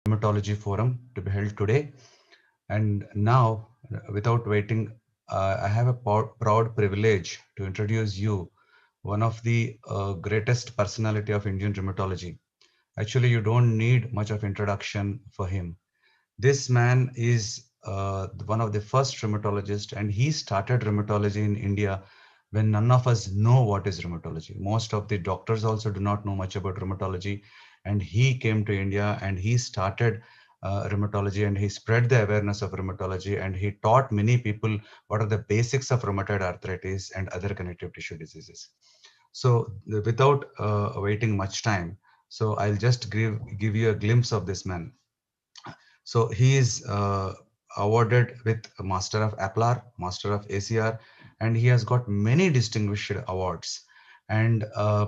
Rheumatology Forum to be held today. And now, without waiting, I have a proud privilege to introduce you one of the greatest personality of Indian rheumatology. Actually, you don't need much of introduction for him. This man is one of the first rheumatologists, and he started rheumatology in India when none of us know what is rheumatology. Most of the doctors also do not know much about rheumatology, and he came to India and he started rheumatology, and he spread the awareness of rheumatology, and he taught many people what are the basics of rheumatoid arthritis and other connective tissue diseases. So without waiting much time, so I'll just give you a glimpse of this man. So he is awarded with Master of APLAR, Master of ACR, and he has got many distinguished awards. And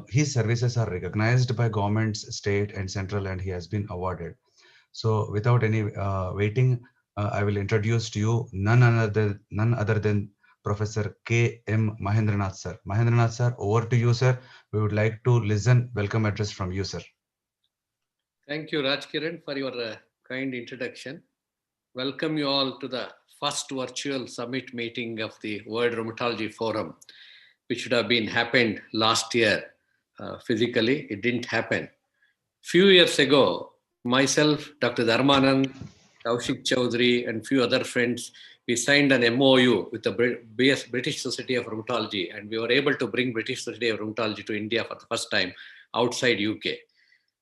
his services are recognized by governments, state and central, and he has been awarded. So without any waiting, I will introduce to you none other than Professor K. M. Mahendranath sir. Mahendranath sir, over to you, sir. We would like to listen welcome address from you, sir. Thank you, Raj Kiran, for your kind introduction. Welcome you all to the first virtual summit meeting of the World Rheumatology Forum, which should have been happened last year. Physically, it didn't happen. Few years ago, myself, Dr. Dharmanand, Kaushik Chaudhary, and few other friends, we signed an MOU with the British Society of Rheumatology, and we were able to bring British Society of Rheumatology to India for the first time outside UK.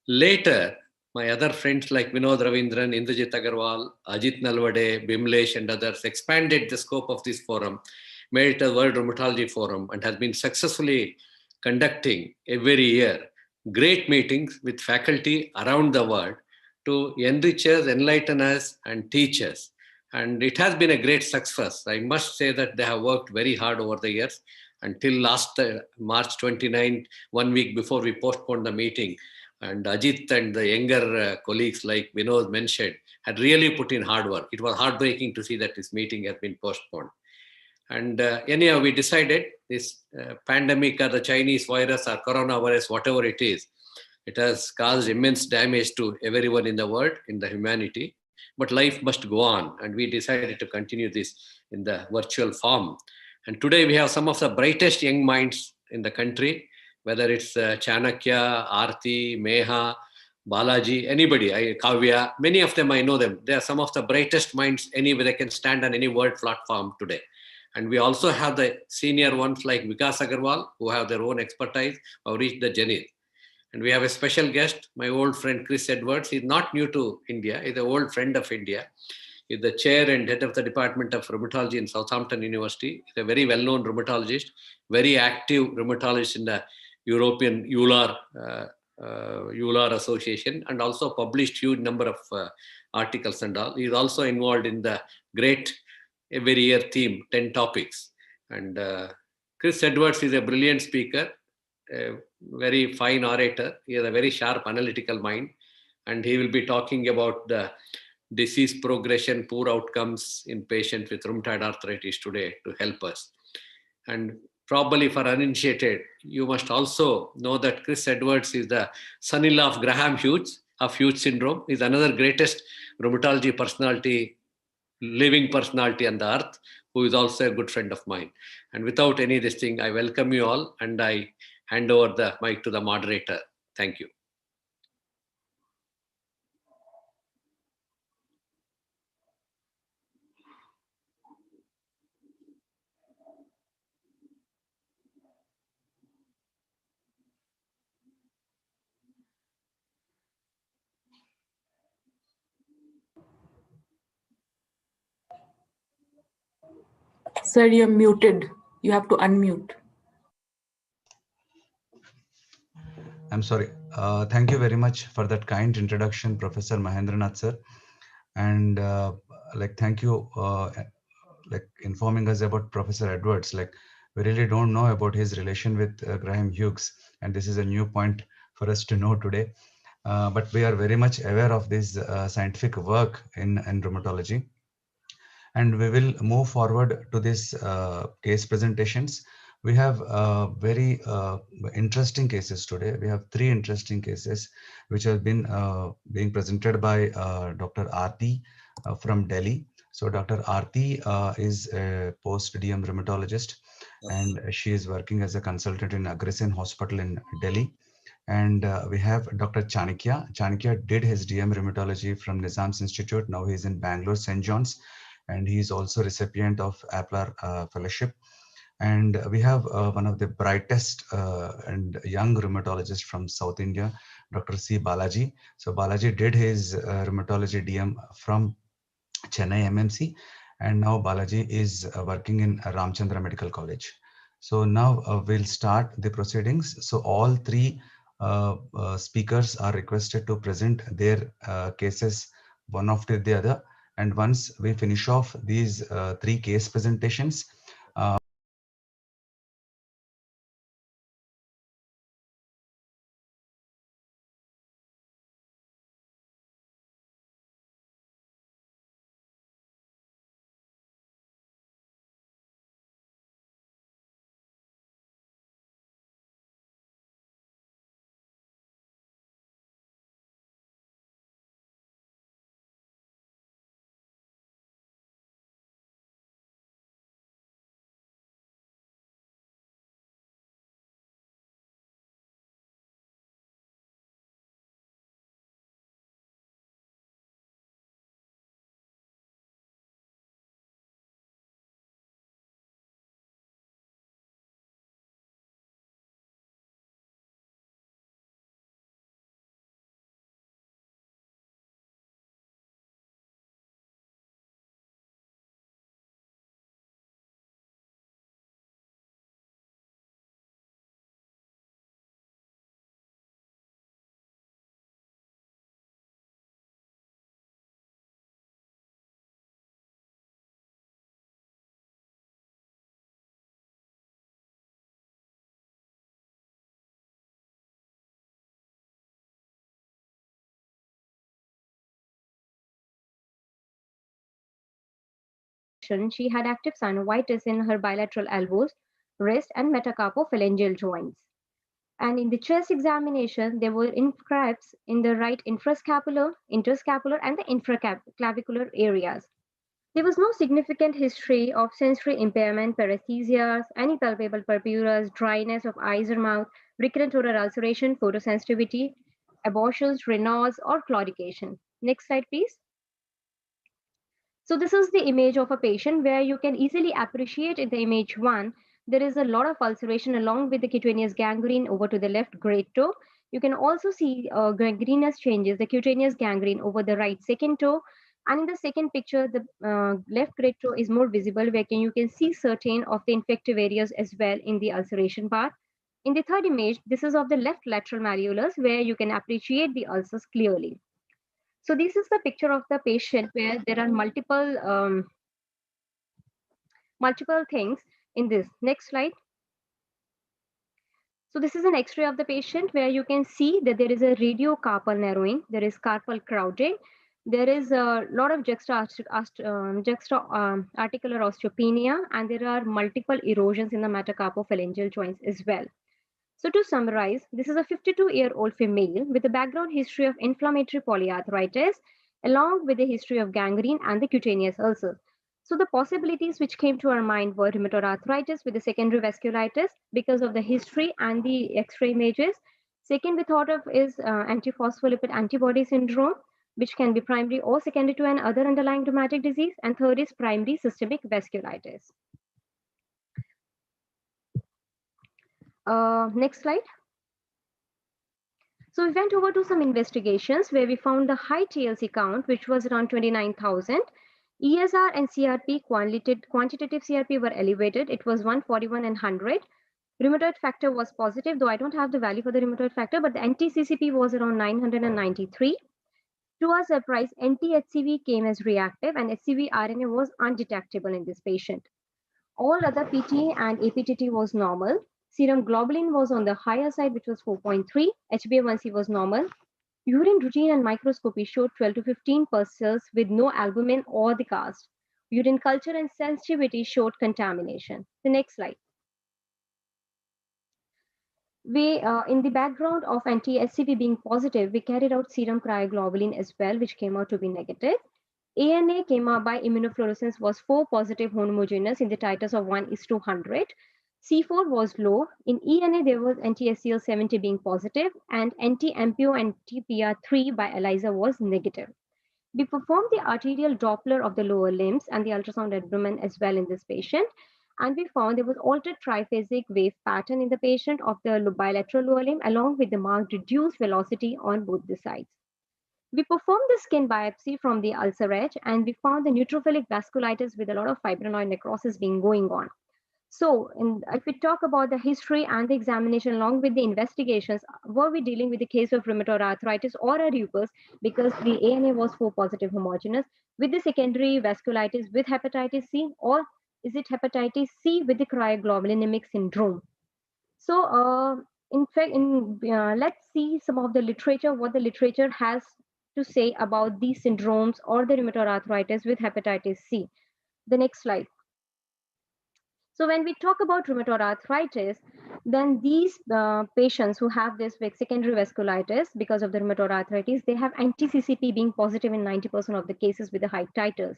Later, my other friends like Vinod Ravindran, Indrajit Agarwal, Ajit Nalwade, Bimlesh, and others expanded the scope of this forum, made it a World Rheumatology Forum, and has been successfully conducting every year great meetings with faculty around the world to enrich us, enlighten us, and teach us. And it has been a great success. I must say that they have worked very hard over the years until last March 29th, 1 week before we postponed the meeting. And Ajit and the younger colleagues, like Vinod mentioned, had really put in hard work. It was heartbreaking to see that this meeting has been postponed. And anyhow, we decided this pandemic or the Chinese virus or coronavirus, whatever it has caused immense damage to everyone in the world, in the humanity. But life must go on, and we decided to continue this in the virtual form. And today we have some of the brightest young minds in the country, whether it's Chanakya, Aarti, Meha, Balaji, anybody, Kavya, many of them I know them. They are some of the brightest minds anywhere they can stand on any world platform today. And we also have the senior ones like Vikas Agarwal, who have their own expertise, who have reached the zenith. And we have a special guest, my old friend Chris Edwards. He's not new to India, he's an old friend of India. He's the chair and head of the Department of Rheumatology in Southampton University. He's a very well-known rheumatologist, very active rheumatologist in the European EULAR Association, and also published huge number of articles and all. He's also involved in the great every year theme, 10 topics. And Chris Edwards is a brilliant speaker, a very fine orator. He has a very sharp analytical mind, and he will be talking about the disease progression, poor outcomes in patients with rheumatoid arthritis today to help us. And probably for uninitiated, you must also know that Chris Edwards is the son-in-law of Graham Hughes of Hughes syndrome. He's another greatest rheumatology personality, living personality on the earth, who is also a good friend of mine. And without any this thing, I welcome you all, and I hand over the mic to the moderator. Thank you. Sir, you're muted. You have to unmute. I'm sorry. Thank you very much for that kind introduction, Professor Mahendranath sir. And thank you, informing us about Professor Edwards. Like, we really don't know about his relation with Graham Hughes, and this is a new point for us to know today. But we are very much aware of this scientific work in rheumatology. And we will move forward to this case presentations. We have very interesting cases today. We have three interesting cases which have been being presented by Dr. Aarti from Delhi. So Dr. Aarti is a post-DM rheumatologist, and she is working as a consultant in Agrasen Hospital in Delhi. And we have Dr. Chanakya. Chanakya did his DM rheumatology from Nizam's Institute. Now he's in Bangalore, St. John's, and he is also recipient of APLAR fellowship. And we have one of the brightest and young rheumatologists from South India, Dr. C. Balaji. So Balaji did his rheumatology DM from Chennai MMC, and now Balaji is working in Ramchandra Medical College. So now we'll start the proceedings. So all three speakers are requested to present their cases one after the other. And once we finish off these three case presentations, She had active synovitis in her bilateral elbows, wrist, and metacarpophalangeal joints. And in the chest examination, there were infracracks in the right infrascapular, interscapular, and the infraclavicular areas. There was no significant history of sensory impairment, paresthesias, any palpable purpura, dryness of eyes or mouth, recurrent oral ulceration, photosensitivity, abortions, Raynaud's, or claudication. Next slide, please. So this is the image of a patient where you can easily appreciate in the image one, there is a lot of ulceration along with the cutaneous gangrene over to the left great toe. You can also see gangrenous changes, the cutaneous gangrene over the right second toe. And in the second picture, the left great toe is more visible where you can see certain of the infective areas as well in the ulceration part. In the third image, this is of the left lateral malleolus where you can appreciate the ulcers clearly. So this is the picture of the patient where there are multiple things in this. Next slide. So this is an X-ray of the patient where you can see that there is a radiocarpal narrowing, there is carpal crowding, there is a lot of juxta-articular osteopenia, and there are multiple erosions in the metacarpophalangeal joints as well. So to summarize, this is a 52-year-old female with a background history of inflammatory polyarthritis, along with a history of gangrene and the cutaneous ulcers. So the possibilities which came to our mind were rheumatoid arthritis with the secondary vasculitis because of the history and the X-ray images. Second, we thought of is antiphospholipid antibody syndrome, which can be primary or secondary to an other underlying rheumatic disease. And third is primary systemic vasculitis. Next slide. So we went over to some investigations where we found the high TLC count, which was around 29,000. ESR and CRP, quantitative CRP were elevated. It was 141 and 100. Rheumatoid factor was positive, though I don't have the value for the rheumatoid factor, but the anti-CCP was around 993. To our surprise, anti-HCV came as reactive and HCV RNA was undetectable in this patient. All other PT and APTT was normal. Serum globulin was on the higher side, which was 4.3. HbA1c was normal. Urine routine and microscopy showed 12 to 15 pulses with no albumin or the cast. Urine culture and sensitivity showed contamination. The next slide. In the background of anti-SCV being positive, we carried out serum cryoglobulin as well, which came out to be negative. ANA came out by immunofluorescence was 4 positive homogeneous in the titers of 1:100. C4 was low. In ENA, there was anti-SCL70 being positive, and anti-MPO and TPR3 by ELISA was negative. We performed the arterial Doppler of the lower limbs and the ultrasound abdomen as well in this patient. And we found there was altered triphasic wave pattern in the patient of the bilateral lower limb along with the marked reduced velocity on both the sides. We performed the skin biopsy from the ulcer edge and we found the neutrophilic vasculitis with a lot of fibrinoid necrosis being going on. So if we talk about the history and the examination along with the investigations, were we dealing with the case of rheumatoid arthritis or a lupus because the ANA was 4 positive homogeneous with the secondary vasculitis with hepatitis C, or is it hepatitis C with the cryoglobulinic syndrome? So in fact, let's see some of the literature, what the literature has to say about these syndromes or the rheumatoid arthritis with hepatitis C. The next slide. So when we talk about rheumatoid arthritis, then these patients who have this secondary vasculitis because of the rheumatoid arthritis, they have anti-CCP being positive in 90% of the cases with the high titers.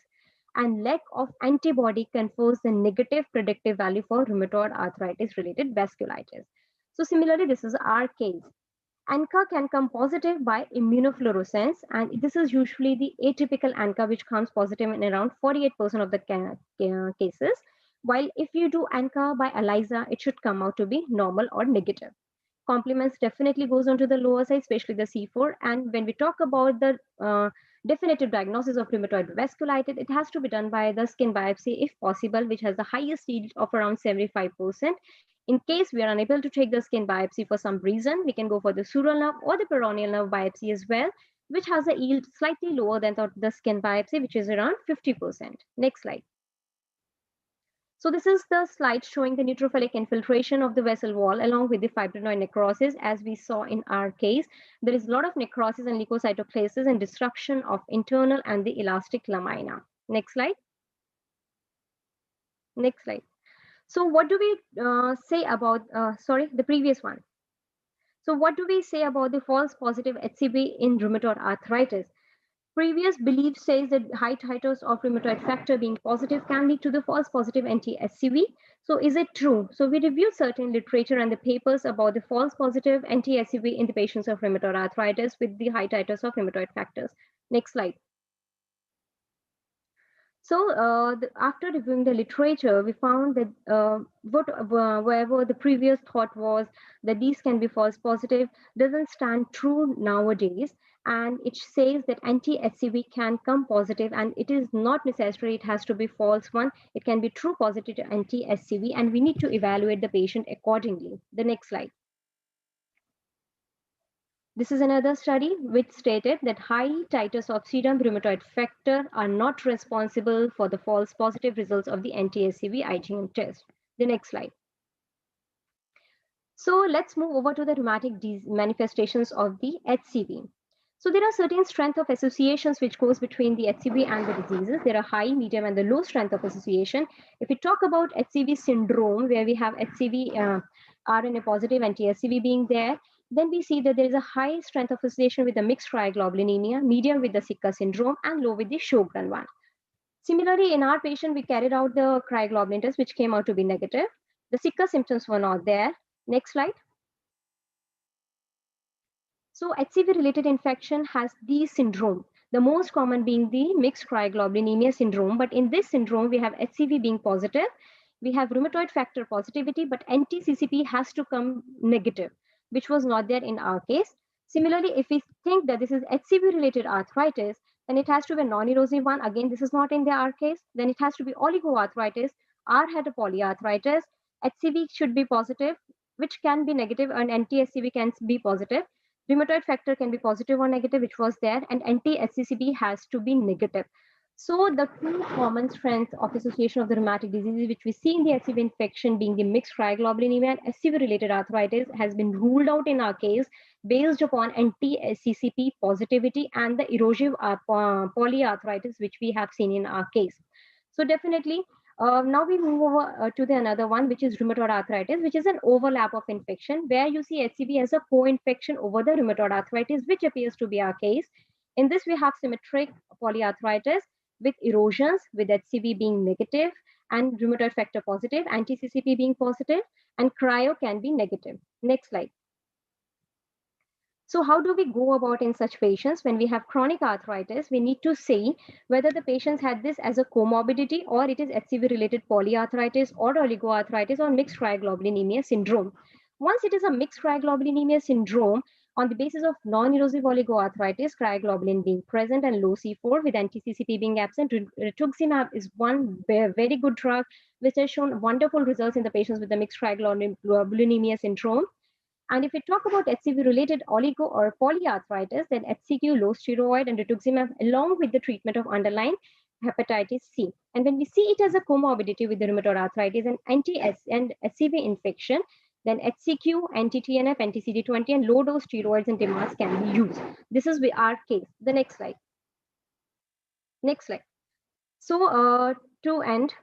And lack of antibody confers the negative predictive value for rheumatoid arthritis related vasculitis. So similarly, this is our case. ANCA can come positive by immunofluorescence, and this is usually the atypical ANCA, which comes positive in around 48% of the cases. While if you do ANCA by ELISA, it should come out to be normal or negative. Complements definitely goes on to the lower side, especially the C4. And when we talk about the definitive diagnosis of rheumatoid vasculitis, it has to be done by the skin biopsy if possible, which has the highest yield of around 75%. In case we are unable to take the skin biopsy for some reason, we can go for the sural nerve or the peroneal nerve biopsy as well, which has a yield slightly lower than the skin biopsy, which is around 50%. Next slide. So this is the slide showing the neutrophilic infiltration of the vessel wall along with the fibrinoid necrosis. As we saw in our case, there is a lot of necrosis and leukocytoclasis and destruction of internal and the elastic lamina. Next slide. Next slide. So what do we say about, the previous one. So what do we say about the false positive HCV in rheumatoid arthritis? Previous belief says that high titers of rheumatoid factor being positive can lead to the false positive anti-SCV. So is it true? So we reviewed certain literature and the papers about the false positive anti-SCV in the patients of rheumatoid arthritis with the high titers of rheumatoid factors. Next slide. So after reviewing the literature, we found that wherever the previous thought was that these can be false positive doesn't stand true nowadays. And it says that anti-SCV can come positive, and it is not necessary it has to be false one. It can be true positive anti-SCV, and we need to evaluate the patient accordingly. The next slide. This is another study which stated that high titers of serum rheumatoid factor are not responsible for the false positive results of the anti-SCV IgM test. The next slide. So let's move over to the rheumatic manifestations of the HCV. So there are certain strength of associations which goes between the HCV and the diseases. There are high, medium, and the low strength of association. If we talk about HCV syndrome, where we have HCV RNA positive anti-SCV being there, then we see that there is a high strength of association with the mixed cryoglobulinemia, medium with the Sika syndrome, and low with the Sjogren one. Similarly, in our patient, we carried out the cryoglobulin test, which came out to be negative. The Sika symptoms were not there. Next slide. So HCV-related infection has these syndrome, the most common being the mixed cryoglobulinemia syndrome. But in this syndrome, we have HCV being positive. We have rheumatoid factor positivity, but anti-CCP has to come negative, which was not there in our case. Similarly, if we think that this is HCV-related arthritis, then it has to be a non-erosive one. Again, this is not in our case. Then it has to be oligoarthritis. R had a polyarthritis. HCV should be positive, which can be negative, and anti-SCV can be positive. Rheumatoid factor can be positive or negative, which was there, and anti-SCCP has to be negative. So the two common strengths of association of the rheumatic diseases, which we see in the HCV infection being the mixed cryoglobulinemia and SCV-related arthritis, has been ruled out in our case based upon anti-SCCP positivity and the erosive polyarthritis, which we have seen in our case. So definitely, Now we move over to the another one, which is rheumatoid arthritis, which is an overlap of infection where you see HCV as a co-infection over the rheumatoid arthritis, which appears to be our case. In this, we have symmetric polyarthritis with erosions, with HCV being negative and rheumatoid factor positive, anti-CCP being positive, and cryo can be negative. Next slide. So how do we go about in such patients? When we have chronic arthritis, we need to see whether the patients had this as a comorbidity or it is HCV-related polyarthritis or oligoarthritis or mixed cryoglobulinemia syndrome. Once it is a mixed cryoglobulinemia syndrome, on the basis of non-erosive oligoarthritis, cryoglobulin being present and low C4 with anti-CCP being absent, rituximab is one very good drug which has shown wonderful results in the patients with the mixed cryoglobulinemia syndrome. And if we talk about HCV-related oligo or polyarthritis, then HCQ, low steroid, and rituximab, along with the treatment of underlying hepatitis C. And when we see it as a comorbidity with the rheumatoid arthritis and and HCV infection, then HCQ, anti-TNF, anti-CD20, and low-dose steroids and DMARDs can be used. This is our case. The next slide. Next slide. So to end,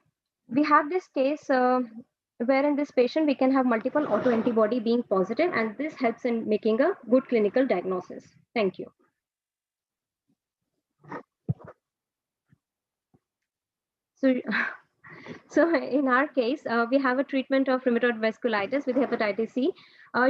we have this case where in this patient we can have multiple autoantibody being positive, and this helps in making a good clinical diagnosis. Thank you. So in our case, we have a treatment of rheumatoid vasculitis with hepatitis C.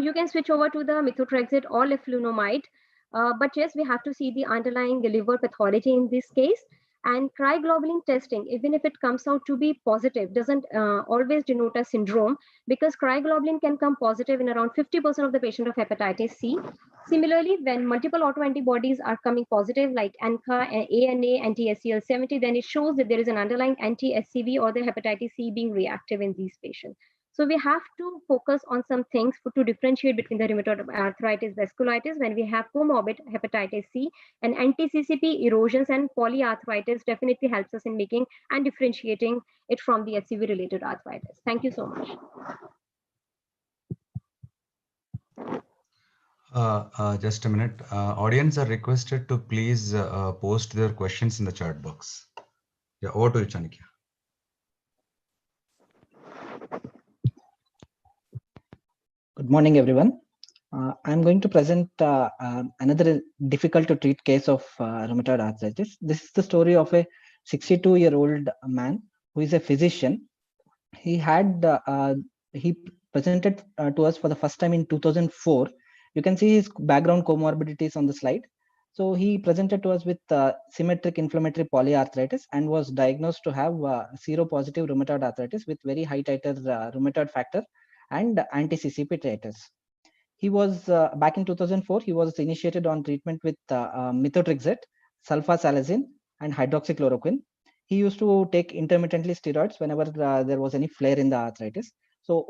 You can switch over to the methotrexate or leflunomide, but yes, we have to see the underlying liver pathology in this case. And cryoglobulin testing, even if it comes out to be positive, doesn't always denote a syndrome, because cryoglobulin can come positive in around 50% of the patient of hepatitis C. Similarly, when multiple autoantibodies are coming positive, like ANCA, ANA, anti-SCL70, then it shows that there is an underlying anti-SCV or the hepatitis C being reactive in these patients. So we have to focus on some things to differentiate between the rheumatoid arthritis vasculitis when we have comorbid hepatitis C, and anti-CCP erosions and polyarthritis definitely helps us in making and differentiating it from the HCV related arthritis. Thank you so much. Just a minute. Audience are requested to please post their questions in the chat box. Yeah, over to you, Chanakya. Good morning, everyone. I'm going to present another difficult to treat case of rheumatoid arthritis. This is the story of a 62-year-old man who is a physician. He presented to us for the first time in 2004. You can see his background comorbidities on the slide. So he presented to us with symmetric inflammatory polyarthritis and was diagnosed to have seropositive rheumatoid arthritis with very high titer rheumatoid factor and anti-CCP titers. He was back in 2004. He was initiated on treatment with methotrexate, sulfasalazine, and hydroxychloroquine. He used to take intermittently steroids whenever there was any flare in the arthritis. So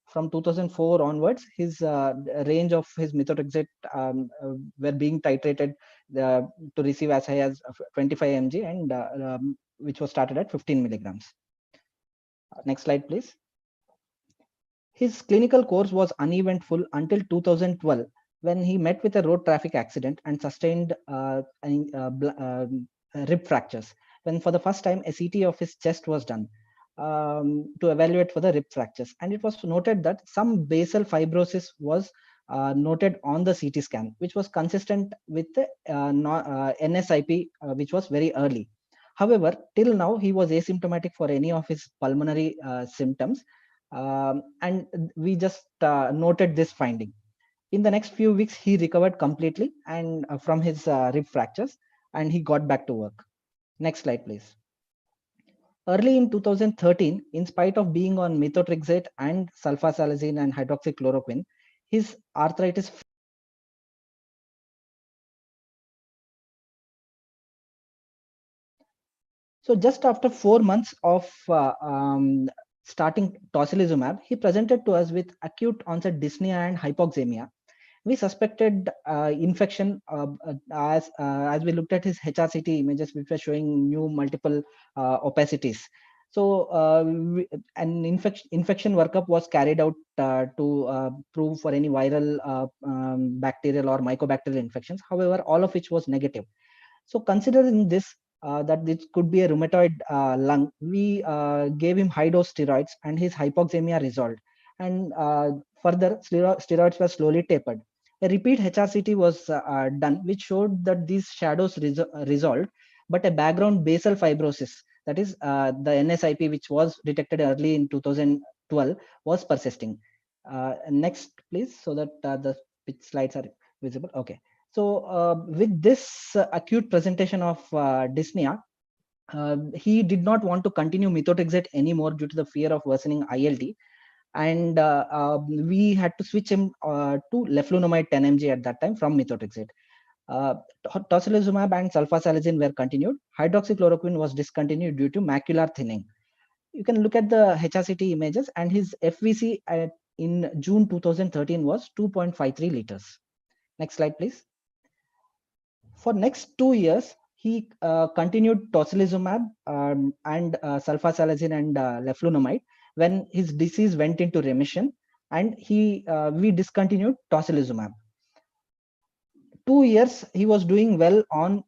from 2004 onwards, his range of his methotrexate were being titrated to receive as high as 25 mg, and which was started at 15 milligrams. Next slide, please. His clinical course was uneventful until 2012, when he met with a road traffic accident and sustained rib fractures. When for the first time a CT of his chest was done to evaluate for the rib fractures, and it was noted that some basal fibrosis was noted on the CT scan, which was consistent with the NSIP, which was very early. However, till now he was asymptomatic for any of his pulmonary symptoms. And we just noted this finding. In the next few weeks, he recovered completely and from his rib fractures, and he got back to work. Next slide, please. Early in 2013, in spite of being on methotrexate and sulfasalazine and hydroxychloroquine, his arthritis. So just after 4 months of starting tocilizumab, he presented to us with acute onset dyspnea and hypoxemia. We suspected infection as we looked at his HRCT images, which were showing new multiple opacities. So an infection workup was carried out to prove for any viral, bacterial or mycobacterial infections. However, all of which was negative. So considering this, that this could be a rheumatoid lung. We gave him high dose steroids and his hypoxemia resolved. And further, steroids were slowly tapered. A repeat HRCT was done, which showed that these shadows resolved, but a background basal fibrosis, that is the NSIP, which was detected early in 2012, was persisting. Next, please, so that the slides are visible. Okay. So with this acute presentation of dyspnea, he did not want to continue methotrexate anymore due to the fear of worsening ILD. And we had to switch him to leflunomide 10 mg at that time from methotrexate. Tocilizumab and sulfasalazine were continued. Hydroxychloroquine was discontinued due to macular thinning. You can look at the HRCT images, and his FVC in June 2013 was 2.53 liters. Next slide, please. For next 2 years, he continued tocilizumab and sulfasalazine and leflunomide when his disease went into remission, and we discontinued tocilizumab. 2 years he was doing well on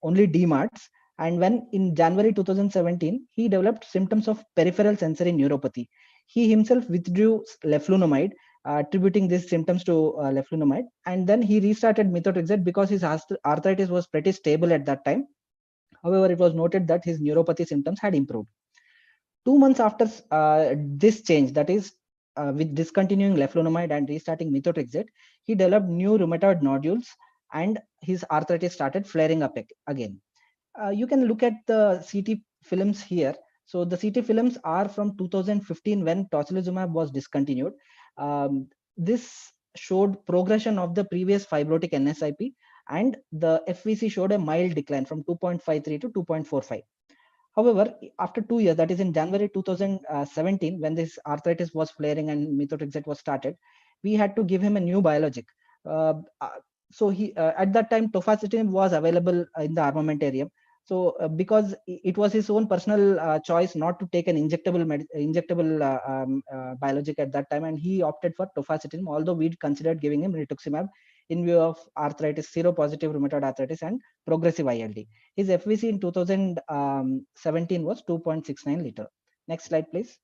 only DMARDs, and when in January 2017 he developed symptoms of peripheral sensory neuropathy. He himself withdrew leflunomide, attributing these symptoms to leflunomide, and then he restarted methotrexate because his arthritis was pretty stable at that time. However, it was noted that his neuropathy symptoms had improved. 2 months after this change, that is with discontinuing leflunomide and restarting methotrexate, he developed new rheumatoid nodules and his arthritis started flaring up again. You can look at the CT films here. So the CT films are from 2015 when tocilizumab was discontinued. This showed progression of the previous fibrotic NSIP, and the FVC showed a mild decline from 2.53 to 2.45. However, after 2 years, that is in January 2017, when this arthritis was flaring and methotrexate was started, we had to give him a new biologic. So he at that time tofacitinib was available in the armamentarium. So because it was his own personal choice not to take an injectable biologic at that time, and he opted for tofacitinib, although we'd considered giving him rituximab in view of arthritis, seropositive rheumatoid arthritis and progressive ILD. His FVC in 2017 was 2.69 liter. Next slide, please.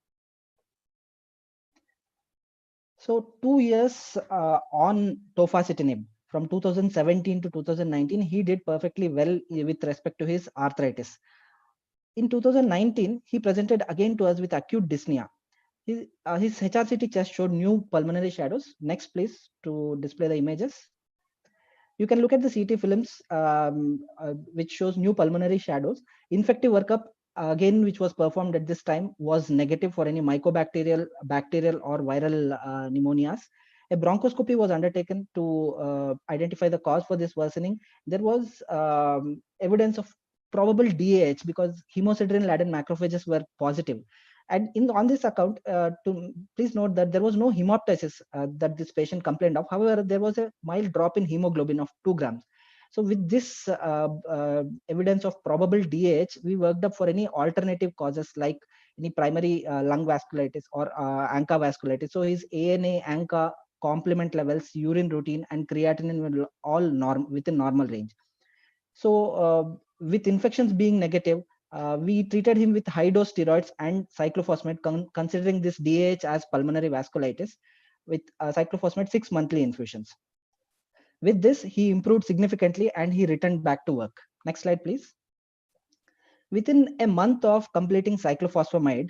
So 2 years on tofacitinib, from 2017 to 2019, he did perfectly well with respect to his arthritis. In 2019, he presented again to us with acute dyspnea. His HRCT chest showed new pulmonary shadows. Next, please, to display the images. You can look at the CT films, which shows new pulmonary shadows. Infective workup, again, which was performed at this time, was negative for any mycobacterial, bacterial, or viral pneumonias. A bronchoscopy was undertaken to identify the cause for this worsening. There was evidence of probable DAH because hemosiderin-laden macrophages were positive. And on this account, please note that there was no hemoptysis that this patient complained of. However, there was a mild drop in hemoglobin of 2 grams. So with this evidence of probable DAH, we worked up for any alternative causes like any primary lung vasculitis or ANCA vasculitis. So his ANA, ANCA, complement levels, urine routine, and creatinine were all within normal range. So with infections being negative, we treated him with high dose steroids and cyclophosphamide, considering this DAH as pulmonary vasculitis, with cyclophosphamide 6 monthly infusions. With this, he improved significantly and he returned back to work. Next slide, please. Within a month of completing cyclophosphamide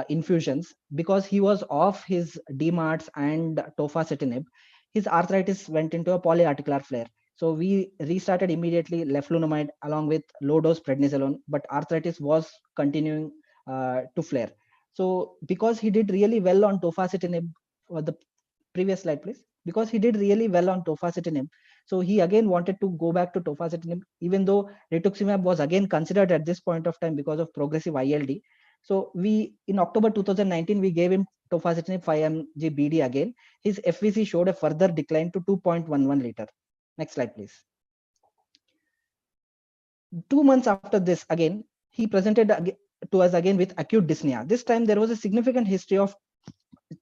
infusions, because he was off his DMARDs and tofacitinib, his arthritis went into a polyarticular flare. So we restarted immediately leflunomide along with low dose prednisolone, but arthritis was continuing to flare. So because he did really well on tofacitinib, the previous slide, please. Because he did really well on tofacitinib, so he again wanted to go back to tofacitinib, even though rituximab was again considered at this point of time because of progressive ILD. So in October 2019, we gave him tofacitinib 5 mg BD again. His FVC showed a further decline to 2.11 liter. Next slide, please. 2 months after this, again, he presented to us again with acute dyspnea. This time there was a significant history of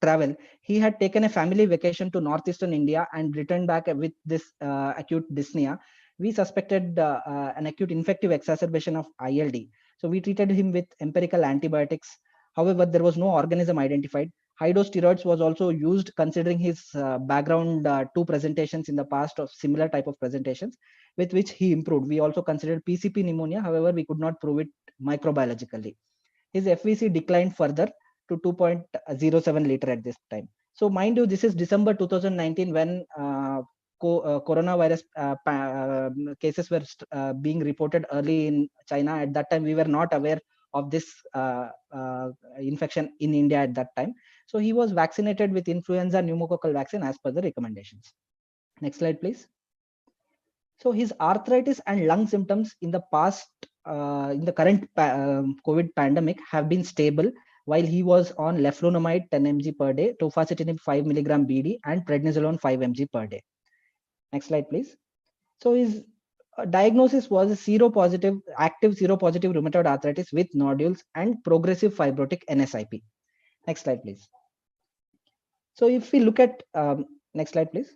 travel. He had taken a family vacation to northeastern India and returned back with this acute dyspnea. we suspected an acute infective exacerbation of ILD. So we treated him with empirical antibiotics. However, there was no organism identified. High dose steroids was also used considering his background 2 presentations in the past of similar type of presentations with which he improved. We also considered PCP pneumonia. However, we could not prove it microbiologically. His FVC declined further to 2.07 liter at this time. So mind you, this is December 2019 when coronavirus cases were being reported early in China. At that time, we were not aware of this infection in India at that time. So he was vaccinated with influenza pneumococcal vaccine as per the recommendations. Next slide, please. So his arthritis and lung symptoms in the past, in the current COVID pandemic have been stable while he was on leflunomide 10 mg per day, tofacitinib 5 mg BD and prednisolone 5 mg per day. Next slide, please. So his diagnosis was active seropositive rheumatoid arthritis with nodules and progressive fibrotic NSIP. Next slide, please. So if we look at, next slide, please.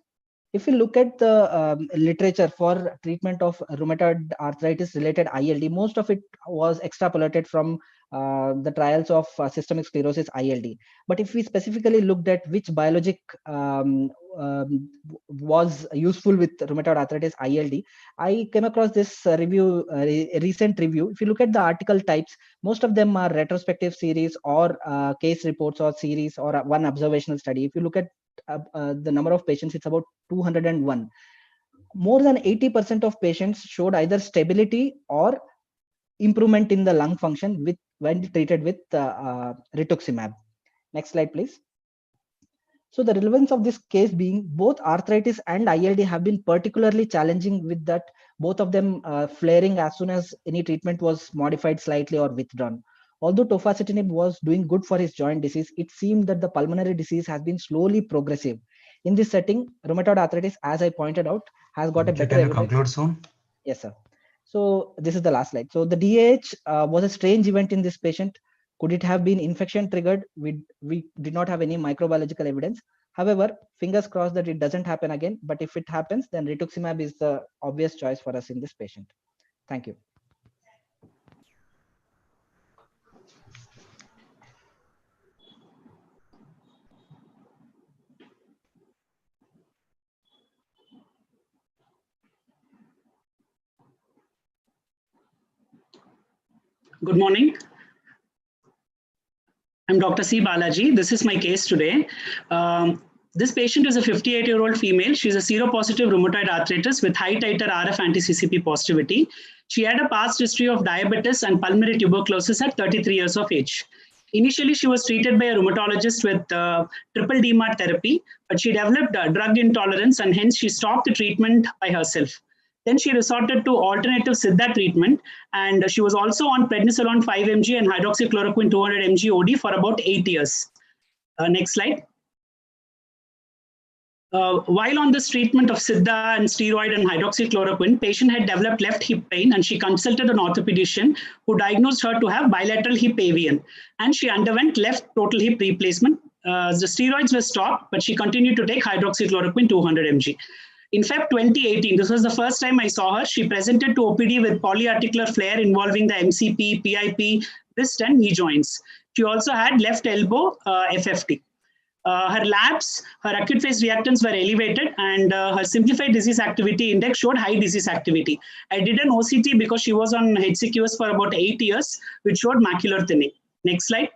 If we look at the literature for treatment of rheumatoid arthritis related ILD, most of it was extrapolated from the trials of systemic sclerosis ILD. But if we specifically looked at which biologic was useful with rheumatoid arthritis ILD, I came across this review, a recent review. If you look at the article types, most of them are retrospective series or case reports or series or one observational study. If you look at the number of patients, it's about 201. More than 80% of patients showed either stability or improvement in the lung function when treated with rituximab. Next slide, please. So the relevance of this case being both arthritis and ILD have been particularly challenging, with that both of them flaring as soon as any treatment was modified slightly or withdrawn. Although tofacitinib was doing good for his joint disease, it seemed that the pulmonary disease has been slowly progressive. In this setting, rheumatoid arthritis, as I pointed out, has got a better Can you evidence. conclude soon? Yes, sir. So this is the last slide. So the DAH was a strange event in this patient. Could it have been infection triggered? We did not have any microbiological evidence. However, fingers crossed that it doesn't happen again. But if it happens, then rituximab is the obvious choice for us in this patient. Thank you. Good morning. I'm Dr. C. Balaji. This is my case today. This patient is a 58-year-old female. She's a seropositive rheumatoid arthritis with high titer RF anti-CCP positivity. She had a past history of diabetes and pulmonary tuberculosis at 33 years of age. Initially, she was treated by a rheumatologist with triple DMARD therapy, but she developed drug intolerance and hence she stopped the treatment by herself. Then she resorted to alternative Siddha treatment, and she was also on prednisolone 5 mg and hydroxychloroquine 200 mg OD for about 8 years. Next slide. While on this treatment of Siddha and steroid and hydroxychloroquine, patient had developed left hip pain and she consulted an orthopedician who diagnosed her to have bilateral hip AVN, and she underwent left total hip replacement. The steroids were stopped, but she continued to take hydroxychloroquine 200 mg. In Feb 2018, this was the first time I saw her. She presented to OPD with polyarticular flare involving the MCP, PIP, wrist and knee joints. She also had left elbow FFT. Her labs, her acute phase reactants were elevated, and her simplified disease activity index showed high disease activity. I did an OCT because she was on HCQS for about 8 years, which showed macular thinning. Next slide.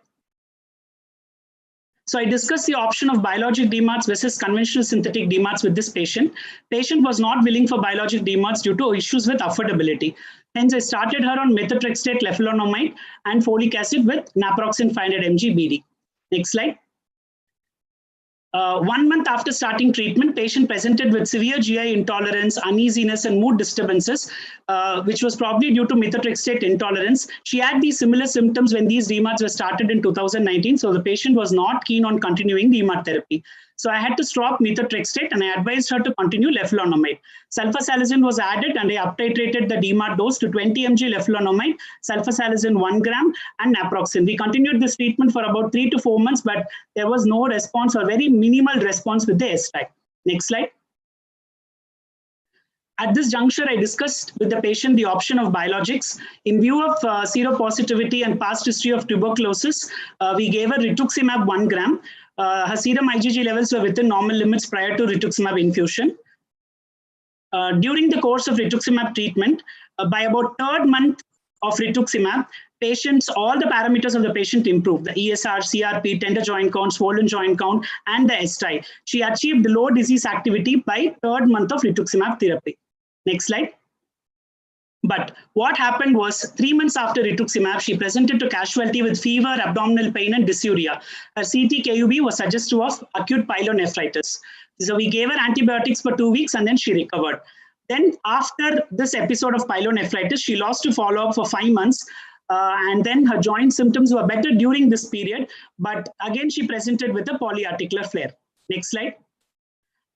So I discussed the option of biologic DMARDs versus conventional synthetic DMARDs with this patient. Patient was not willing for biologic DMARDs due to issues with affordability. Hence, I started her on methotrexate, leflunomide, and folic acid with naproxen 500 mg BD. Next slide. 1 month after starting treatment, patient presented with severe GI intolerance, uneasiness, and mood disturbances, which was probably due to methotrexate intolerance. She had these similar symptoms when these DMARDs were started in 2019, so the patient was not keen on continuing DMARD therapy. So I had to stop methotrexate and I advised her to continue leflunomide. Sulfasalazine was added and I uptitrated the DMARD dose to 20 mg leflunomide, sulfasalazine 1 gram, and naproxen. We continued this treatment for about 3 to 4 months, but there was no response or very minimal response with the S-type. Next slide. At this juncture, I discussed with the patient the option of biologics. In view of seropositivity and past history of tuberculosis, we gave her rituximab 1 gram. Her serum IgG levels were within normal limits prior to rituximab infusion. During the course of rituximab treatment, by about 3rd month of rituximab, all the parameters of the patient improved. The ESR, CRP, tender joint count, swollen joint count, and the STI. She achieved low disease activity by 3rd month of rituximab therapy. Next slide. But what happened was 3 months after rituximab, she presented to casualty with fever, abdominal pain, and dysuria. Her CT-KUB was suggestive of acute pyelonephritis. So we gave her antibiotics for 2 weeks and then she recovered. Then after this episode of pyelonephritis, she lost to follow-up for 5 months. And then her joint symptoms were better during this period. But again, she presented with a polyarticular flare. Next slide.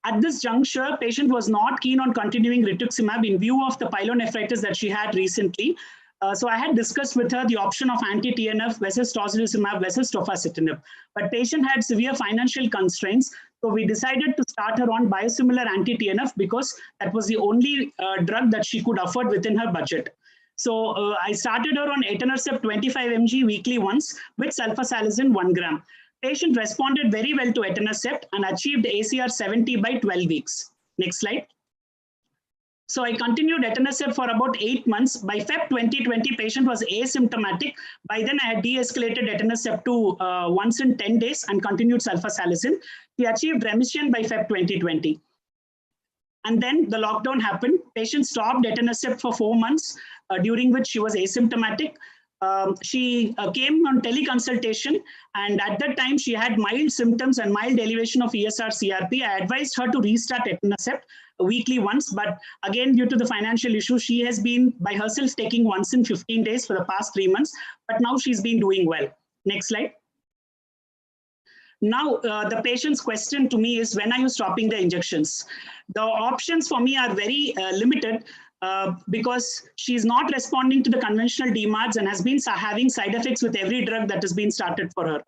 At this juncture, patient was not keen on continuing rituximab in view of the pyelonephritis that she had recently. So I had discussed with her the option of anti-TNF versus tocilizumab versus tofacitinib. But patient had severe financial constraints. So we decided to start her on biosimilar anti-TNF because that was the only drug that she could afford within her budget. So I started her on etanercept 25 mg weekly once with sulfasalazine 1 gram. Patient responded very well to etanercept and achieved ACR 70 by 12 weeks. Next slide. So I continued etanercept for about 8 months. By Feb 2020, patient was asymptomatic. By then, I had de-escalated etanercept to once in 10 days and continued sulfasalazine. She achieved remission by Feb 2020. And then the lockdown happened. Patient stopped etanercept for 4 months, during which she was asymptomatic. She came on teleconsultation, and at that time she had mild symptoms and mild elevation of ESR CRP. I advised her to restart etanercept weekly once, but again, due to the financial issue, she has been by herself taking once in 15 days for the past 3 months, but now she's been doing well. Next slide. Now, the patient's question to me is, when are you stopping the injections? The options for me are very limited. Because she's not responding to the conventional DMARDs and has been having side effects with every drug that has been started for her.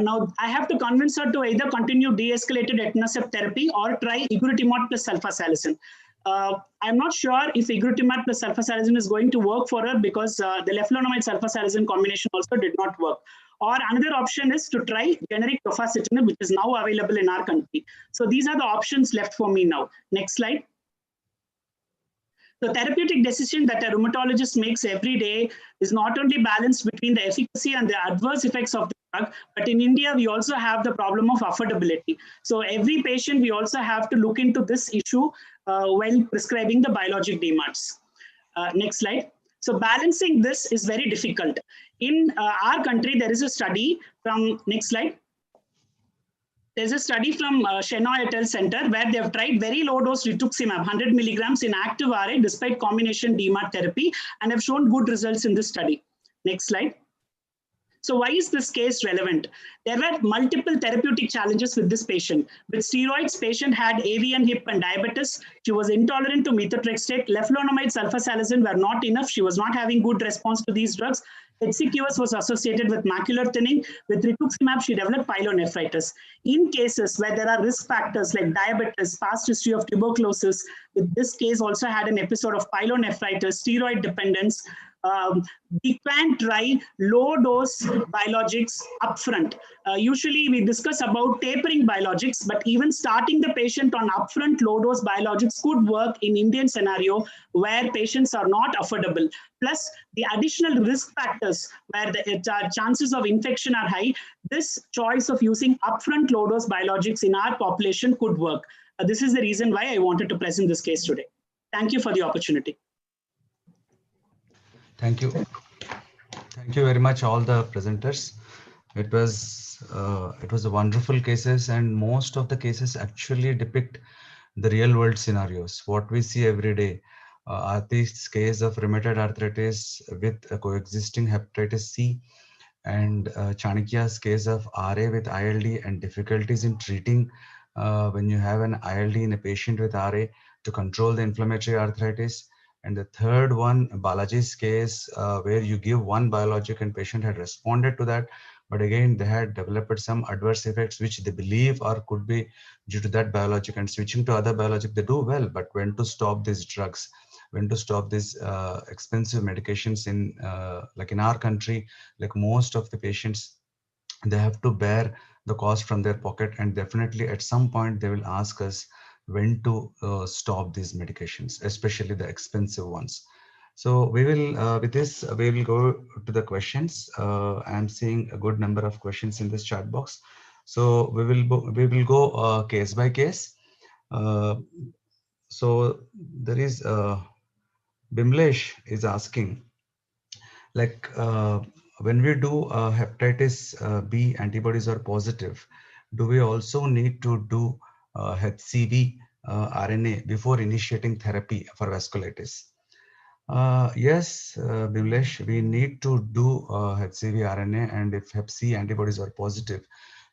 Now, I have to convince her to either continue de-escalated etanercept therapy or try igrutimab plus sulfasalazine. I'm not sure if igrutimab plus sulfasalazine is going to work for her because the leflunomide sulfasalazine combination also did not work. Or another option is to try generic tofacitinib, which is now available in our country. So these are the options left for me now. Next slide. The therapeutic decision that a rheumatologist makes every day is not only balanced between the efficacy and the adverse effects of the drug, but in India, we also have the problem of affordability. So every patient, we also have to look into this issue while prescribing the biologic DMARDs. Next slide. So balancing this is very difficult. In our country, there is a study from, next slide. There's a study from Shenoy et al. Center where they have tried very low dose rituximab, 100 milligrams in active RA despite combination DMARD therapy, and have shown good results in this study. Next slide. So why is this case relevant? There were multiple therapeutic challenges with this patient. With steroids, patient had AV and hip and diabetes. She was intolerant to methotrexate. Leflunomide, sulfasalazine were not enough. She was not having good response to these drugs. HCQS was associated with macular thinning. With rituximab, she developed pyelonephritis. In cases where there are risk factors like diabetes, past history of tuberculosis, with this case also had an episode of pyelonephritis, steroid dependence, we can try low dose biologics upfront. Usually we discuss about tapering biologics, but even starting the patient on upfront low dose biologics could work in Indian scenario where patients are not affordable. Plus the additional risk factors where the chances of infection are high, this choice of using upfront low dose biologics in our population could work. This is the reason why I wanted to present this case today. Thank you for the opportunity. Thank you. Thank you very much, all the presenters. It was a wonderful cases, and most of the cases actually depict the real world scenarios, what we see every day. Aati's case of rheumatoid arthritis with coexisting hepatitis C, and Chanakya's case of RA with ILD and difficulties in treating when you have an ILD in a patient with RA to control the inflammatory arthritis. And the third one, Balaji's case, where you give one biologic and patient had responded to that, but again, they had developed some adverse effects which they believe or could be due to that biologic, and switching to other biologic, they do well. But when to stop these drugs, when to stop these expensive medications like in our country, like most of the patients, they have to bear the cost from their pocket, and definitely at some point they will ask us when to stop these medications, especially the expensive ones. So we will with this we will go to the questions. I'm seeing a good number of questions in this chat box, so we will go case by case. uh, so there is Bimlesh is asking, like when we do hepatitis B antibodies are positive, do we also need to do HCV RNA before initiating therapy for vasculitis? Yes, Bimlesh, we need to do HCV RNA, and if Hep C antibodies are positive,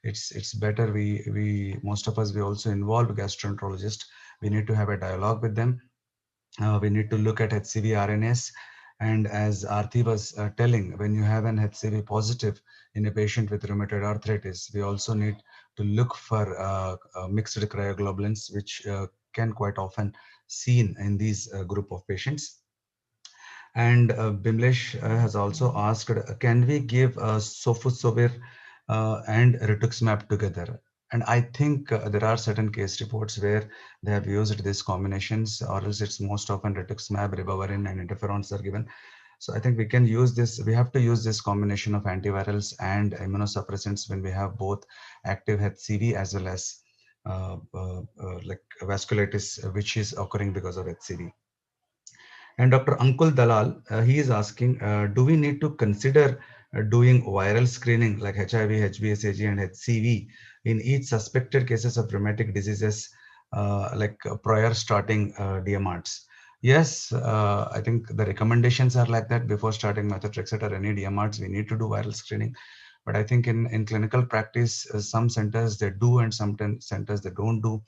it's better we most of us, we also involve gastroenterologist. We need to have a dialogue with them. We need to look at HCV RNAs. And as Aarti was telling, when you have an HCV positive in a patient with rheumatoid arthritis, we also need to look for mixed cryoglobulins, which can quite often seen in these group of patients. And Bimlesh has also asked, can we give sofosbuvir and rituximab together? And I think there are certain case reports where they have used these combinations, or else it's most often rituximab, ribavirin, and interferons are given. So I think we can use this. We have to use this combination of antivirals and immunosuppressants when we have both active HCV as well as like vasculitis, which is occurring because of HCV. And Dr. Ankul Dalal, he is asking, do we need to consider doing viral screening like HIV, HBsAg, and HCV in each suspected cases of rheumatic diseases, prior starting DMARDs? Yes, I think the recommendations are like that. Before starting methotrexate or any DMARDs, we need to do viral screening. But I think in clinical practice, some centers they do and some centers they don't do.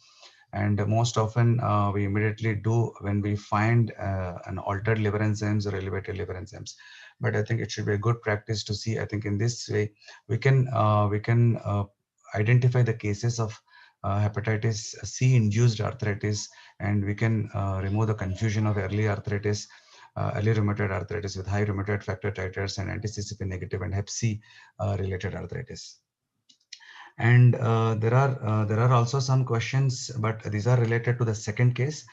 And most often we immediately do when we find an altered liver enzymes or elevated liver enzymes. But I think it should be a good practice to see. I think in this way we can identify the cases of hepatitis C induced arthritis, and we can remove the confusion of early arthritis, early rheumatoid arthritis with high rheumatoid factor titers and anti-CCP negative and Hep C related arthritis. And there are also some questions, but these are related to the second case.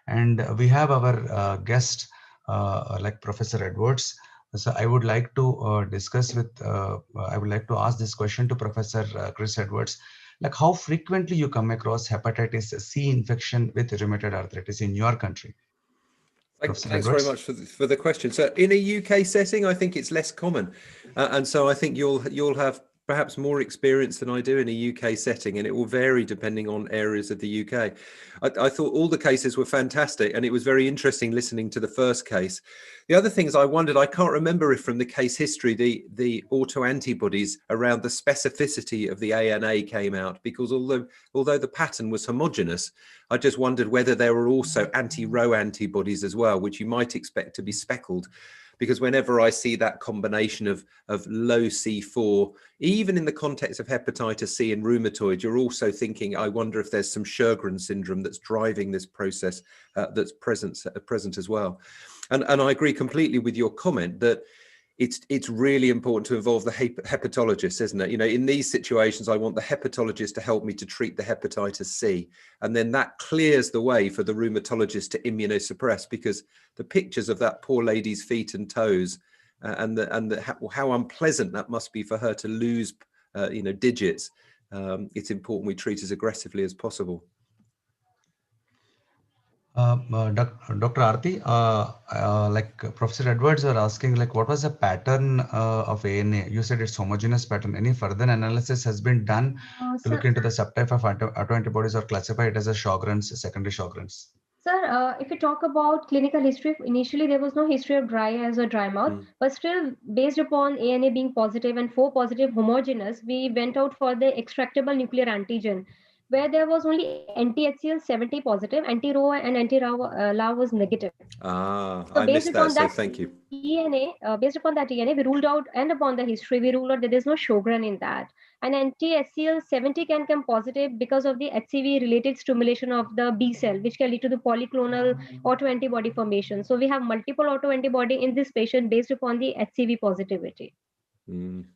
And we have our guest, like Professor Edwards. So I would like to discuss with, I would like to ask this question to Professor Chris Edwards, like how frequently you come across hepatitis C infection with rheumatoid arthritis in your country? Thanks very much for the question. So in a UK setting, I think it's less common. And so I think you'll have perhaps more experience than I do in a UK setting, and it will vary depending on areas of the UK. I thought all the cases were fantastic, and it was very interesting listening to the first case. The other things I wondered, I can't remember if from the case history, the autoantibodies around the specificity of the ANA came out, because although the pattern was homogeneous, I just wondered whether there were also anti-Rho antibodies as well, which you might expect to be speckled. Because whenever I see that combination of low C4, even in the context of hepatitis C and rheumatoid, you're also thinking, I wonder if there's some Sjögren syndrome that's driving this process that's present as well. And I agree completely with your comment that it's really important to involve the hepatologist, isn't it? You know, in these situations, I want the hepatologist to help me to treat the hepatitis C. And then that clears the way for the rheumatologist to immunosuppress, because the pictures of that poor lady's feet and toes and how unpleasant that must be for her to lose, digits. It's important we treat as aggressively as possible. Dr. Aarti, like Professor Edwards are asking, like, what was the pattern of ANA? You said it's homogeneous pattern. Any further analysis has been done to look into the subtype of autoantibodies or classify it as a Sjögren's, secondary Sjögren's? Sir, if you talk about clinical history, initially there was no history of dry eyes or dry mouth, but still based upon ANA being positive and 4 positive homogeneous, we went out for the extractable nuclear antigen. where there was only anti-HCl 70 positive, anti-Rho and anti-Lao was negative. Ah, So I based missed upon that, so that thank you. DNA, based upon that DNA, we ruled out, and upon the history, we ruled out that there's no Sjogren in that. And anti-HCl 70 can come positive because of the HCV-related stimulation of the B cell, which can lead to the polyclonal autoantibody formation. So we have multiple autoantibody in this patient based upon the HCV positivity.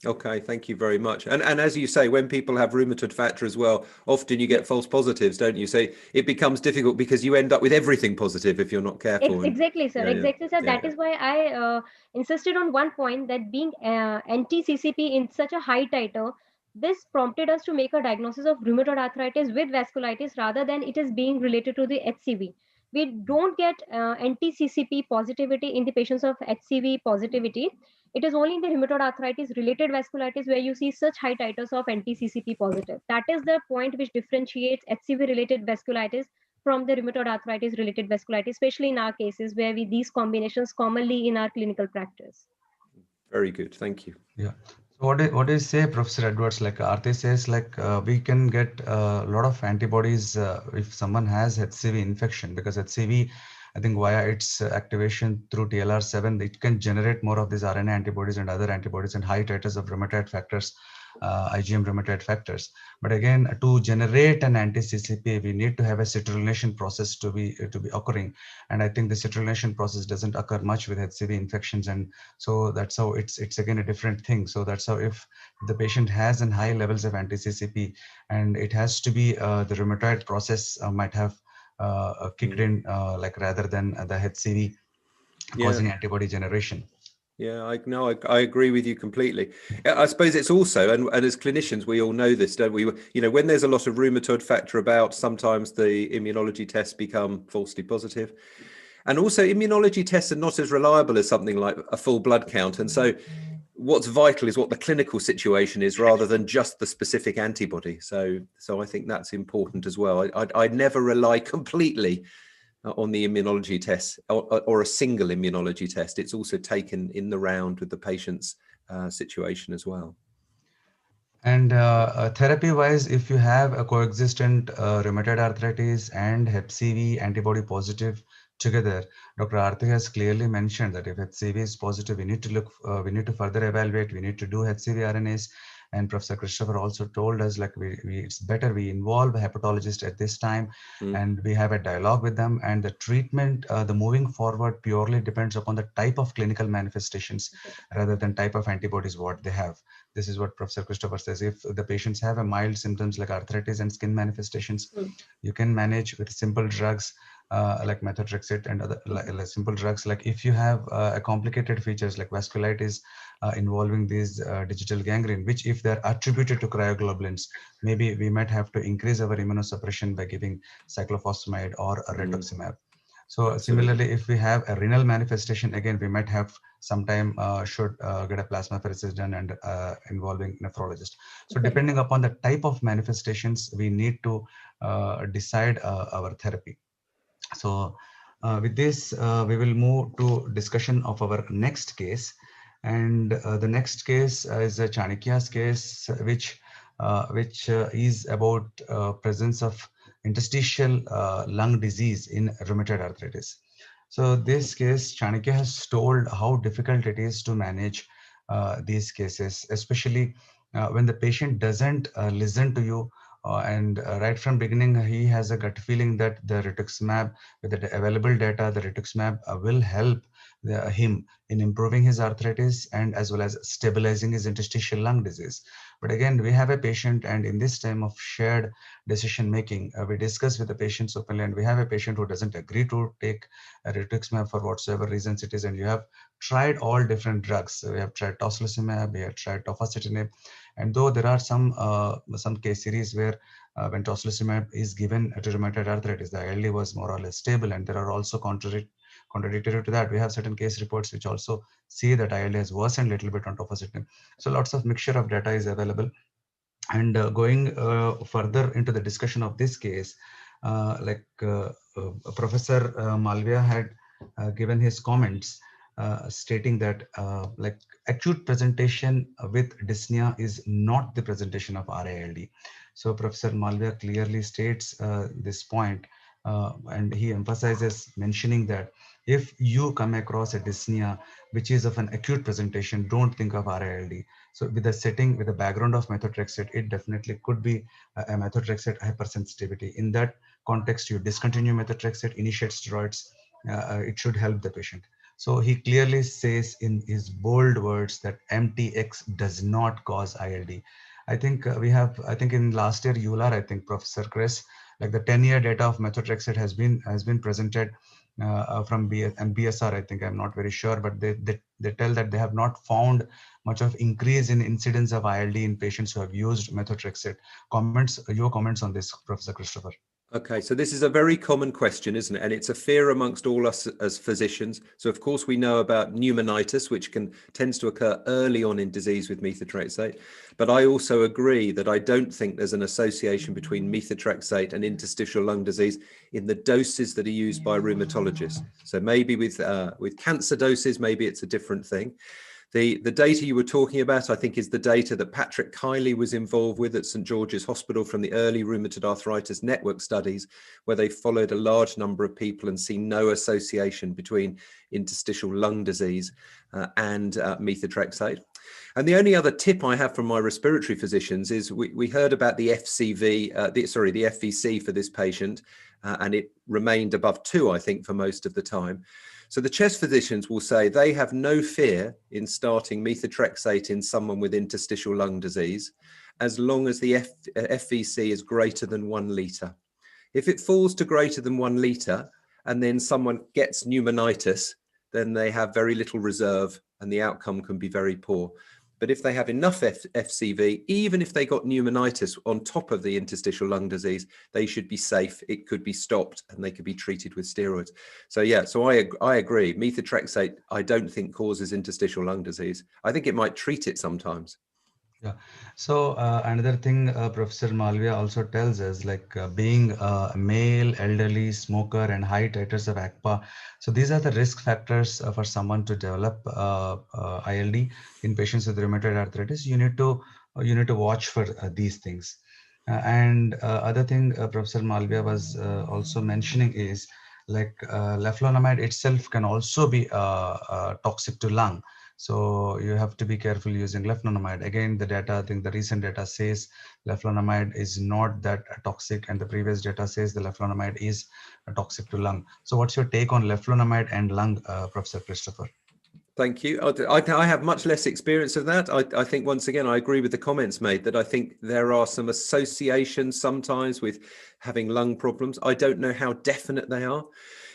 Okay, thank you very much. And as you say, when people have rheumatoid factor as well, often you get false positives, don't you? So it becomes difficult because you end up with everything positive if you're not careful. Exactly, sir. Yeah, Exactly, sir. yeah. That is why I insisted on one point, that being anti-CCP in such a high titer, this prompted us to make a diagnosis of rheumatoid arthritis with vasculitis rather than it is being related to the HCV. We don't get anti-CCP positivity in the patients of HCV positivity. It is only in the rheumatoid arthritis related vasculitis where you see such high titers of anti-CCP positive. That is the point which differentiates HCV related vasculitis from the rheumatoid arthritis related vasculitis, especially in our cases where we these combinations commonly in our clinical practice. Very good, thank you. Yeah. So what do you say, Professor Edwards? Like Aarti says, like we can get a lot of antibodies if someone has HCV infection, because HCV, I think via its activation through TLR7, it can generate more of these RNA antibodies and other antibodies and high titers of rheumatoid factors, IgM rheumatoid factors. But again, to generate an anti-CCP, we need to have a citrullation process to be occurring. And I think the citrullation process doesn't occur much with HCV infections. And so that's how it's again a different thing. So that's how if the patient has an high levels of anti-CCP, and it has to be the rheumatoid process might have kicked in, like rather than the HCV causing antibody generation. Yeah, I agree with you completely. I suppose it's also, and as clinicians, we all know this, don't we? You know, when there's a lot of rheumatoid factor about, sometimes the immunology tests become falsely positive. And also immunology tests are not as reliable as something like a full blood count. And so what's vital is what the clinical situation is rather than just the specific antibody. So I think that's important as well. I'd never rely completely on the immunology test or a single immunology test. It's also taken in the round with the patient's situation as well. And therapy-wise, if you have a coexistent rheumatoid arthritis and HCV antibody positive together, Dr. Aarti has clearly mentioned that if HCV is positive, we need to look, we need to further evaluate, we need to do HCV RNAs. And Professor Christopher also told us, like, it's better we involve a hepatologist at this time, and we have a dialogue with them. And the treatment, the moving forward purely depends upon the type of clinical manifestations rather than type of antibodies what they have. This is what Professor Christopher says. If the patients have a mild symptoms like arthritis and skin manifestations, you can manage with simple drugs like methotrexate and other like simple drugs. Like if you have a complicated features like vasculitis involving these digital gangrene, which if they're attributed to cryoglobulins, maybe we might have to increase our immunosuppression by giving cyclophosphamide or rituximab. So similarly, if we have a renal manifestation, again, we might have sometime should get a plasmapheresis done and involving nephrologist. So depending upon the type of manifestations, we need to decide our therapy. So with this, we will move to discussion of our next case. And the next case is a Chanakya's case, which is about presence of interstitial lung disease in rheumatoid arthritis. So this case, Chanakya has told how difficult it is to manage these cases, especially when the patient doesn't listen to you. And right from beginning, he has a gut feeling that the rituximab, with the available data, the rituximab will help him in improving his arthritis and as well as stabilizing his interstitial lung disease. But again, we have a patient, and in this time of shared decision making, we discuss with the patients openly, and we have a patient who doesn't agree to take rituximab for whatsoever reasons it is, and you have tried all different drugs. We have tried tocilizumab, we have tried tofacitinib, and though there are some case series where when tocilizumab is given to rheumatoid arthritis, the ILD was more or less stable, and there are also contradictory to that. We have certain case reports which also see that ILD has worsened a little bit on tofacitinib. So lots of mixture of data is available. And going further into the discussion of this case, Professor Malviya had given his comments. stating that like acute presentation with dyspnea is not the presentation of RA-ILD. So Professor Malviya clearly states this point, and he emphasizes mentioning that if you come across a dyspnea which is of an acute presentation, don't think of RA-ILD. So with the setting, with the background of methotrexate, it definitely could be a methotrexate hypersensitivity. In that context, you discontinue methotrexate, initiate steroids. It should help the patient. So he clearly says in his bold words that MTX does not cause ILD. I think I think in last year, EULAR, I think Professor Chris, like the 10-year data of methotrexate has been presented from BSR. I think, I'm not very sure, but they tell that they have not found much of increase in incidence of ILD in patients who have used methotrexate. Your comments on this, Professor Christopher? Okay, so this is a very common question, isn't it? And it's a fear amongst all us as physicians. So of course we know about pneumonitis, which tends to occur early on in disease with methotrexate. But I also agree that I don't think there's an association between methotrexate and interstitial lung disease in the doses that are used by rheumatologists. So maybe with cancer doses, maybe it's a different thing. The data you were talking about, I think, is the data that Patrick Kiley was involved with at St. George's Hospital from the early rheumatoid arthritis network studies, where they followed a large number of people and seen no association between interstitial lung disease and methotrexate. And the only other tip I have from my respiratory physicians is we heard about the FCV, the FVC for this patient, and it remained above 2, I think, for most of the time. So the chest physicians will say they have no fear in starting methotrexate in someone with interstitial lung disease, as long as the FVC is greater than 1 litre. If it falls to greater than 1 litre and then someone gets pneumonitis, then they have very little reserve and the outcome can be very poor. But if they have enough FCV, even if they got pneumonitis on top of the interstitial lung disease, they should be safe. It could be stopped and they could be treated with steroids. So yeah, so I agree. Methotrexate, I don't think causes interstitial lung disease. I think it might treat it sometimes. Yeah. So another thing Professor Malviya also tells us, like being a male, elderly, smoker, and high titers of ACPA. So these are the risk factors for someone to develop ILD in patients with rheumatoid arthritis. You need to watch for these things. And other thing Professor Malviya was also mentioning is like leflunomide itself can also be toxic to lung. So you have to be careful using leflunomide. Again, the data, I think the recent data says leflunomide is not that toxic, and the previous data says the leflunomide is toxic to lung. So what's your take on leflunomide and lung, Professor Christopher? Thank you. I have much less experience of that. I think, once again, I agree with the comments made that I think there are some associations sometimes with having lung problems. I don't know how definite they are.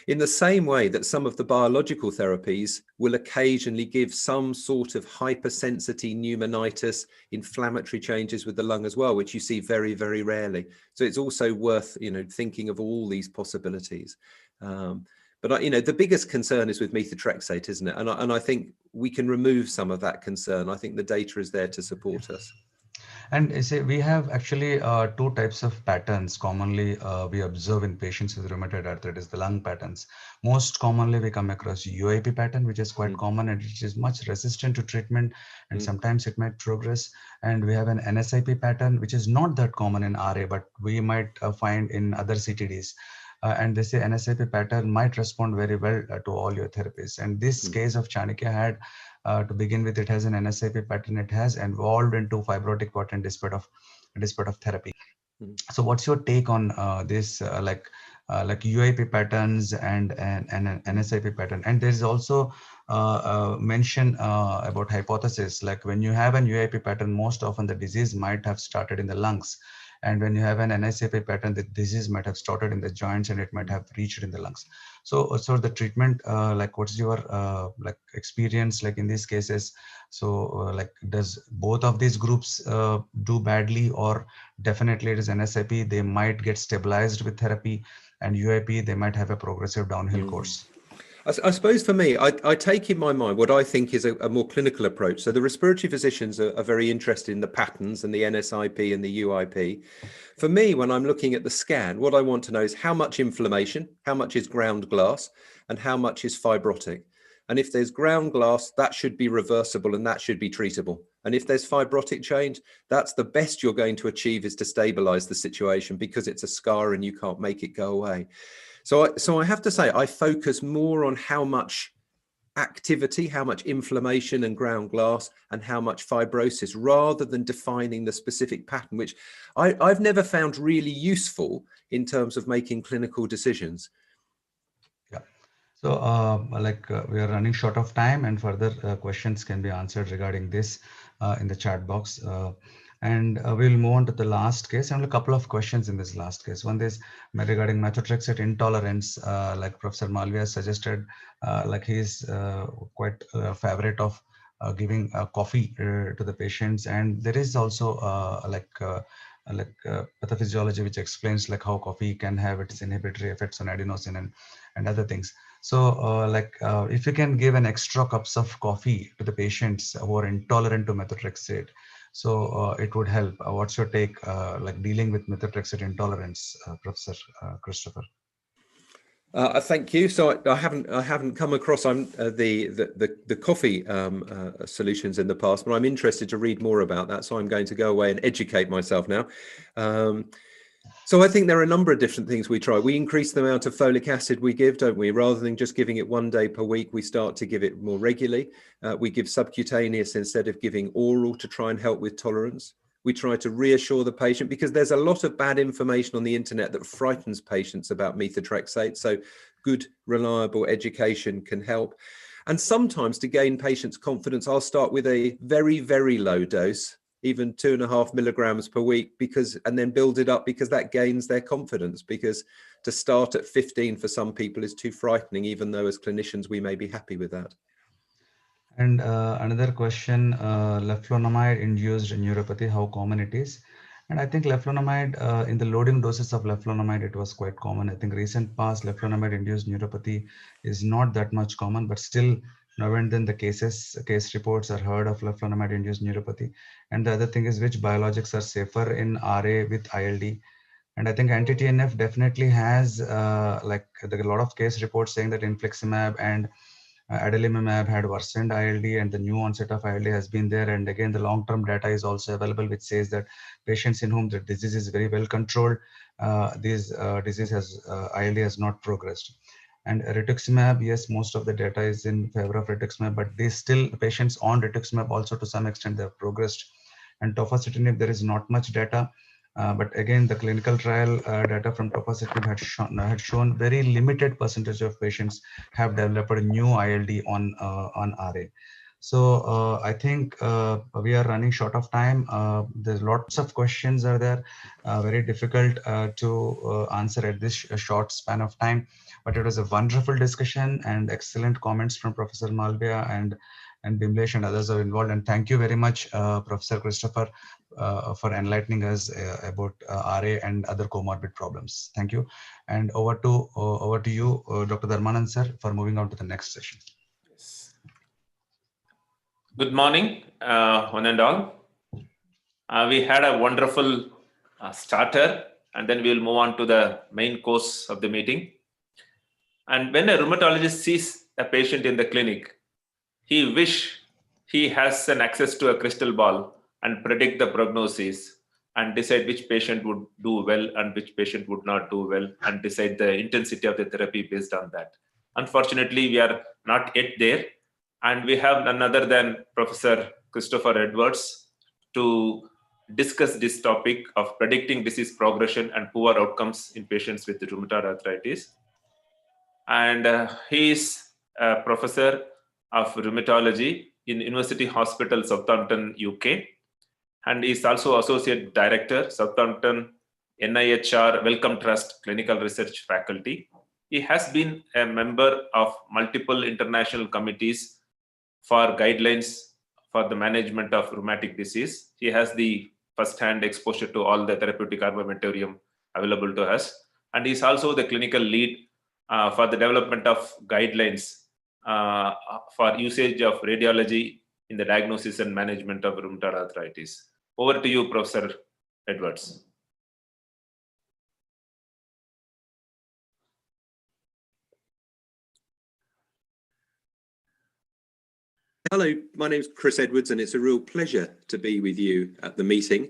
In the same way that some of the biological therapies will occasionally give some sort of hypersensitivity, pneumonitis, inflammatory changes with the lung as well, which you see very, very rarely. So it's also worth, thinking of all these possibilities. But the biggest concern is with methotrexate, isn't it? And I think we can remove some of that concern. I think the data is there to support us. And say we have actually 2 types of patterns commonly we observe in patients with rheumatoid arthritis, the lung patterns. Most commonly we come across UIP pattern, which is quite common and which is much resistant to treatment, and sometimes it might progress. And we have an NSIP pattern, which is not that common in RA, but we might find in other CTDs. And they say NSIP pattern might respond very well to all your therapies. And this case of Chanakya had, to begin with, it has an NSIP pattern. It has evolved into fibrotic pattern despite of therapy. So what's your take on this, like UIP patterns and an NSIP pattern? And there is also mention about hypothesis, like when you have an UIP pattern, most often the disease might have started in the lungs. And when you have an NSIP pattern, the disease might have started in the joints and it might have reached in the lungs. So the treatment, like what's your like experience like in these cases? So like does both of these groups do badly, or definitely it is NSIP, they might get stabilized with therapy, and UIP, they might have a progressive downhill course? I suppose for me, I take in my mind what I think is a more clinical approach. So the respiratory physicians are very interested in the patterns and the NSIP and the UIP. For me, when I'm looking at the scan, what I want to know is how much inflammation, how much is ground glass, and how much is fibrotic. And if there's ground glass, that should be reversible and that should be treatable. And if there's fibrotic change, that's the best you're going to achieve, is to stabilize the situation, because it's a scar and you can't make it go away. So I have to say, I focus more on how much activity, how much inflammation and ground glass, and how much fibrosis, rather than defining the specific pattern, which I've never found really useful in terms of making clinical decisions. Yeah. So we are running short of time, and further questions can be answered regarding this in the chat box. And we'll move on to the last case, and a couple of questions in this last case. One is regarding methotrexate intolerance, like Professor Malviya suggested, like he's quite a favorite of giving coffee to the patients. And there is also pathophysiology which explains like how coffee can have its inhibitory effects on adenosine and other things. So if you can give an extra cups of coffee to the patients who are intolerant to methotrexate, so it would help. What's your take, like dealing with methotrexate intolerance, Professor Christopher? Thank you. So I haven't come across the coffee solutions in the past, but I'm interested to read more about that. So I'm going to go away and educate myself now. So I think there are a number of different things we try. We increase the amount of folic acid we give, don't we? Rather than just giving it 1 day per week, we start to give it more regularly. We give subcutaneous instead of giving oral to try and help with tolerance. We try to reassure the patient, because there's a lot of bad information on the internet that frightens patients about methotrexate. So good, reliable education can help. And sometimes, to gain patients' confidence, I'll start with a very, very low dose, even 2.5 milligrams per week, and then build it up, because that gains their confidence. Because to start at 15 for some people is too frightening, even though as clinicians we may be happy with that. And another question, leflunomide induced neuropathy, how common it is? And I think leflunomide, in the loading doses of leflunomide, it was quite common. I think recent past leflunomide induced neuropathy is not that much common, but still now and then the case reports are heard of leflunomide induced neuropathy. And the other thing is, which biologics are safer in RA with ILD? And I think anti-TNF definitely has there are a lot of case reports saying that infliximab and adalimumab had worsened ILD, and the new onset of ILD has been there. And again, the long-term data is also available, which says that patients in whom the disease is very well controlled, this disease has ILD has not progressed. And rituximab, yes, most of the data is in favor of rituximab, but these still patients on rituximab also to some extent they have progressed. And tofacitinib, there is not much data. But again, the clinical trial data from tofacitinib had shown very limited percentage of patients have developed a new ILD on RA. So I think we are running short of time. There's lots of questions are there, very difficult to answer at this short span of time. But it was a wonderful discussion and excellent comments from Professor Malviya and Bimlesh and others are involved. And thank you very much, Professor Christopher, for enlightening us about RA and other comorbid problems. Thank you. And over to you, Dr. Dharmanand sir, for moving on to the next session. Yes. Good morning, one and all. We had a wonderful starter, and then we will move on to the main course of the meeting. And when a rheumatologist sees a patient in the clinic, he wish he has an access to a crystal ball and predict the prognosis and decide which patient would do well and which patient would not do well, and decide the intensity of the therapy based on that. Unfortunately, we are not yet there, and we have none other than Professor Christopher Edwards to discuss this topic of predicting disease progression and poor outcomes in patients with rheumatoid arthritis. And he is a professor of rheumatology in University Hospital Southampton, UK, and is also Associate Director, Southampton NIHR Wellcome Trust Clinical Research Faculty. He has been a member of multiple international committees for guidelines for the management of rheumatic disease. He has the first-hand exposure to all the therapeutic armamentarium available to us, and he is also the clinical lead for the development of guidelines for usage of radiology in the diagnosis and management of rheumatoid arthritis. Over to you, Professor Edwards. Hello, my name's Chris Edwards, and it's a real pleasure to be with you at the meeting.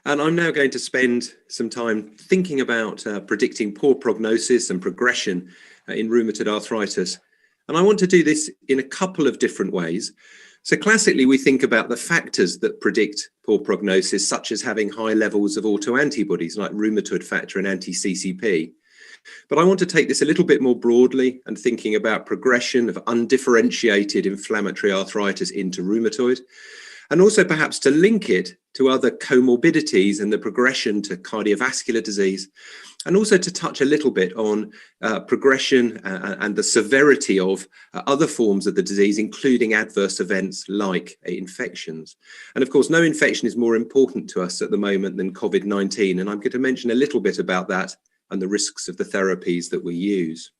And I'm now going to spend some time thinking about predicting poor prognosis and progression in rheumatoid arthritis. And I want to do this in a couple of different ways. So classically, we think about the factors that predict poor prognosis, such as having high levels of autoantibodies like rheumatoid factor and anti-CCP. But I want to take this a little bit more broadly and thinking about progression of undifferentiated inflammatory arthritis into rheumatoid, and also perhaps to link it to other comorbidities and the progression to cardiovascular disease, and also to touch a little bit on progression and the severity of other forms of the disease, including adverse events like infections. And of course, no infection is more important to us at the moment than COVID-19, and I'm going to mention a little bit about that and the risks of the therapies that we use.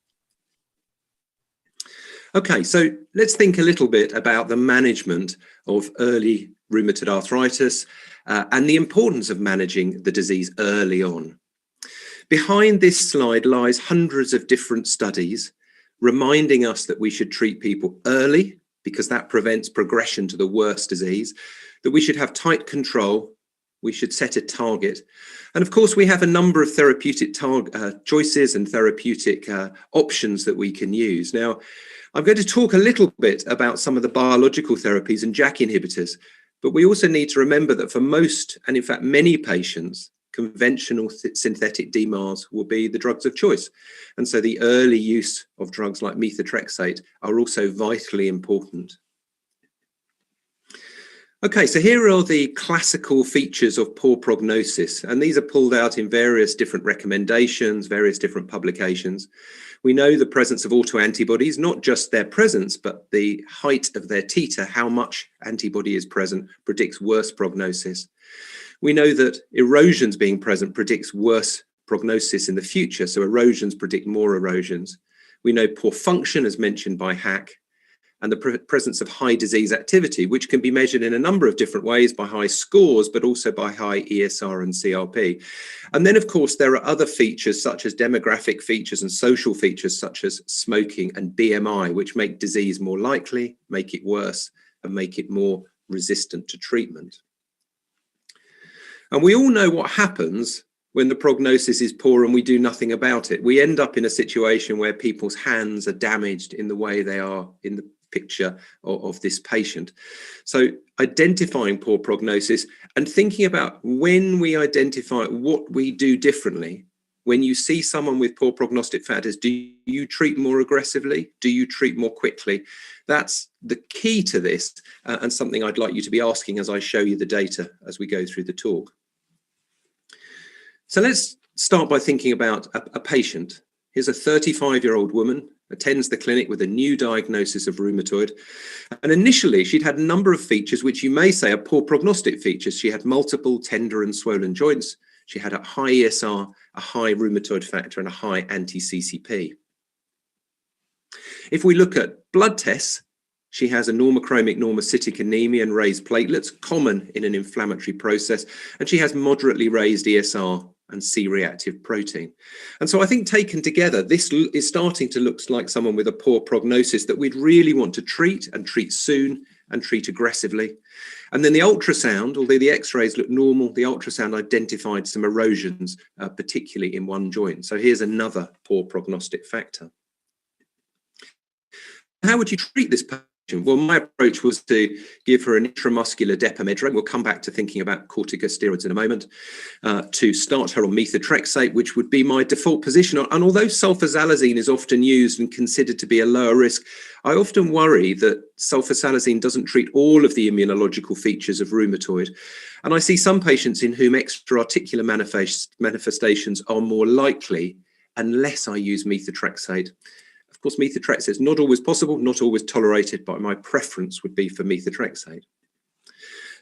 Okay, so let's think a little bit about the management of early rheumatoid arthritis and the importance of managing the disease early on. Behind this slide lies hundreds of different studies reminding us that we should treat people early because that prevents progression to the worst disease, that we should have tight control, we should set a target. And of course, we have a number of therapeutic choices and therapeutic options that we can use. Now, I'm going to talk a little bit about some of the biological therapies and JAK inhibitors, but we also need to remember that for most, and in fact many patients, conventional synthetic DMARDs will be the drugs of choice. And so the early use of drugs like methotrexate are also vitally important. Okay, so here are the classical features of poor prognosis, and these are pulled out in various different recommendations, various different publications. We know the presence of autoantibodies, not just their presence, but the height of their titer, how much antibody is present, predicts worse prognosis. We know that erosions being present predicts worse prognosis in the future, so erosions predict more erosions. We know poor function, as mentioned by Hack, and the presence of high disease activity, which can be measured in a number of different ways by high scores, but also by high ESR and CRP. And then, of course, there are other features such as demographic features and social features such as smoking and BMI, which make disease more likely, make it worse, and make it more resistant to treatment. And we all know what happens when the prognosis is poor and we do nothing about it. We end up in a situation where people's hands are damaged in the way they are in the picture of this patient. So identifying poor prognosis and thinking about when we identify what we do differently. When you see someone with poor prognostic factors, do you treat more aggressively? Do you treat more quickly? That's the key to this and something I'd like you to be asking as I show you the data as we go through the talk. So let's start by thinking about a patient. Here's a 35-year-old woman, attends the clinic with a new diagnosis of rheumatoid. And initially, she'd had a number of features which you may say are poor prognostic features. She had multiple tender and swollen joints. She had a high ESR, a high rheumatoid factor, and a high anti-CCP. If we look at blood tests, she has a normochromic normocytic anemia and raised platelets, common in an inflammatory process, and she has moderately raised ESR and C-reactive protein. And so I think taken together, this is starting to look like someone with a poor prognosis that we'd really want to treat and treat soon and treat aggressively. And then the ultrasound, although the x-rays look normal, the ultrasound identified some erosions, particularly in one joint. So here's another poor prognostic factor. How would you treat this patient? Well, my approach was to give her an intramuscular depamedrine. We'll come back to thinking about corticosteroids in a moment, to start her on methotrexate, which would be my default position. And although sulfasalazine is often used and considered to be a lower risk, I often worry that sulfasalazine doesn't treat all of the immunological features of rheumatoid. And I see some patients in whom extra-articular manifestations are more likely unless I use methotrexate. Of course, methotrexate is not always possible, not always tolerated, but my preference would be for methotrexate.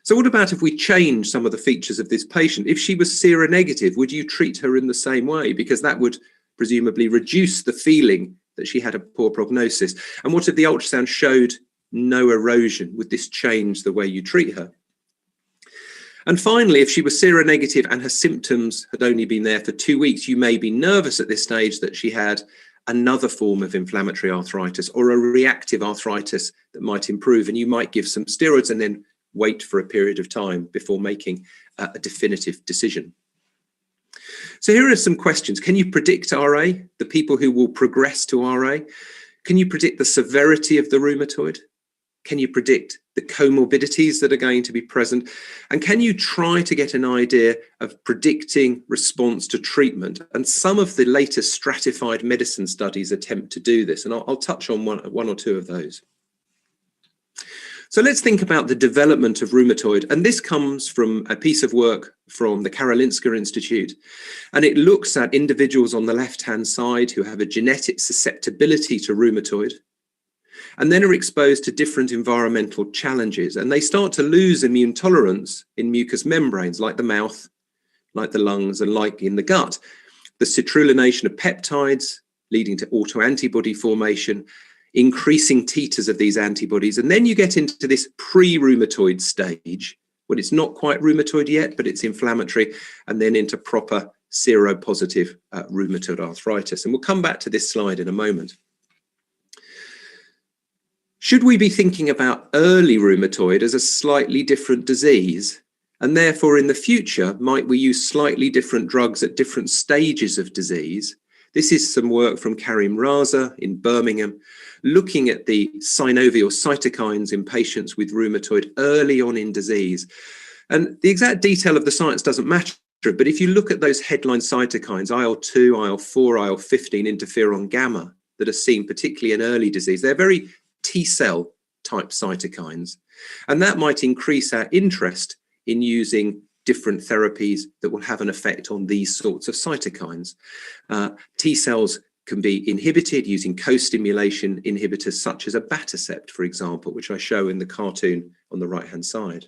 So what about if we change some of the features of this patient? If she was seronegative, would you treat her in the same way? Because that would presumably reduce the feeling that she had a poor prognosis. And what if the ultrasound showed no erosion? Would this change the way you treat her? And finally, if she was seronegative and her symptoms had only been there for 2 weeks, you may be nervous at this stage that she had another form of inflammatory arthritis or a reactive arthritis that might improve, and you might give some steroids and then wait for a period of time before making a definitive decision. So here are some questions. Can you predict RA, the people who will progress to RA? Can you predict the severity of the rheumatoid? Can you predict the comorbidities that are going to be present? And can you try to get an idea of predicting response to treatment? And some of the latest stratified medicine studies attempt to do this. And I'll touch on one or two of those. So let's think about the development of rheumatoid. And this comes from a piece of work from the Karolinska Institute. And it looks at individuals on the left-hand side who have a genetic susceptibility to rheumatoid, and then are exposed to different environmental challenges. And they start to lose immune tolerance in mucous membranes, like the mouth, like the lungs, and like in the gut. The citrullination of peptides leading to autoantibody formation, increasing titers of these antibodies. And then you get into this pre-rheumatoid stage, when it's not quite rheumatoid yet, but it's inflammatory, and then into proper seropositive rheumatoid arthritis. And we'll come back to this slide in a moment. Should we be thinking about early rheumatoid as a slightly different disease? And therefore, in the future, might we use slightly different drugs at different stages of disease? This is some work from Karim Raza in Birmingham, looking at the synovial cytokines in patients with rheumatoid early on in disease. And the exact detail of the science doesn't matter, but if you look at those headline cytokines, IL-2, IL-4, IL-15, interferon gamma, that are seen particularly in early disease, they're very T-cell type cytokines. And that might increase our interest in using different therapies that will have an effect on these sorts of cytokines. T-cells can be inhibited using co-stimulation inhibitors such as abatacept, for example, which I show in the cartoon on the right-hand side.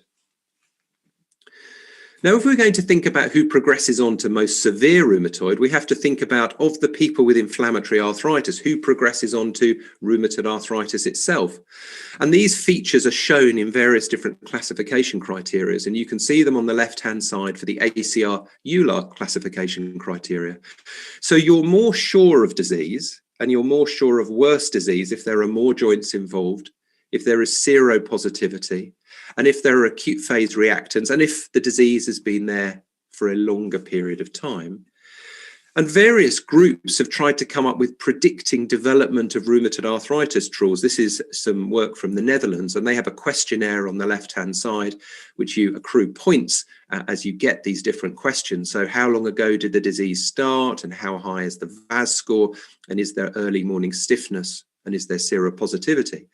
Now, if we're going to think about who progresses on to most severe rheumatoid, we have to think about, of the people with inflammatory arthritis, who progresses on to rheumatoid arthritis itself. And these features are shown in various different classification criteria, and you can see them on the left-hand side for the ACR-EULAR classification criteria. So you're more sure of disease, and you're more sure of worse disease if there are more joints involved, if there is seropositivity, and if there are acute phase reactants, and if the disease has been there for a longer period of time. And various groups have tried to come up with predicting development of rheumatoid arthritis tools. This is some work from the Netherlands, and they have a questionnaire on the left-hand side, which you accrue points as you get these different questions. So how long ago did the disease start, and how high is the VAS score, and is there early morning stiffness, and is there seropositivity?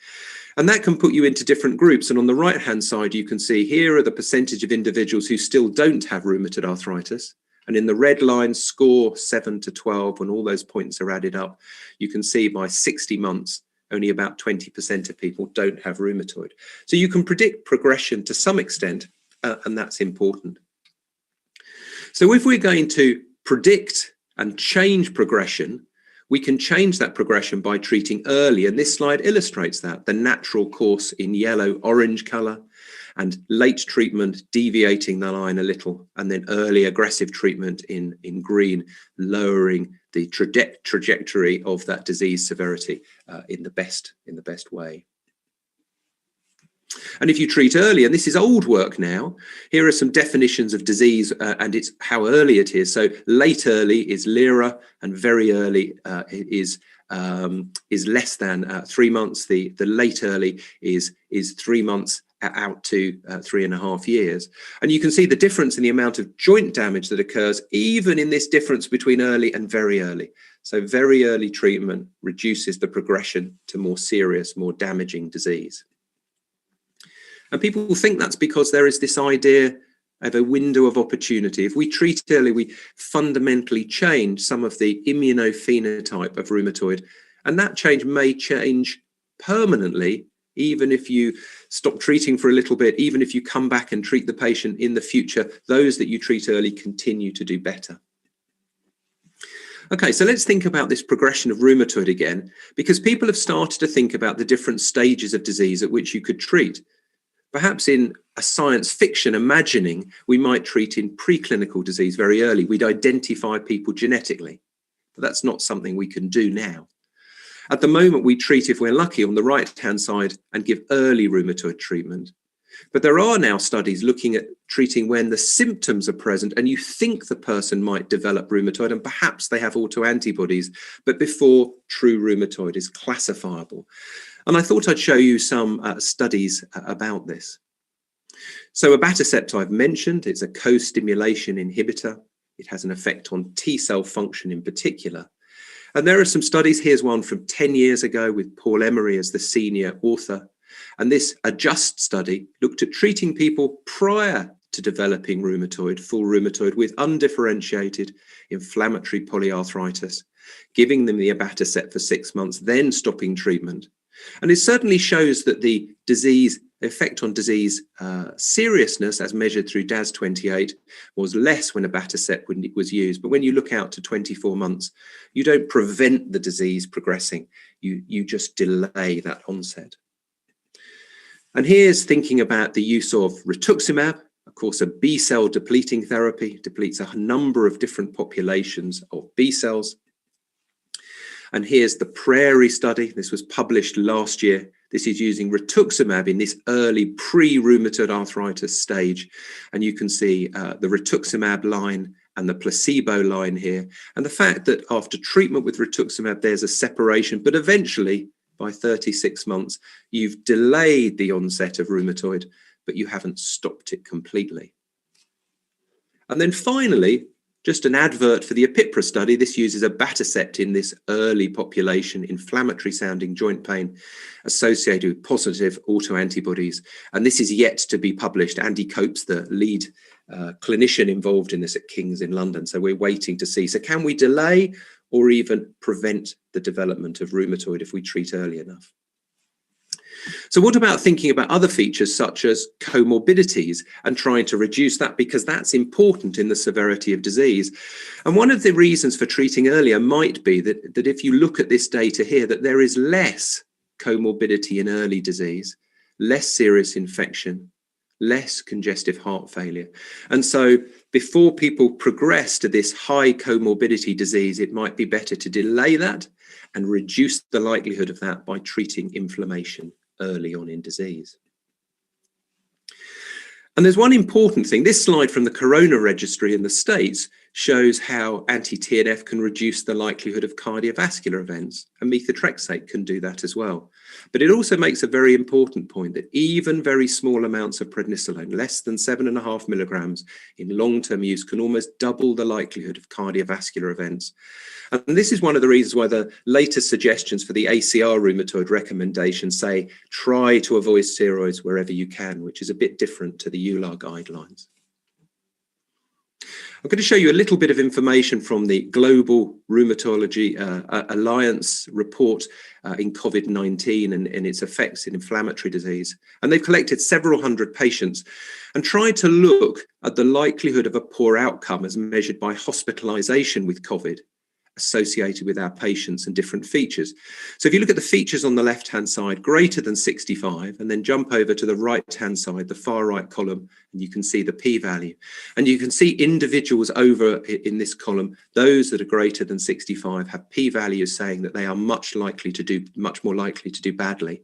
And that can put you into different groups. And on the right-hand side, you can see here are the percentage of individuals who still don't have rheumatoid arthritis. And in the red line, score 7 to 12, when all those points are added up, you can see by 60 months, only about 20% of people don't have rheumatoid. So you can predict progression to some extent, and that's important. So if we're going to predict and change progression, we can change that progression by treating early. And this slide illustrates that, the natural course in yellow, orange color, and late treatment deviating the line a little, and then early aggressive treatment in green, lowering the trajectory of that disease severity in the best way. And if you treat early, and this is old work now, here are some definitions of disease and it's how early it is. So late early is LIRA, and very early is less than 3 months. The late early is 3 months out to 3.5 years. And you can see the difference in the amount of joint damage that occurs, even in this difference between early and very early. So very early treatment reduces the progression to more serious, more damaging disease. And people think that's because there is this idea of a window of opportunity. If we treat early, we fundamentally change some of the immunophenotype of rheumatoid, and that change may change permanently, even if you stop treating for a little bit, even if you come back and treat the patient in the future, those that you treat early continue to do better. Okay, so let's think about this progression of rheumatoid again, because people have started to think about the different stages of disease at which you could treat. Perhaps in a science fiction imagining, we might treat in preclinical disease very early. We'd identify people genetically. but that's not something we can do now. At the moment, we treat, if we're lucky, on the right-hand side and give early rheumatoid treatment. But there are now studies looking at treating when the symptoms are present and you think the person might develop rheumatoid and perhaps they have autoantibodies, but before true rheumatoid is classifiable. And I thought I'd show you some studies about this. So abatacept I've mentioned, it's a co-stimulation inhibitor. It has an effect on T cell function in particular. And there are some studies. Here's one from 10 years ago with Paul Emery as the senior author. And this ADJUST study looked at treating people prior to developing full rheumatoid with undifferentiated inflammatory polyarthritis, giving them the abatacept for 6 months, then stopping treatment. And it certainly shows that the effect on disease seriousness, as measured through DAS28, was less when abatacept was used. But when you look out to 24 months, you don't prevent the disease progressing. You just delay that onset. And here's thinking about the use of rituximab, of course, a B-cell depleting therapy, depletes a number of different populations of B cells. And here's the PRAIRIE study. This was published last year. This is using rituximab in this early pre-rheumatoid arthritis stage. And you can see the rituximab line and the placebo line here. And the fact that after treatment with rituximab, there's a separation, but eventually by 36 months, you've delayed the onset of rheumatoid, but you haven't stopped it completely. And then finally, just an advert for the APIPRA study. This uses abatacept in this early population, inflammatory sounding joint pain associated with positive autoantibodies. And this is yet to be published. Andy Cope's the lead clinician involved in this at King's in London. So we're waiting to see. So can we delay or even prevent the development of rheumatoid if we treat early enough? So what about thinking about other features such as comorbidities and trying to reduce that, because that's important in the severity of disease. And one of the reasons for treating earlier might be that if you look at this data here, that there is less comorbidity in early disease, less serious infection, less congestive heart failure. And so before people progress to this high comorbidity disease, it might be better to delay that and reduce the likelihood of that by treating inflammation early on in disease. And there's one important thing. This slide from the Corona Registry in the States shows how anti-TNF can reduce the likelihood of cardiovascular events, and methotrexate can do that as well. But it also makes a very important point that even very small amounts of prednisolone, less than 7.5 milligrams in long-term use, can almost double the likelihood of cardiovascular events. And this is one of the reasons why the latest suggestions for the ACR rheumatoid recommendations say try to avoid steroids wherever you can, which is a bit different to the EULAR guidelines. I'm going to show you a little bit of information from the Global Rheumatology Alliance report in COVID-19 and its effects in inflammatory disease. And they've collected several hundred patients and tried to look at the likelihood of a poor outcome as measured by hospitalization with COVID associated with our patients and different features. So if you look at the features on the left-hand side, greater than 65, and then jump over to the right-hand side, the far right column, and you can see the p-value. And you can see individuals over in this column, those that are greater than 65 have p-values saying that they are much more likely to do badly.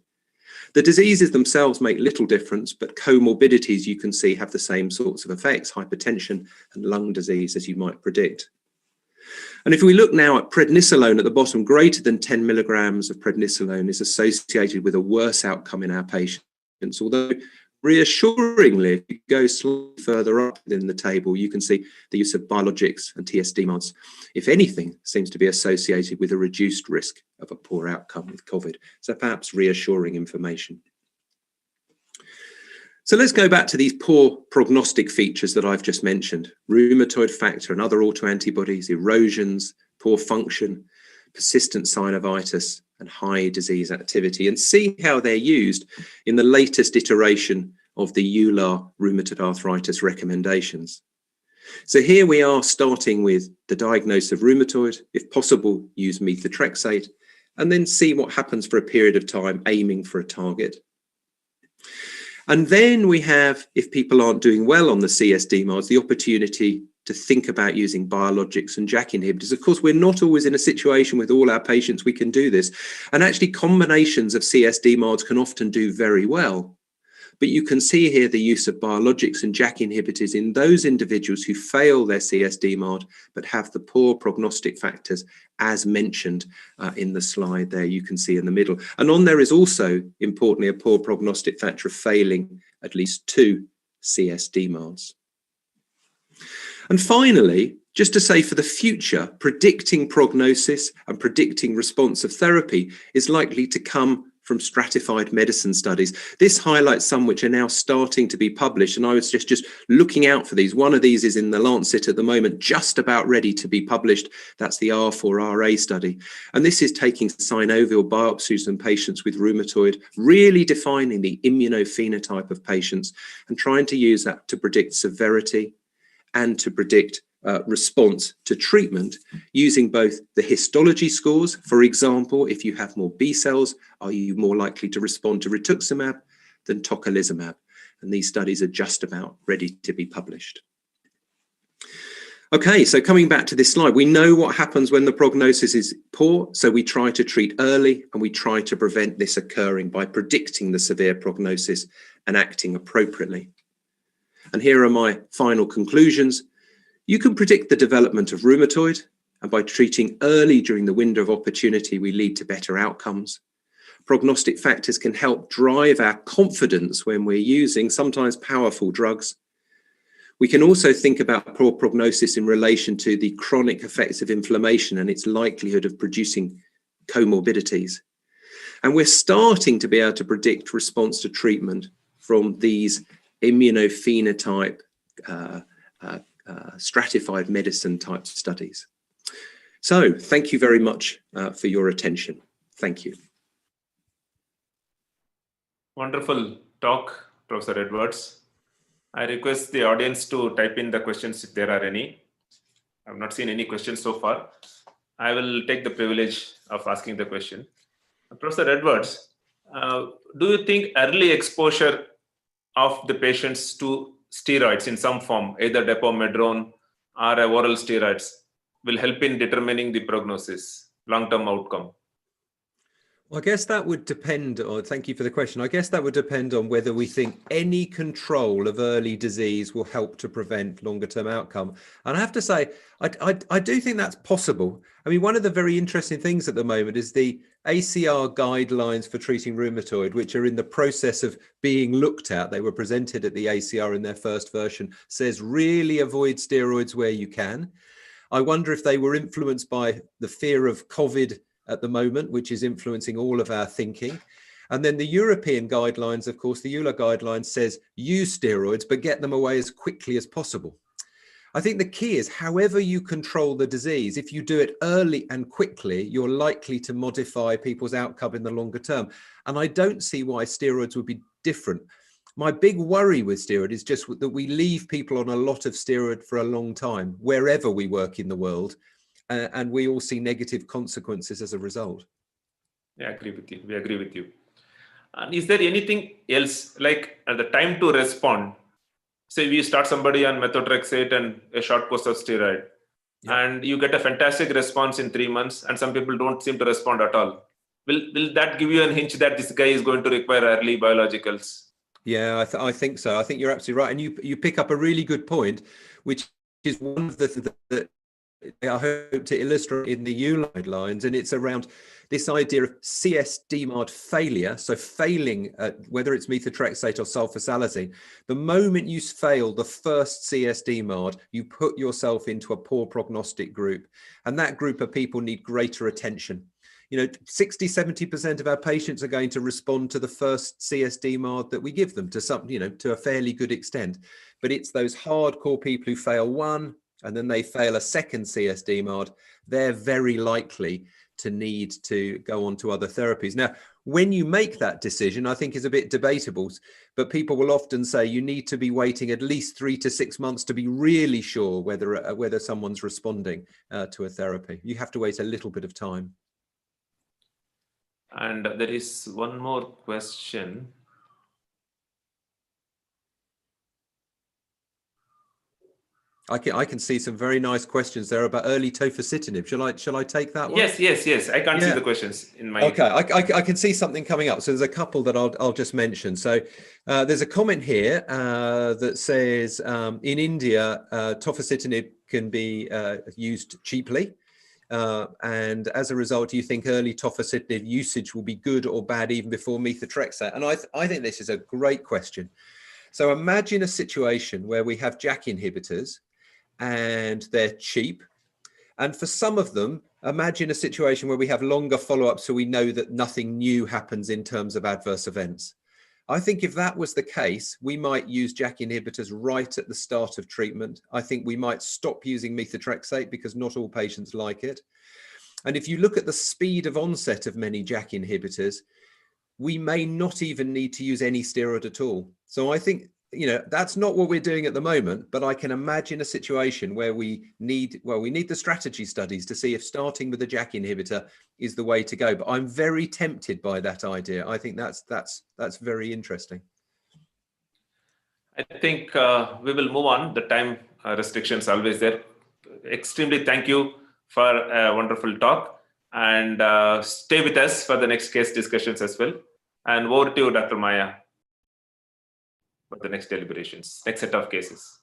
The diseases themselves make little difference, but comorbidities you can see have the same sorts of effects, hypertension and lung disease, as you might predict. And if we look now at prednisolone at the bottom, greater than 10 milligrams of prednisolone is associated with a worse outcome in our patients. Although reassuringly, if you go slightly further up in the table, you can see the use of biologics and TSDMARDs, if anything, seems to be associated with a reduced risk of a poor outcome with COVID. So perhaps reassuring information. So let's go back to these poor prognostic features that I've just mentioned: rheumatoid factor and other autoantibodies, erosions, poor function, persistent synovitis, and high disease activity, and see how they're used in the latest iteration of the EULAR rheumatoid arthritis recommendations. So here we are starting with the diagnosis of rheumatoid. If possible, use methotrexate, and then see what happens for a period of time, aiming for a target. And then we have, if people aren't doing well on the CSDMARDs, the opportunity to think about using biologics and JAK inhibitors. Of course, we're not always in a situation with all our patients we can do this. And actually combinations of CS-DMARDs can often do very well. But you can see here the use of biologics and JAK inhibitors in those individuals who fail their CS-DMARD but have the poor prognostic factors as mentioned in the slide there you can see in the middle. And on there is also, importantly, a poor prognostic factor of failing at least 2 CS-DMARDs. And finally, just to say for the future, predicting prognosis and predicting response of therapy is likely to come from stratified medicine studies. This highlights some which are now starting to be published, and I was just looking out for these. One of these is in the Lancet at the moment, just about ready to be published. That's the R4RA study. And this is taking synovial biopsies in patients with rheumatoid, really defining the immunophenotype of patients and trying to use that to predict severity and to predict response to treatment using both the histology scores. For example, if you have more B cells, are you more likely to respond to rituximab than tocilizumab? And these studies are just about ready to be published. Okay, so coming back to this slide, we know what happens when the prognosis is poor, so we try to treat early and we try to prevent this occurring by predicting the severe prognosis and acting appropriately. And here are my final conclusions. You can predict the development of rheumatoid, and by treating early during the window of opportunity, we lead to better outcomes. Prognostic factors can help drive our confidence when we're using sometimes powerful drugs. We can also think about poor prognosis in relation to the chronic effects of inflammation and its likelihood of producing comorbidities. And we're starting to be able to predict response to treatment from these immunophenotype stratified medicine type studies. So thank you very much for your attention. Thank you. Wonderful talk, Professor Edwards. I request the audience to type in the questions if there are any. I've not seen any questions so far. I will take the privilege of asking the question. Professor Edwards, do you think early exposure of the patients to steroids in some form, either depomedrone or oral steroids, will help in determining the prognosis, long-term outcome? Well, I guess that would depend on, thank you for the question. I guess that would depend on whether we think any control of early disease will help to prevent longer term outcome. And I have to say, I do think that's possible. I mean, one of the very interesting things at the moment is the ACR guidelines for treating rheumatoid, which are in the process of being looked at. They were presented at the ACR in their first version, says really avoid steroids where you can. I wonder if they were influenced by the fear of COVID at the moment, which is influencing all of our thinking. And then the European guidelines, of course, the EULAR guidelines says use steroids, but get them away as quickly as possible. I think the key is however you control the disease, if you do it early and quickly, you're likely to modify people's outcome in the longer term. And I don't see why steroids would be different. My big worry with steroid is just that we leave people on a lot of steroid for a long time, wherever we work in the world. And we all see negative consequences as a result. Yeah, I agree with you. We agree with you. And is there anything else, like at the time to respond? Say we start somebody on methotrexate and a short course of steroid, and you get a fantastic response in 3 months, and some people don't seem to respond at all. Will that give you a hint that this guy is going to require early biologicals? Yeah, I think so. I think you're absolutely right. And you pick up a really good point, which is one of the things that I hope to illustrate in the EULAR guidelines, and it's around this idea of CS-DMARD failure. So failing, whether it's methotrexate or sulfasalazine, the moment you fail the first CS-DMARD, you put yourself into a poor prognostic group, and that group of people need greater attention. 60-70% of our patients are going to respond to the first CS-DMARD that we give them to some, to a fairly good extent. But it's those hardcore people who fail one and then they fail a second CS-DMARD, they're very likely to need to go on to other therapies. Now, when you make that decision, I think is a bit debatable, but people will often say you need to be waiting at least 3 to 6 months to be really sure whether someone's responding to a therapy. You have to wait a little bit of time. And there is one more question. I can see some very nice questions there about early tofacitinib. Shall I take that one? Yes. I can't see the questions in my. Okay, I can see something coming up. So there's a couple that I'll just mention. So there's a comment here that says in India, tofacitinib can be used cheaply. And as a result, do you think early tofacitinib usage will be good or bad even before methotrexate? And I think this is a great question. So imagine a situation where we have JAK inhibitors and they're cheap. And for some of them, imagine a situation where we have longer follow-up so we know that nothing new happens in terms of adverse events. I think if that was the case, we might use JAK inhibitors right at the start of treatment. I think we might stop using methotrexate because not all patients like it. And if you look at the speed of onset of many JAK inhibitors, we may not even need to use any steroid at all. So I think, that's not what we're doing at the moment, but I can imagine a situation where we need the strategy studies to see if starting with a JAK inhibitor is the way to go. But I'm very tempted by that idea. I think that's very interesting. I think we will move on. The time restrictions always there. Extremely thank you for a wonderful talk, and stay with us for the next case discussions as well. And over to you, Dr. Maya, for the next deliberations, next set of cases.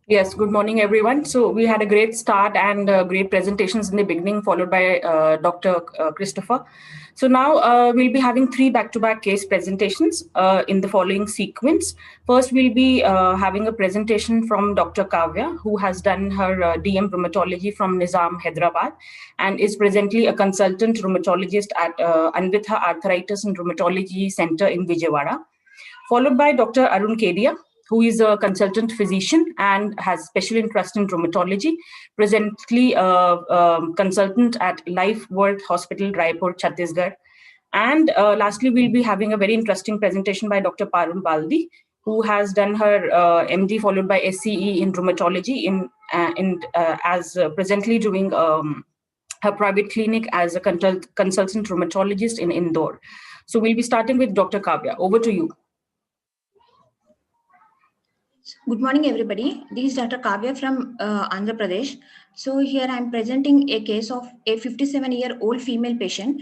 Yes, good morning, everyone. So we had a great start and great presentations in the beginning, followed by Dr. Christopher. So now we'll be having 3 back-to-back case presentations in the following sequence. First, we'll be having a presentation from Dr. Kavya, who has done her DM rheumatology from Nizam, Hyderabad, and is presently a consultant rheumatologist at Anvitha Arthritis and Rheumatology Center in Vijayawada. Followed by Dr. Arun Kedia, who is a consultant physician and has special interest in rheumatology, presently a consultant at Life Worth Hospital, Raipur, Chhattisgarh. And lastly, we'll be having a very interesting presentation by Dr. Parul Baldi, who has done her MD followed by SCE in rheumatology as presently doing her private clinic as a consultant rheumatologist in Indore. So we'll be starting with Dr. Kavya. Over to you. Good morning, everybody. This is Dr. Kavya from Andhra Pradesh. So here I'm presenting a case of a 57-year-old female patient.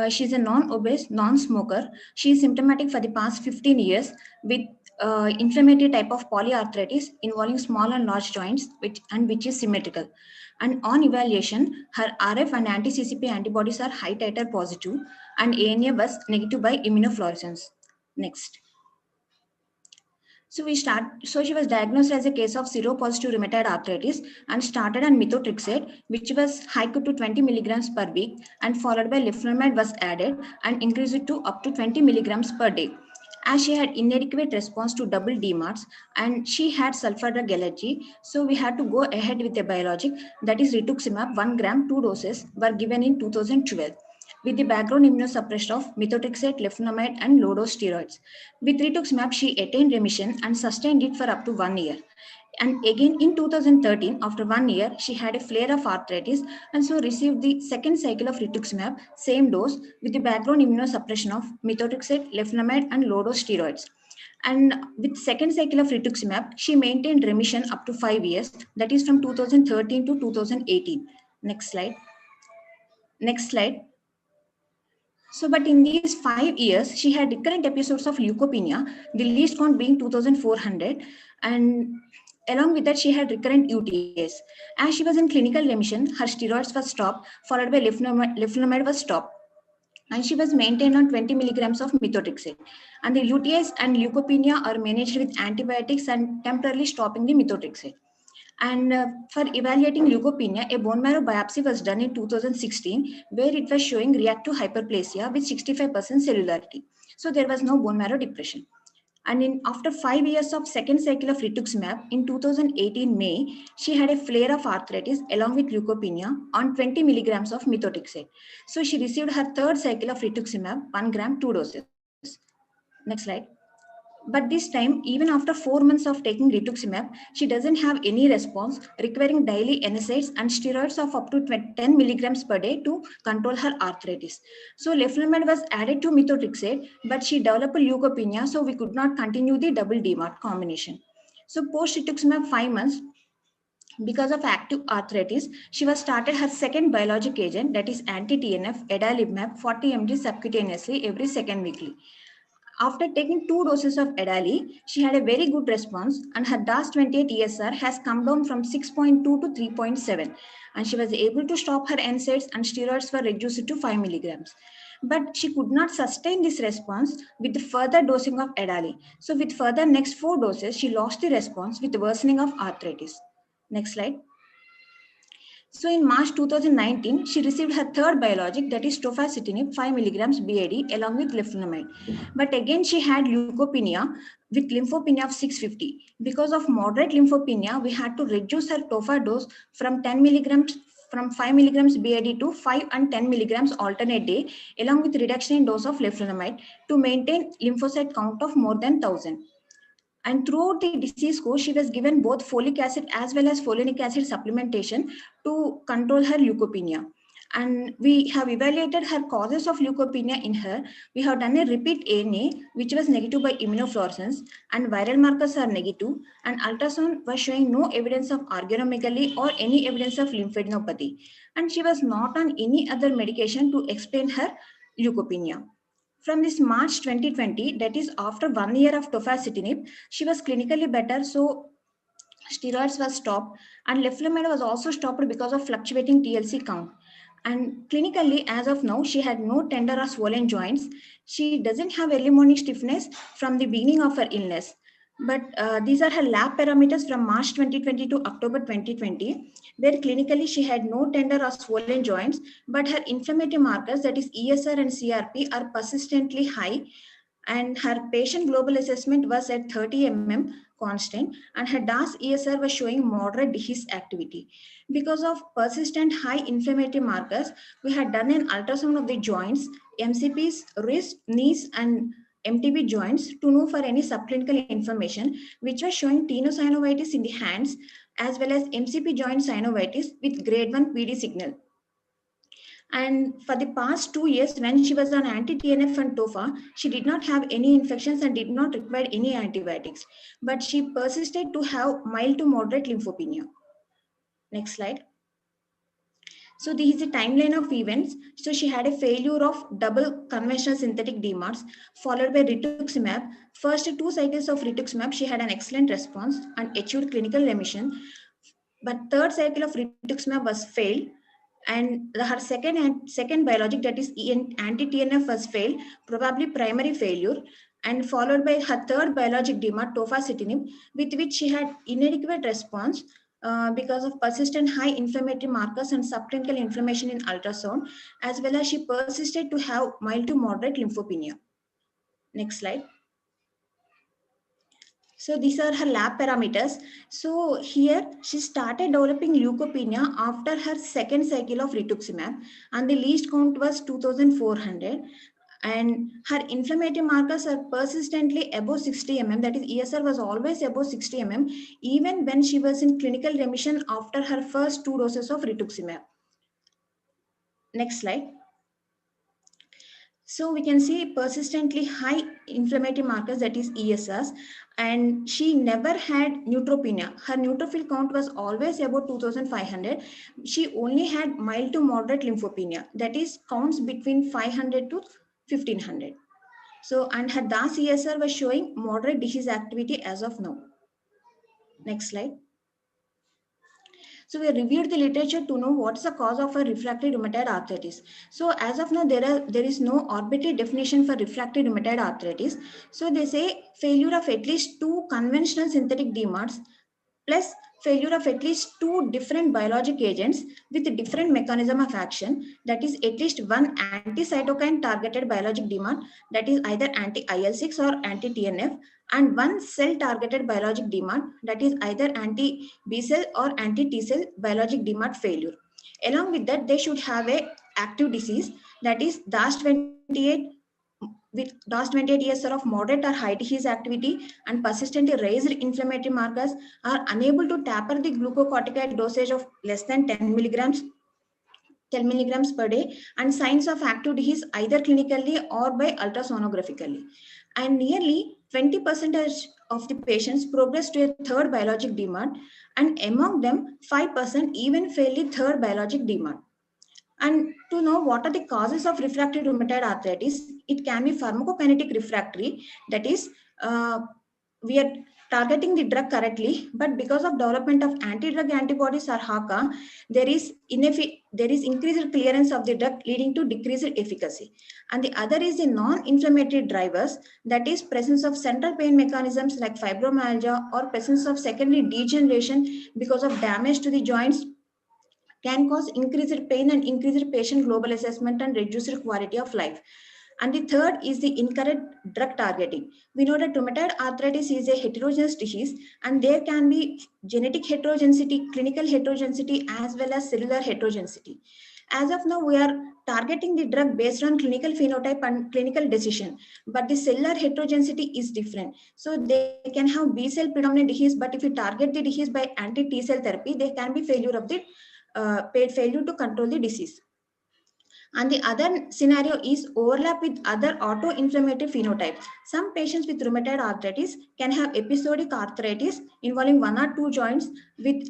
She's a non-obese, non-smoker. She is symptomatic for the past 15 years with inflammatory type of polyarthritis involving small and large joints, which is symmetrical. And on evaluation, her RF and anti-CCP antibodies are high titer positive and ANA was negative by immunofluorescence. Next. So she was diagnosed as a case of seropositive rheumatoid arthritis and started on methotrexate, which was hiked to 20 milligrams per week, and followed by leflunomide was added and increased it to up to 20 milligrams per day. As she had inadequate response to double DMARDs and she had sulfur drug allergy, so we had to go ahead with a biologic, that is rituximab, 1 gram, 2 doses were given in 2012. With the background immunosuppression of methotrexate, leflunomide, and low-dose steroids. With rituximab, she attained remission and sustained it for up to 1 year. And again, in 2013, after 1 year, she had a flare of arthritis and so received the second cycle of rituximab, same dose, with the background immunosuppression of methotrexate, leflunomide, and low-dose steroids. And with second cycle of rituximab, she maintained remission up to 5 years, that is from 2013 to 2018. Next slide. Next slide. So, but in these 5 years, she had recurrent episodes of leukopenia, the least count being 2,400. And along with that, she had recurrent UTIs. As she was in clinical remission, her steroids were stopped, followed by leflunomide was stopped. And she was maintained on 20 milligrams of methotrexate. And the UTIs and leukopenia are managed with antibiotics and temporarily stopping the methotrexate. And for evaluating leukopenia, a bone marrow biopsy was done in 2016, where it was showing reactive hyperplasia with 65% cellularity. So there was no bone marrow depression. And after 5 years of second cycle of rituximab, in 2018 May, she had a flare of arthritis along with leukopenia on 20 milligrams of methotrexate. So she received her third cycle of rituximab, 1 gram, 2 doses. Next slide. But this time, even after 4 months of taking rituximab, she doesn't have any response, requiring daily NSAIDs and steroids of up to 10 milligrams per day to control her arthritis. So leflunomide was added to methotrexate, but she developed leukopenia, so we could not continue the double DMARD combination. So post rituximab 5 months, Because of active arthritis, she was started her second biologic agent, that is anti-TNF, adalimumab, 40 mg subcutaneously every second weekly. After taking 2 doses of Adali, she had a very good response, and her DAS28 ESR has come down from 6.2 to 3.7, and she was able to stop her NSAIDs and steroids were reduced to 5 milligrams. But she could not sustain this response with the further dosing of Adali. So with further next 4 doses, she lost the response with the worsening of arthritis. Next slide. So in March 2019, she received her third biologic, that is tofacitinib 5 milligrams BID along with leflunomide. But again, she had leukopenia with lymphopenia of 650. Because of moderate lymphopenia, we had to reduce her tofa dose from 10 milligrams from 5 milligrams BID to 5 and 10 milligrams alternate day, along with reduction in dose of leflunomide to maintain lymphocyte count of more than 1000. And throughout the disease course, she was given both folic acid as well as folinic acid supplementation to control her leukopenia. And we have evaluated her causes of leukopenia in her. We have done a repeat ANA, which was negative by immunofluorescence, and viral markers are negative, and ultrasound was showing no evidence of organomegaly or any evidence of lymphadenopathy. And she was not on any other medication to explain her leukopenia. From this March 2020, that is after 1 year of tofacitinib, she was clinically better, so steroids were stopped, and leflunomide was also stopped because of fluctuating TLC count. And clinically, as of now, she had no tender or swollen joints. She doesn't have early morning stiffness from the beginning of her illness. But these are her lab parameters from March 2020 to October 2020, where clinically she had no tender or swollen joints, but her inflammatory markers, that is ESR and CRP, are persistently high, and her patient global assessment was at 30 mm constant, and her DAS ESR was showing moderate disease activity. Because of persistent high inflammatory markers, we had done an ultrasound of the joints, MCPs, wrist, knees, and MTB joints to know for any subclinical information, which was showing tenosynovitis in the hands as well as MCP joint synovitis with grade 1 PD signal. And for the past 2 years, when she was on anti-TNF and TOFA, she did not have any infections and did not require any antibiotics, but she persisted to have mild to moderate lymphopenia. Next slide. So this is a timeline of events. So she had a failure of double conventional synthetic DMARDs followed by rituximab. First 2 cycles of rituximab, she had an excellent response and achieved clinical remission. But third cycle of rituximab was failed, and her second biologic, that is anti-TNF, was failed, probably primary failure, and followed by her third biologic DMARD, tofacitinib, with which she had inadequate response because of persistent high inflammatory markers and subclinical inflammation in ultrasound, as well as she persisted to have mild to moderate lymphopenia. Next slide. So these are her lab parameters. So here she started developing leukopenia after her second cycle of rituximab, and the least count was 2,400. And her inflammatory markers are persistently above 60 mm, that is ESR was always above 60 mm, even when she was in clinical remission after her first 2 doses of rituximab. Next slide. So we can see persistently high inflammatory markers, that is ESRs, and she never had neutropenia. Her neutrophil count was always about 2,500. She only had mild to moderate lymphopenia, that is counts between 500 to 1,500. So, and her DAS ESR was showing moderate disease activity as of now. Next slide. So we reviewed the literature to know what's the cause of a refractory rheumatoid arthritis. So as of now, there is no arbitrary definition for refractory rheumatoid arthritis. So they say failure of at least 2 conventional synthetic DMARDs plus failure of at least 2 different biologic agents with a different mechanism of action, that is at least 1 anti-cytokine targeted biologic DMARD, that is either anti-IL-6 or anti-TNF, and 1 cell targeted biologic DMARD, that is either anti-B cell or anti-T cell biologic DMARD failure. Along with that, they should have a active disease, that is DAS28 with DAS28 ESR of moderate or high disease activity and persistently raised inflammatory markers, are unable to taper the glucocorticoid dosage of less than 10 milligrams per day, and signs of active disease either clinically or by ultrasonographically. And nearly 20% of the patients progressed to a third biologic DMARD, and among them, 5% even failed the third biologic DMARD. And to know what are the causes of refractory rheumatoid arthritis, it can be pharmacokinetic refractory, that is, we are targeting the drug correctly, but because of development of anti-drug antibodies or HACA, there is increased clearance of the drug leading to decreased efficacy. And the other is the non-inflammatory drivers, that is presence of central pain mechanisms like fibromyalgia or presence of secondary degeneration because of damage to the joints can cause increased pain and increased patient global assessment and reduced quality of life. And the third is the incorrect drug targeting. We know that rheumatoid arthritis is a heterogeneous disease, and there can be genetic heterogeneity, clinical heterogeneity, as well as cellular heterogeneity. As of now, we are targeting the drug based on clinical phenotype and clinical decision, but the cellular heterogeneity is different. So they can have B cell predominant disease, but if you target the disease by anti-T cell therapy, there can be failure of the failure to control the disease. And the other scenario is overlap with other auto-inflammatory phenotypes. Some patients with rheumatoid arthritis can have episodic arthritis involving one or two joints with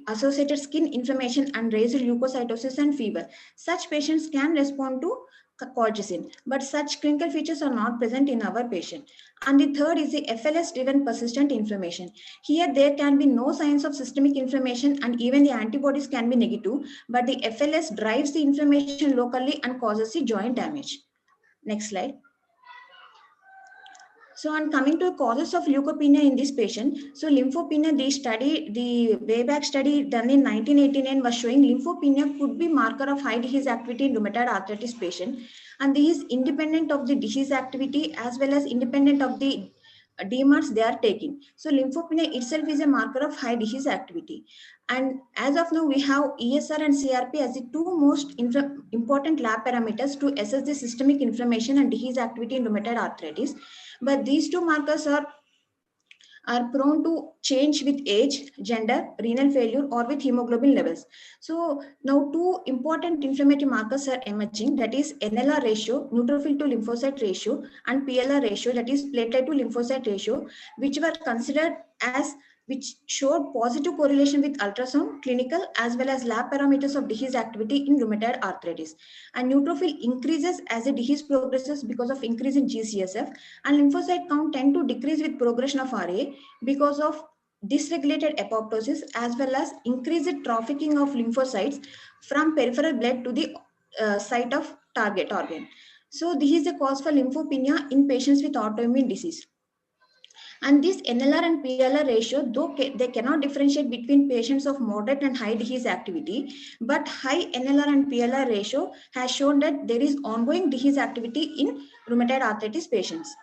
associated skin inflammation and raised leukocytosis and fever. Such patients can respond to colchicine, but such clinical features are not present in our patient. And the third is the FLS-driven persistent inflammation. Here, there can be no signs of systemic inflammation, and even the antibodies can be negative, but the FLS drives the inflammation locally and causes the joint damage. Next slide. So, on coming to causes of leukopenia in this patient, so lymphopenia, the Wayback study done in 1989 was showing lymphopenia could be marker of high disease activity in rheumatoid arthritis patient, and this is independent of the disease activity as well as independent of the DMARDs they are taking. So lymphopenia itself is a marker of high disease activity. And as of now, we have ESR and CRP as the two most important lab parameters to assess the systemic inflammation and disease activity in rheumatoid arthritis. But these two markers are prone to change with age, gender, renal failure, or with hemoglobin levels. So now two important inflammatory markers are emerging, that is NLR ratio, neutrophil to lymphocyte ratio, and PLR ratio, that is platelet to lymphocyte ratio, which were considered as which showed positive correlation with ultrasound, clinical, as well as lab parameters of disease activity in rheumatoid arthritis. And neutrophil increases as the disease progresses because of increase in GCSF, and lymphocyte count tend to decrease with progression of RA because of dysregulated apoptosis, as well as increased trafficking of lymphocytes from peripheral blood to the site of target organ. So this is the cause for lymphopenia in patients with autoimmune disease. And this NLR and PLR ratio, though they cannot differentiate between patients of moderate and high disease activity, but high NLR and PLR ratio has shown that there is ongoing disease activity in rheumatoid arthritis patients.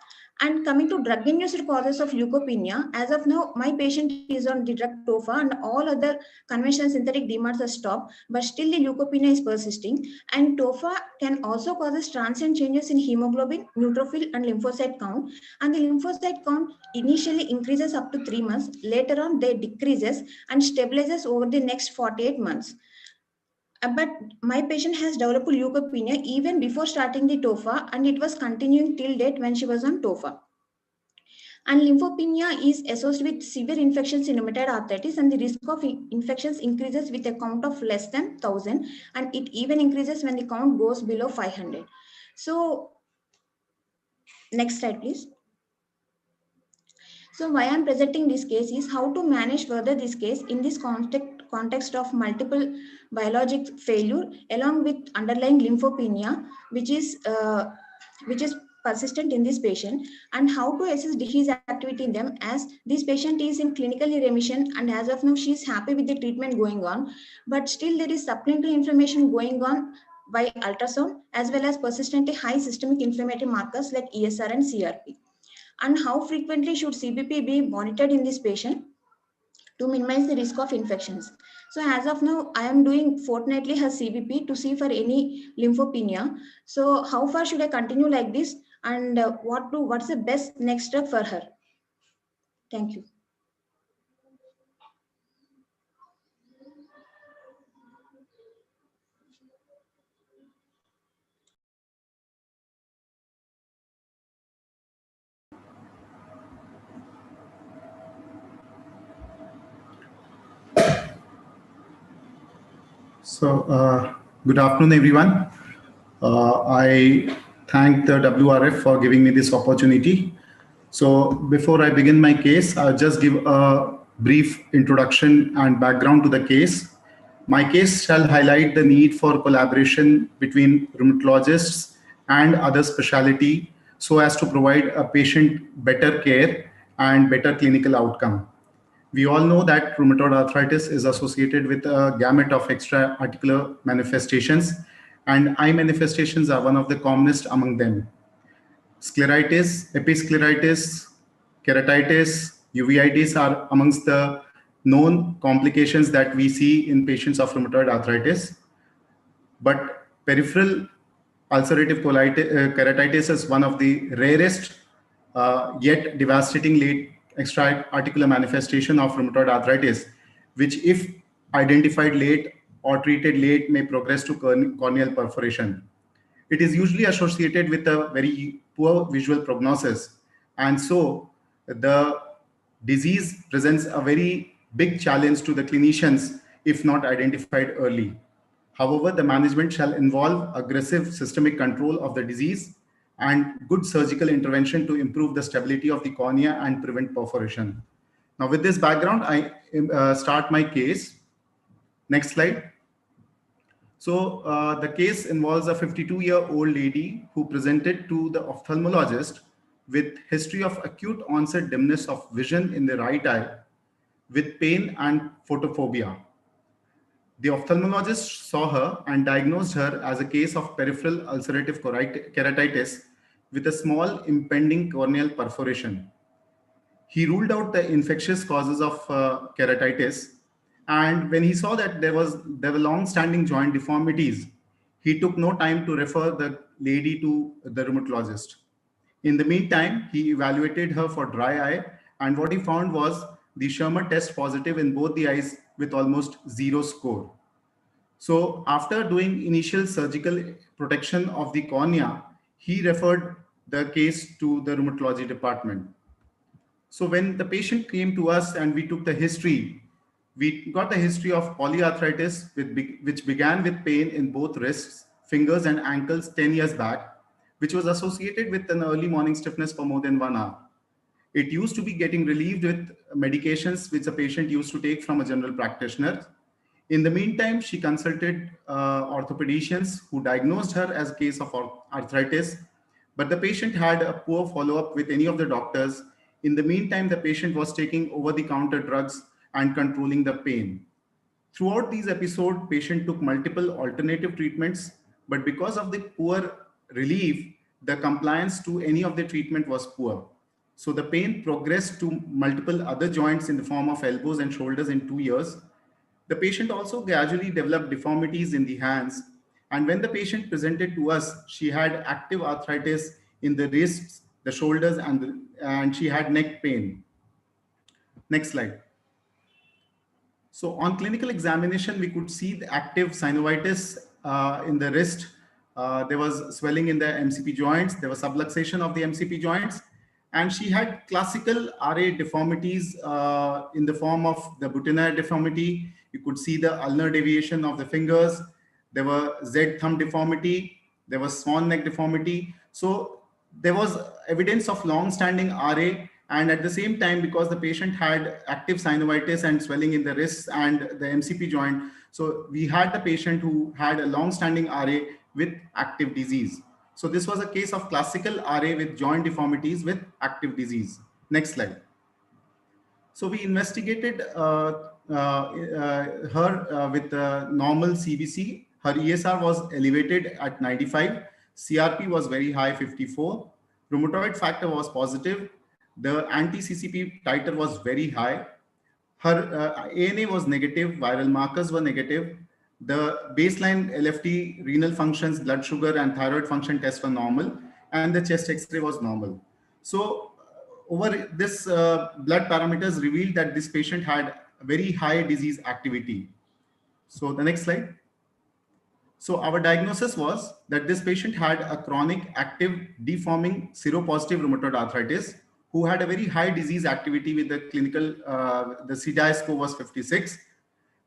And coming to drug-induced causes of leukopenia, as of now, my patient is on the drug TOFA and all other conventional synthetic DMARDs are stopped, but still the leukopenia is persisting. And TOFA can also cause transient changes in hemoglobin, neutrophil, and lymphocyte count. And the lymphocyte count initially increases up to 3 months. Later on, they decreases and stabilizes over the next 48 months. But my patient has developed leukopenia even before starting the TOFA, and it was continuing till date when she was on TOFA. And lymphopenia is associated with severe infections in rheumatoid arthritis, and the risk of infections increases with a count of less than 1,000, and it even increases when the count goes below 500. So, next slide, please. So why I'm presenting this case is how to manage further this case in this context of multiple biologic failure along with underlying lymphopenia, which is persistent in this patient, and how to assess disease activity in them, as this patient is in clinical remission and as of now she is happy with the treatment going on, but still there is supplementary inflammation going on by ultrasound, as well as persistently high systemic inflammatory markers like ESR and CRP. And how frequently should CBP be monitored in this patient to minimize the risk of infections? So as of now, I am doing fortnightly her CBP to see for any lymphopenia. So how far should I continue like this, and what's the best next step for her? Thank you. So, good afternoon, everyone. I thank the WRF for giving me this opportunity. So, before I begin my case, I'll just give a brief introduction and background to the case. My case shall highlight the need for collaboration between rheumatologists and other specialty so as to provide a patient better care and better clinical outcome. We all know that rheumatoid arthritis is associated with a gamut of extra-articular manifestations, and eye manifestations are one of the commonest among them. Scleritis, episcleritis, keratitis, uveitis are amongst the known complications that we see in patients of rheumatoid arthritis. But peripheral ulcerative keratitis is one of the rarest yet devastating late extra-articular manifestation of rheumatoid arthritis, which if identified late or treated late may progress to corneal perforation. It is usually associated with a very poor visual prognosis. And so the disease presents a very big challenge to the clinicians if not identified early. However, the management shall involve aggressive systemic control of the disease and good surgical intervention to improve the stability of the cornea and prevent perforation. Now, with this background, I start my case. Next slide. So the case involves a 52-year-old lady who presented to the ophthalmologist with history of acute onset dimness of vision in the right eye with pain and photophobia. The ophthalmologist saw her and diagnosed her as a case of peripheral ulcerative keratitis with a small impending corneal perforation. He ruled out the infectious causes of keratitis, and when he saw that there were long-standing joint deformities, he took no time to refer the lady to the rheumatologist. In the meantime, he evaluated her for dry eye, and what he found was the Schirmer test positive in both the eyes with almost 0 score. So after doing initial surgical protection of the cornea, he referred the case to the rheumatology department. So when the patient came to us and we took the history, we got the history of polyarthritis, which began with pain in both wrists, fingers, and ankles 10 years back, which was associated with an early morning stiffness for more than 1 hour. It used to be getting relieved with medications which the patient used to take from a general practitioner. In the meantime, she consulted orthopedicians who diagnosed her as a case of arthritis, but the patient had a poor follow-up with any of the doctors. In the meantime, the patient was taking over-the-counter drugs and controlling the pain. Throughout these episodes, patient took multiple alternative treatments, but because of the poor relief, the compliance to any of the treatment was poor. So the pain progressed to multiple other joints in the form of elbows and shoulders in 2 years. The patient also gradually developed deformities in the hands. And when the patient presented to us, she had active arthritis in the wrists, the shoulders, and she had neck pain. Next slide. So on clinical examination, we could see the active synovitis in the wrist. There was swelling in the MCP joints. There was subluxation of the MCP joints. And she had classical RA deformities in the form of the Boutonniere deformity. You could see the ulnar deviation of the fingers. There were Z thumb deformity. There was swan neck deformity. So there was evidence of long-standing RA. And at the same time, because the patient had active synovitis and swelling in the wrists and the MCP joint, so we had the patient who had a long-standing RA with active disease. So this was a case of classical RA with joint deformities with active disease. Next slide. So we investigated her with normal CBC. Her ESR was elevated at 95. CRP was very high, 54. Rheumatoid factor was positive. The anti-CCP titer was very high. Her ANA was negative. Viral markers were negative. The baseline LFT, renal functions, blood sugar, and thyroid function tests were normal, and the chest X-ray was normal. So over this blood parameters revealed that this patient had very high disease activity. So the next slide. So our diagnosis was that this patient had a chronic active deforming seropositive rheumatoid arthritis who had a very high disease activity with the clinical, the CDAI score was 56.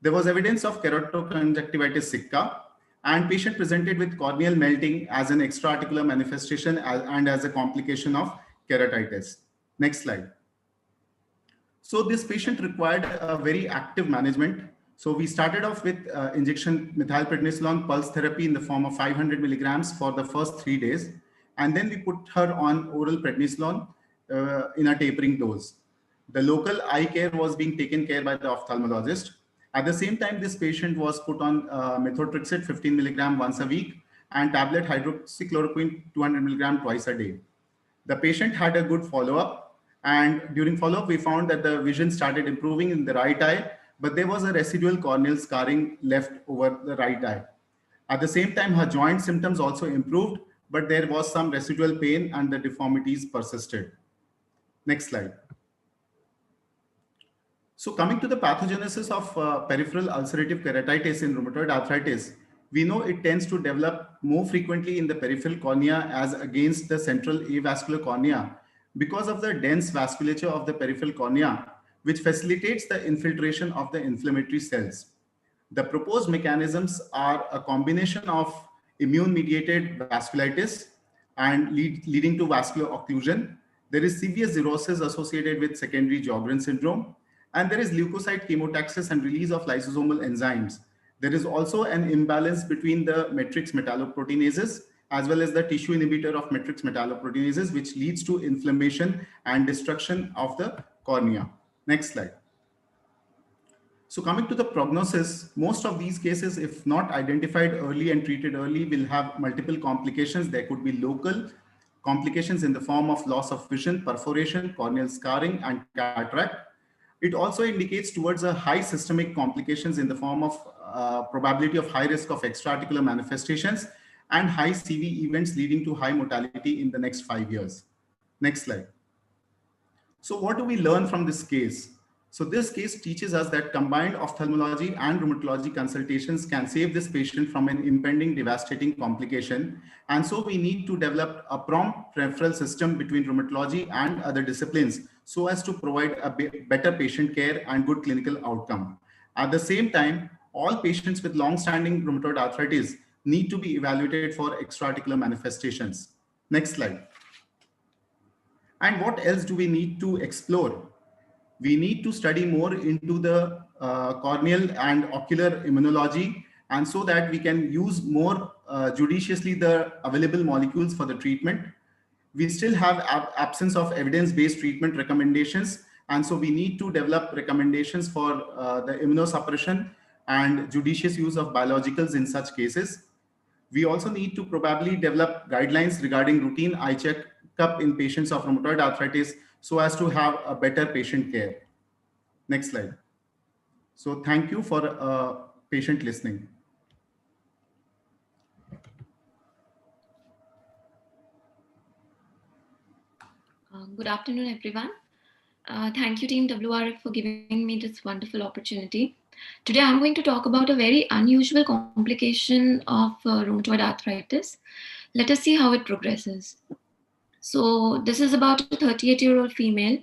There was evidence of keratoconjunctivitis sicca, and patient presented with corneal melting as an extra-articular manifestation and as a complication of keratitis. Next slide. So this patient required a very active management. So we started off with injection methylprednisolone pulse therapy in the form of 500 milligrams for the first 3 days. And then we put her on oral prednisolone in a tapering dose. The local eye care was being taken care by the ophthalmologist. At the same time, this patient was put on methotrexate 15 milligram once a week and tablet hydroxychloroquine 200 milligram twice a day. The patient had a good follow-up, and during follow-up, we found that the vision started improving in the right eye, but there was a residual corneal scarring left over the right eye. At the same time, her joint symptoms also improved, but there was some residual pain and the deformities persisted. Next slide. So coming to the pathogenesis of peripheral ulcerative keratitis in rheumatoid arthritis, we know it tends to develop more frequently in the peripheral cornea as against the central avascular cornea because of the dense vasculature of the peripheral cornea, which facilitates the infiltration of the inflammatory cells. The proposed mechanisms are a combination of immune-mediated vasculitis and leading to vascular occlusion. There is severe cirrhosis associated with secondary Sjogren syndrome, and there is leukocyte chemotaxis and release of lysosomal enzymes. There is also an imbalance between the matrix metalloproteinases as well as the tissue inhibitor of matrix metalloproteinases, which leads to inflammation and destruction of the cornea. Next slide. So coming to the prognosis, most of these cases, if not identified early and treated early, will have multiple complications. There could be local complications in the form of loss of vision, perforation, corneal scarring, and cataract. It also indicates towards a high systemic complications in the form of probability of high risk of extraarticular manifestations and high CV events leading to high mortality in the next 5 years. Next slide. So what do we learn from this case? So this case teaches us that combined ophthalmology and rheumatology consultations can save this patient from an impending devastating complication. And so we need to develop a prompt referral system between rheumatology and other disciplines so as to provide a better patient care and good clinical outcome. At the same time, all patients with long-standing rheumatoid arthritis need to be evaluated for extraarticular manifestations. Next slide. And what else do we need to explore? We need to study more into the corneal and ocular immunology, and so that we can use more judiciously the available molecules for the treatment. We still have absence of evidence-based treatment recommendations, and so we need to develop recommendations for the immunosuppression and judicious use of biologicals in such cases. We also need to probably develop guidelines regarding routine eye checkup in patients of rheumatoid arthritis so as to have a better patient care. Next slide. So thank you for patient listening. Good afternoon, everyone. Thank you, Team WRF, for giving me this wonderful opportunity. Today, I'm going to talk about a very unusual complication of rheumatoid arthritis. Let us see how it progresses. So this is about a 38-year-old female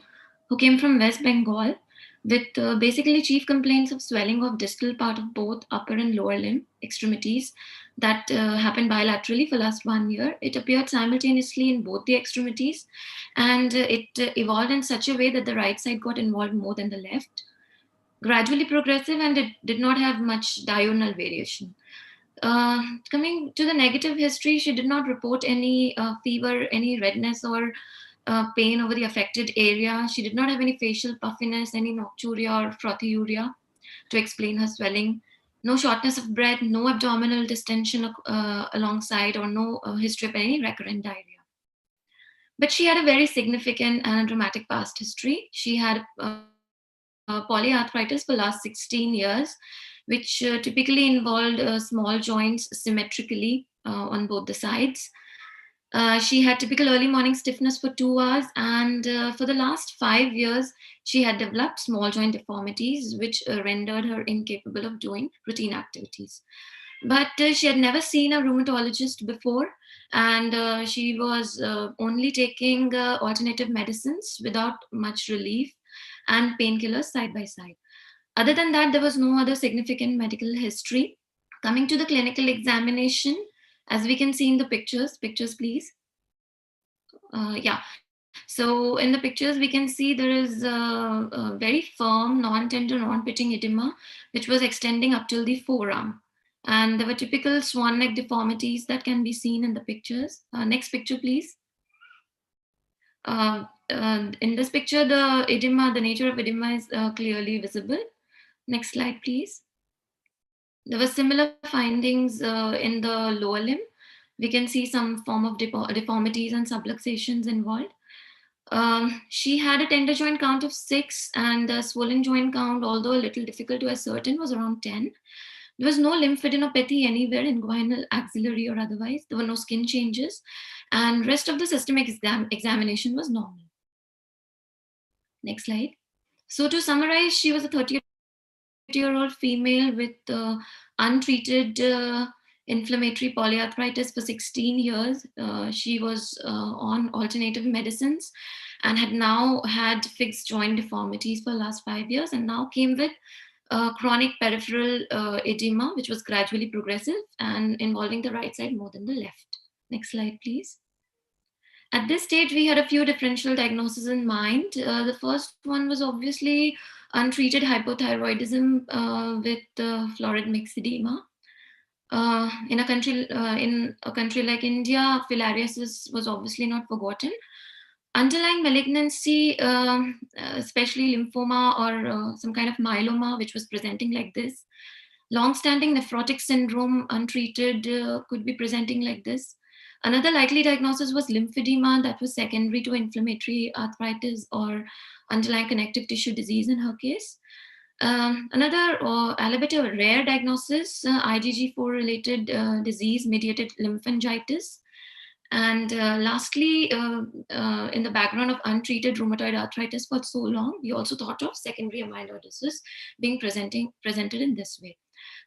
who came from West Bengal with basically chief complaints of swelling of distal part of both upper and lower limb extremities that happened bilaterally for last 1 year. It appeared simultaneously in both the extremities, and it evolved in such a way that the right side got involved more than the left. Gradually progressive, and it did not have much diurnal variation. Coming to the negative history, she did not report any fever, any redness or pain over the affected area. She did not have any facial puffiness, any nocturia or frothyuria to explain her swelling. No shortness of breath, no abdominal distension alongside, or no history of any recurrent diarrhea. But she had a very significant and dramatic past history. She had polyarthritis for the last 16 years, which typically involved small joints symmetrically on both the sides. She had typical early morning stiffness for 2 hours, and for the last 5 years, she had developed small joint deformities, which rendered her incapable of doing routine activities. But she had never seen a rheumatologist before, and she was only taking alternative medicines without much relief and painkillers side by side. Other than that, there was no other significant medical history. Coming to the clinical examination, as we can see in the pictures please. Yeah. So in the pictures, we can see there is a very firm, non-tender, non-pitching edema, which was extending up till the forearm. And there were typical swan neck deformities that can be seen in the pictures. Next picture, please. In this picture, the edema, the nature of edema is clearly visible. Next slide, please. There were similar findings in the lower limb. We can see some form of deformities and subluxations involved. She had a tender joint count of 6, and the swollen joint count, although a little difficult to ascertain, was around 10. There was no lymphadenopathy anywhere, inguinal, axillary, or otherwise. There were no skin changes, and rest of the systemic examination was normal. Next slide. So to summarize, she was a 30-year-old female with untreated inflammatory polyarthritis for 16 years. She was on alternative medicines and had now had fixed joint deformities for the last 5 years, and now came with chronic peripheral edema, which was gradually progressive and involving the right side more than the left. Next slide, please. At this stage, we had a few differential diagnoses in mind. The first one was obviously untreated hypothyroidism with florid mixed edema. In a country like India, filariasis was obviously not forgotten. Underlying malignancy, especially lymphoma or some kind of myeloma, which was presenting like this. Long-standing nephrotic syndrome, untreated, could be presenting like this. Another likely diagnosis was lymphedema that was secondary to inflammatory arthritis or underlying connective tissue disease in her case. Another, a bit of a rare diagnosis, IgG4 related disease mediated lymphangitis. And lastly, in the background of untreated rheumatoid arthritis for so long, we also thought of secondary amyloidosis being presented in this way.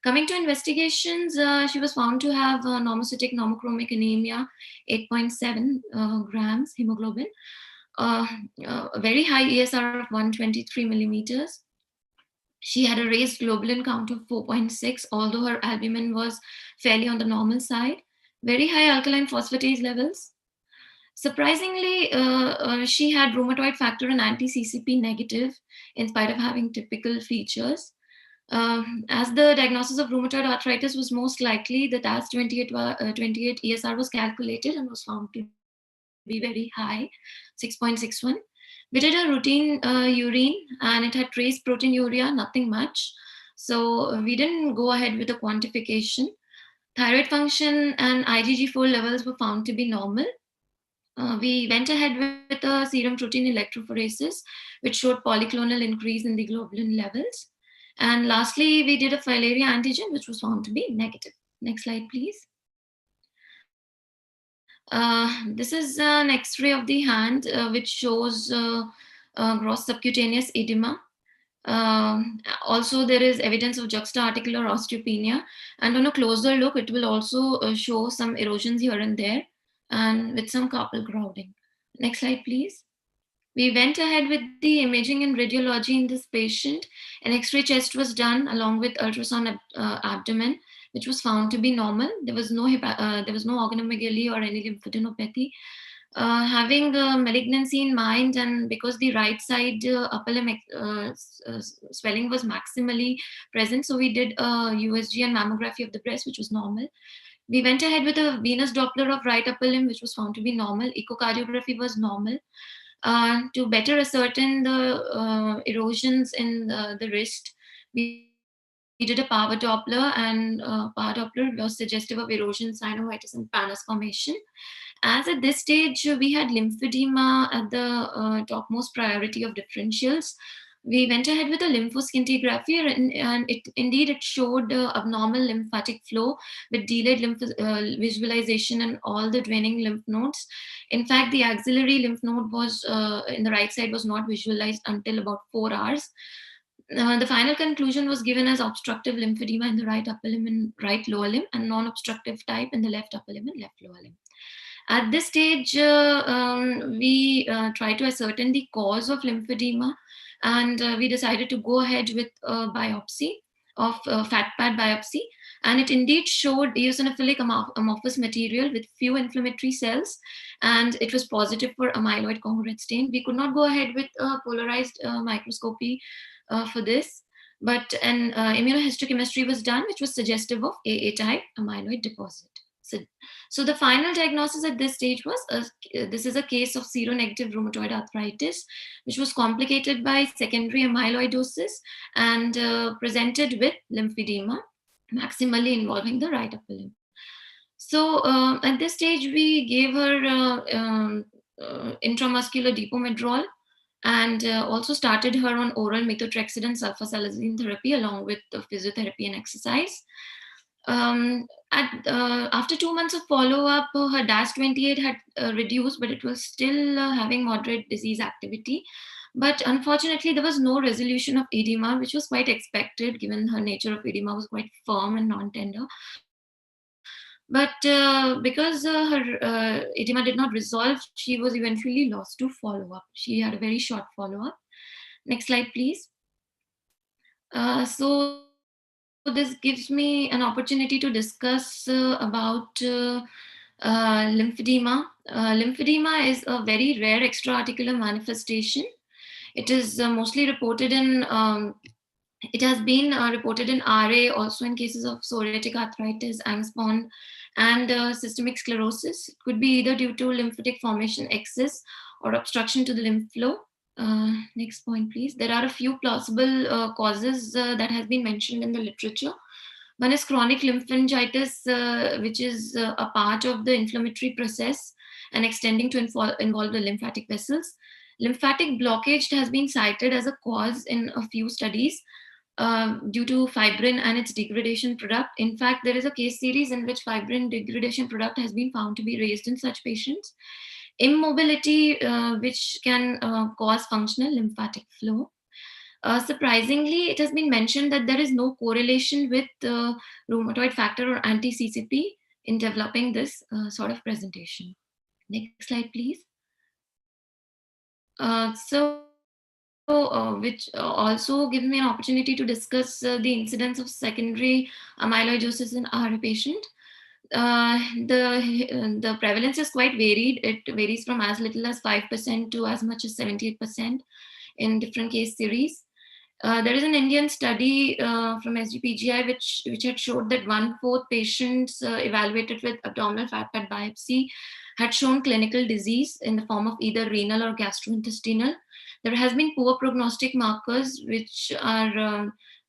Coming to investigations, she was found to have normocytic normochromic anemia, 8.7 grams hemoglobin, a very high ESR of 123 millimeters. She had a raised globulin count of 4.6, although her albumin was fairly on the normal side. Very high alkaline phosphatase levels. Surprisingly, she had rheumatoid factor and anti-CCP negative in spite of having typical features. As the diagnosis of rheumatoid arthritis was most likely, the DAS28 ESR was calculated and was found to be very high, 6.61. We did a routine urine and it had trace proteinuria, nothing much. So we didn't go ahead with the quantification. Thyroid function and IgG4 levels were found to be normal. We went ahead with a serum protein electrophoresis, which showed polyclonal increase in the globulin levels. And lastly, we did a filaria antigen, which was found to be negative. Next slide, please. This is an X-ray of the hand, which shows gross subcutaneous edema. Also, there is evidence of juxta-articular osteopenia, and on a closer look, it will also show some erosions here and there, and with some carpal crowding. Next slide, please. We went ahead with the imaging and radiology in this patient. An X-ray chest was done along with ultrasound abdomen, which was found to be normal. There was no organomegaly or any lymphadenopathy. Having the malignancy in mind, and because the right side upper limb swelling was maximally present, so we did a USG and mammography of the breast, which was normal. We went ahead with a venous Doppler of right upper limb, which was found to be normal. Echocardiography was normal. To better ascertain the erosions in the wrist, we did a power Doppler, and power Doppler was suggestive of erosion, synovitis, and Panus formation. As at this stage, we had lymphedema at the topmost priority of differentials. We went ahead with a lymphoscintigraphy, and it showed abnormal lymphatic flow with delayed visualization and all the draining lymph nodes. In fact, the axillary lymph node was in the right side was not visualized until about 4 hours. The final conclusion was given as obstructive lymphedema in the right upper limb and right lower limb, and non-obstructive type in the left upper limb and left lower limb. At this stage, we try to ascertain the cause of lymphedema. and we decided to go ahead with a biopsy of fat pad biopsy, and it indeed showed eosinophilic amorphous material with few inflammatory cells, and it was positive for amyloid congruent stain. We could not go ahead with polarized microscopy for this, but an immunohistochemistry was done, which was suggestive of AA type amyloid deposit. So the final diagnosis at this stage was, this is a case of seronegative rheumatoid arthritis, which was complicated by secondary amyloidosis and presented with lymphedema, maximally involving the right upper limb. So at this stage, we gave her intramuscular depomedrol, and also started her on oral methotrexate and sulfasalazine therapy along with physiotherapy and exercise. After 2 months of follow-up, her DAS28 had reduced, but it was still having moderate disease activity. But unfortunately, there was no resolution of edema, which was quite expected given her nature of edema was quite firm and non-tender. But because her edema did not resolve, she was eventually lost to follow-up. She had a very short follow-up. Next slide, please. So this gives me an opportunity to discuss about lymphedema. Lymphedema is a very rare extra-articular manifestation. It is mostly reported in, it has been reported in RA, also in cases of psoriatic arthritis, Angst-Bond, and systemic sclerosis. It could be either due to lymphatic formation excess or obstruction to the lymph flow. Next point, please. There are a few plausible causes that has been mentioned in the literature. One is chronic lymphangitis, which is a part of the inflammatory process and extending to involve the lymphatic vessels. Lymphatic blockage has been cited as a cause in a few studies due to fibrin and its degradation product. In fact, there is a case series in which fibrin degradation product has been found to be raised in such patients. Immobility, which can cause functional lymphatic flow. Surprisingly, it has been mentioned that there is no correlation with rheumatoid factor or anti-CCP in developing this sort of presentation. Next slide, please. Which also gives me an opportunity to discuss the incidence of secondary amyloidosis in RA patient. The prevalence is quite varied. It varies from as little as 5% to as much as 78% in different case series. There is an Indian study from SGPGI which had showed that 1/4 patients evaluated with abdominal fat pad biopsy had shown clinical disease in the form of either renal or gastrointestinal. There has been poor prognostic markers, which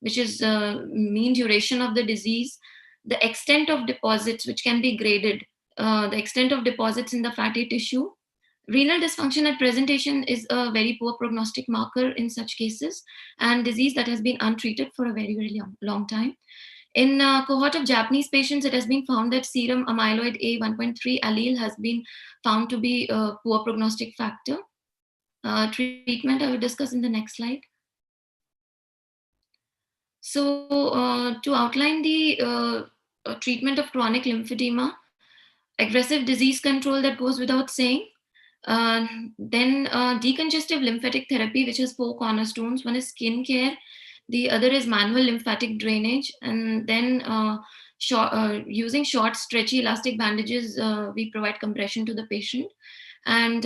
is mean duration of the disease, the extent of deposits, which can be graded, the extent of deposits in the fatty tissue. Renal dysfunction at presentation is a very poor prognostic marker in such cases, and disease that has been untreated for a very, very long time. In a cohort of Japanese patients, it has been found that serum amyloid A 1.3 allele has been found to be a poor prognostic factor. Treatment I will discuss in the next slide. So to outline the treatment of chronic lymphedema, aggressive disease control that goes without saying. Then decongestive lymphatic therapy, which has 4 cornerstones. One is skin care, the other is manual lymphatic drainage, and then using short, stretchy, elastic bandages, we provide compression to the patient, and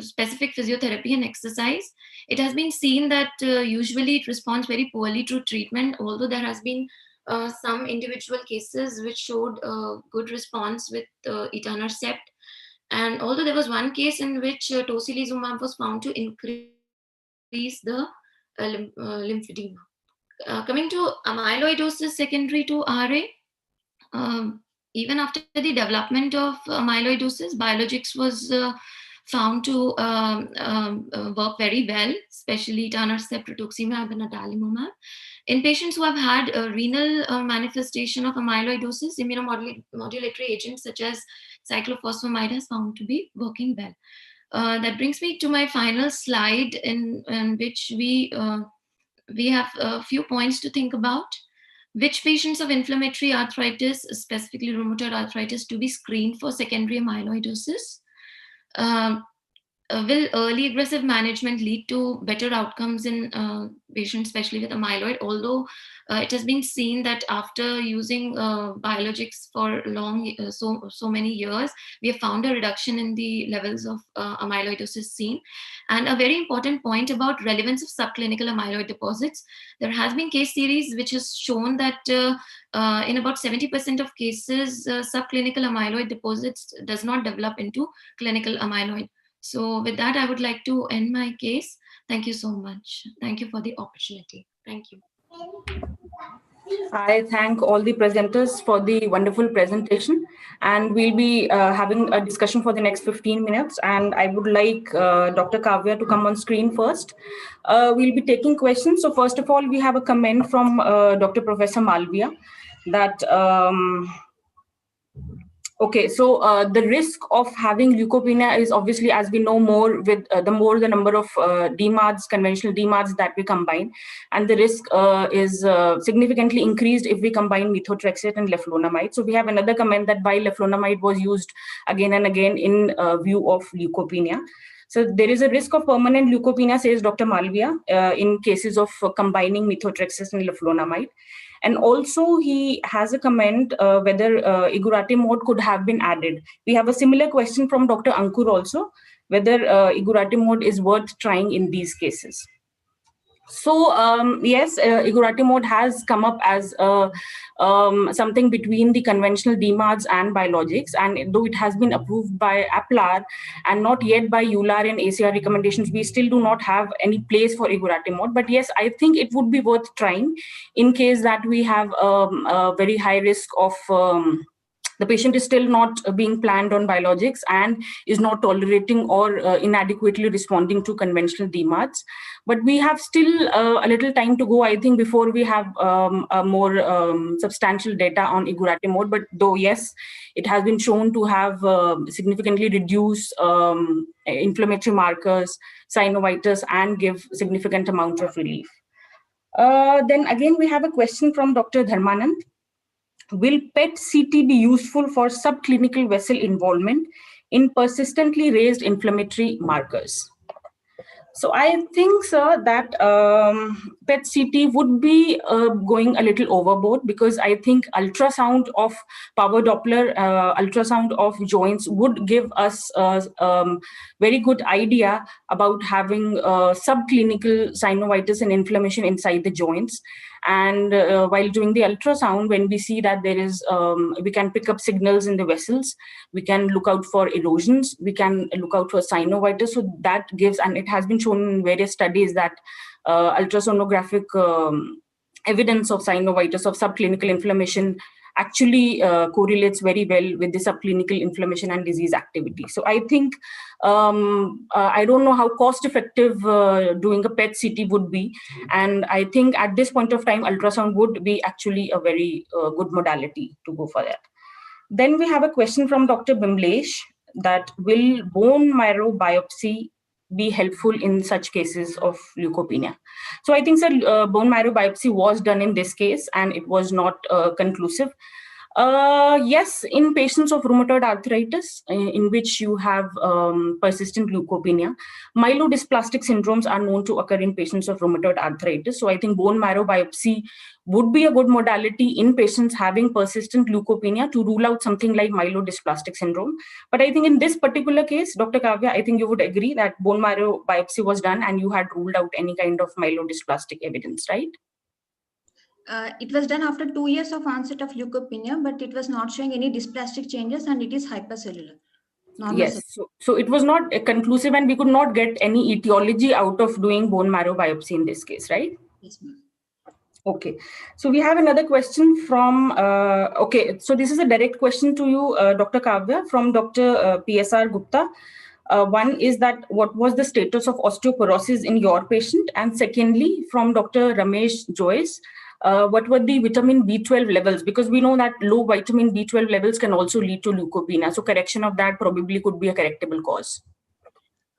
specific physiotherapy and exercise. It has been seen that usually it responds very poorly to treatment, although there has been some individual cases which showed good response with etanercept. And although there was one case in which tocilizumab was found to increase the lymphedema. Coming to amyloidosis secondary to RA, even after the development of amyloidosis, biologics was found to work very well, especially etanercept, rituximab, and adalimumab. In patients who have had a renal manifestation of amyloidosis, immunomodulatory agents such as cyclophosphamide has found to be working well. That brings me to my final slide, in which we have a few points to think about. Which patients of inflammatory arthritis, specifically rheumatoid arthritis, to be screened for secondary amyloidosis? will early aggressive management lead to better outcomes in patients, especially with amyloid? Although it has been seen that after using biologics for so many years, we have found a reduction in the levels of amyloidosis seen. And a very important point about relevance of subclinical amyloid deposits. There has been case series which has shown that in about 70% of cases, subclinical amyloid deposits does not develop into clinical amyloid. So with that, I would like to end my case. Thank you so much. Thank you for the opportunity. Thank you. I thank all the presenters for the wonderful presentation, and we'll be having a discussion for the next 15 minutes. And I would like Dr. Kavya to come on screen first. We'll be taking questions. So first of all, we have a comment from Dr. Professor Malviya that okay, so the risk of having leukopenia is obviously, as we know, more with the number of DMARDs, conventional DMARDs that we combine, and the risk is significantly increased if we combine methotrexate and leflunomide. So we have another comment that why leflunomide was used again and again in view of leukopenia. So there is a risk of permanent leukopenia, says Dr. Malviya, in cases of combining methotrexate and leflunomide. And also he has a comment whether iguratimod could have been added. We have a similar question from Dr. Ankur also, whether iguratimod is worth trying in these cases. So yes, iguratimod has come up as something between the conventional DMARDs and biologics, and though it has been approved by APLAR and not yet by EULAR and ACR recommendations, we still do not have any place for iguratimod. But yes, I think it would be worth trying in case that we have a very high risk of the patient is still not being planned on biologics and is not tolerating or inadequately responding to conventional DMARDs. But we have still a little time to go, I think, before we have a more substantial data on iguratimod. But though, yes, it has been shown to have significantly reduced inflammatory markers, synovitis, and give significant amount of relief. Then again, we have a question from Dr. Dharmanand. Will PET-CT be useful for subclinical vessel involvement in persistently raised inflammatory markers? So I think, sir, that PET-CT would be going a little overboard, because I think ultrasound of power Doppler, ultrasound of joints would give us a very good idea about having subclinical synovitis and inflammation inside the joints. And while doing the ultrasound, when we see that there is, we can pick up signals in the vessels, we can look out for erosions, we can look out for synovitis. So that gives, and it has been shown in various studies that ultrasonographic evidence of synovitis, of subclinical inflammation, actually correlates very well with the subclinical inflammation and disease activity. So I think, I don't know how cost effective doing a PET-CT would be. And I think at this point of time, ultrasound would be actually a very good modality to go for that. Then we have a question from Dr. Bimlesh that will bone marrow biopsy be helpful in such cases of leukopenia? So I think, sir, bone marrow biopsy was done in this case and it was not conclusive. Yes, in patients of rheumatoid arthritis, in which you have persistent leukopenia, myelodysplastic syndromes are known to occur in patients of rheumatoid arthritis. So I think bone marrow biopsy would be a good modality in patients having persistent leukopenia to rule out something like myelodysplastic syndrome. But I think in this particular case, Dr. Kavya, I think you would agree that bone marrow biopsy was done and you had ruled out any kind of myelodysplastic evidence, right? It was done after 2 years of onset of leukopenia, but it was not showing any dysplastic changes and it is hypercellular. Yes, so it was not conclusive and we could not get any etiology out of doing bone marrow biopsy in this case, right? Yes, ma'am. Okay, so we have another question from, okay, so this is a direct question to you, Dr. Kavya, from Dr. PSR Gupta. One is that what was the status of osteoporosis in your patient? And secondly, from Dr. Ramesh Joyce, what were the vitamin B12 levels? Because we know that low vitamin B12 levels can also lead to leukopenia. So correction of that probably could be a correctable cause.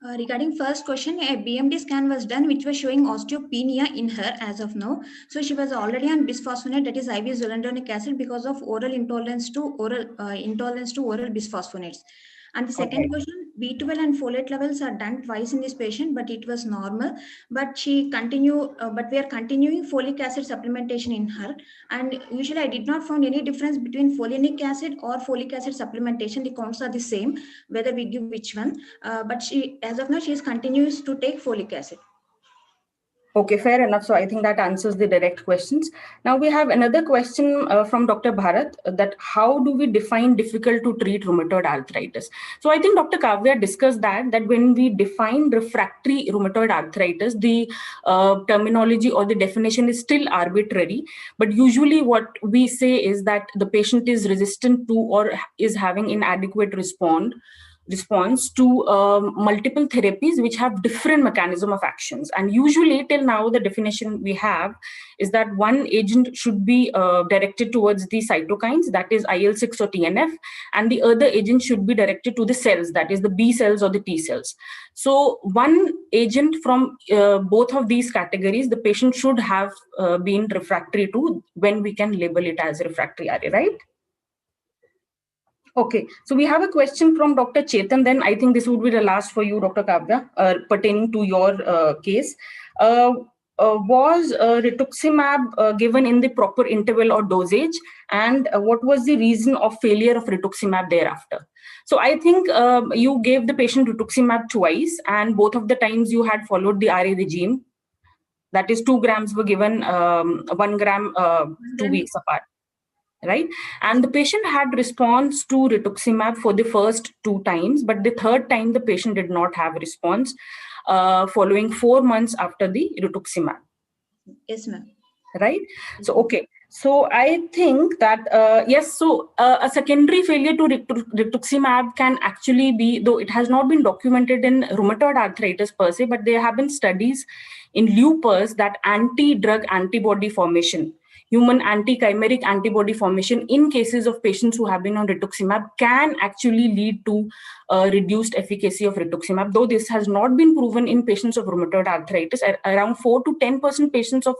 Regarding first question, a BMD scan was done which was showing osteopenia in her as of now. So she was already on bisphosphonate, that is IV zoledronic acid, because of oral intolerance to oral bisphosphonates. And the second question, B12 and folate levels are done twice in this patient, but it was normal. But we are continuing folic acid supplementation in her. And usually I did not find any difference between folinic acid or folic acid supplementation. The counts are the same, whether we give which one. But as of now, she continues to take folic acid. Okay, fair enough. So I think that answers the direct questions. Now we have another question from Dr. Bharat, that how do we define difficult to treat rheumatoid arthritis? So I think Dr. Kavya discussed that when we define refractory rheumatoid arthritis, the terminology or the definition is still arbitrary. But usually what we say is that the patient is resistant to or is having inadequate response to multiple therapies which have different mechanism of actions. And usually till now, the definition we have is that one agent should be directed towards the cytokines, that is IL-6 or TNF, and the other agent should be directed to the cells, that is the B cells or the T cells. So one agent from both of these categories, the patient should have been refractory to, when we can label it as refractory RA, right? Okay, so we have a question from Dr. Chetan. Then I think this would be the last for you, Dr. Kavya, pertaining to your case. Was rituximab given in the proper interval or dosage? And what was the reason of failure of rituximab thereafter? So I think you gave the patient rituximab twice, and both of the times you had followed the RA regime. That is 2 grams were given, 1 gram 2 weeks apart. Right, and the patient had response to rituximab for the first 2 times, but the third time the patient did not have response following 4 months after the rituximab. Yes, ma'am. Right. So okay. So I think that yes. So a secondary failure to rituximab can actually be, though it has not been documented in rheumatoid arthritis per se, but there have been studies in lupus that anti-drug antibody formation, human anti-chimeric antibody formation in cases of patients who have been on rituximab can actually lead to reduced efficacy of rituximab, though this has not been proven in patients of rheumatoid arthritis. Around 4 to 10% patients of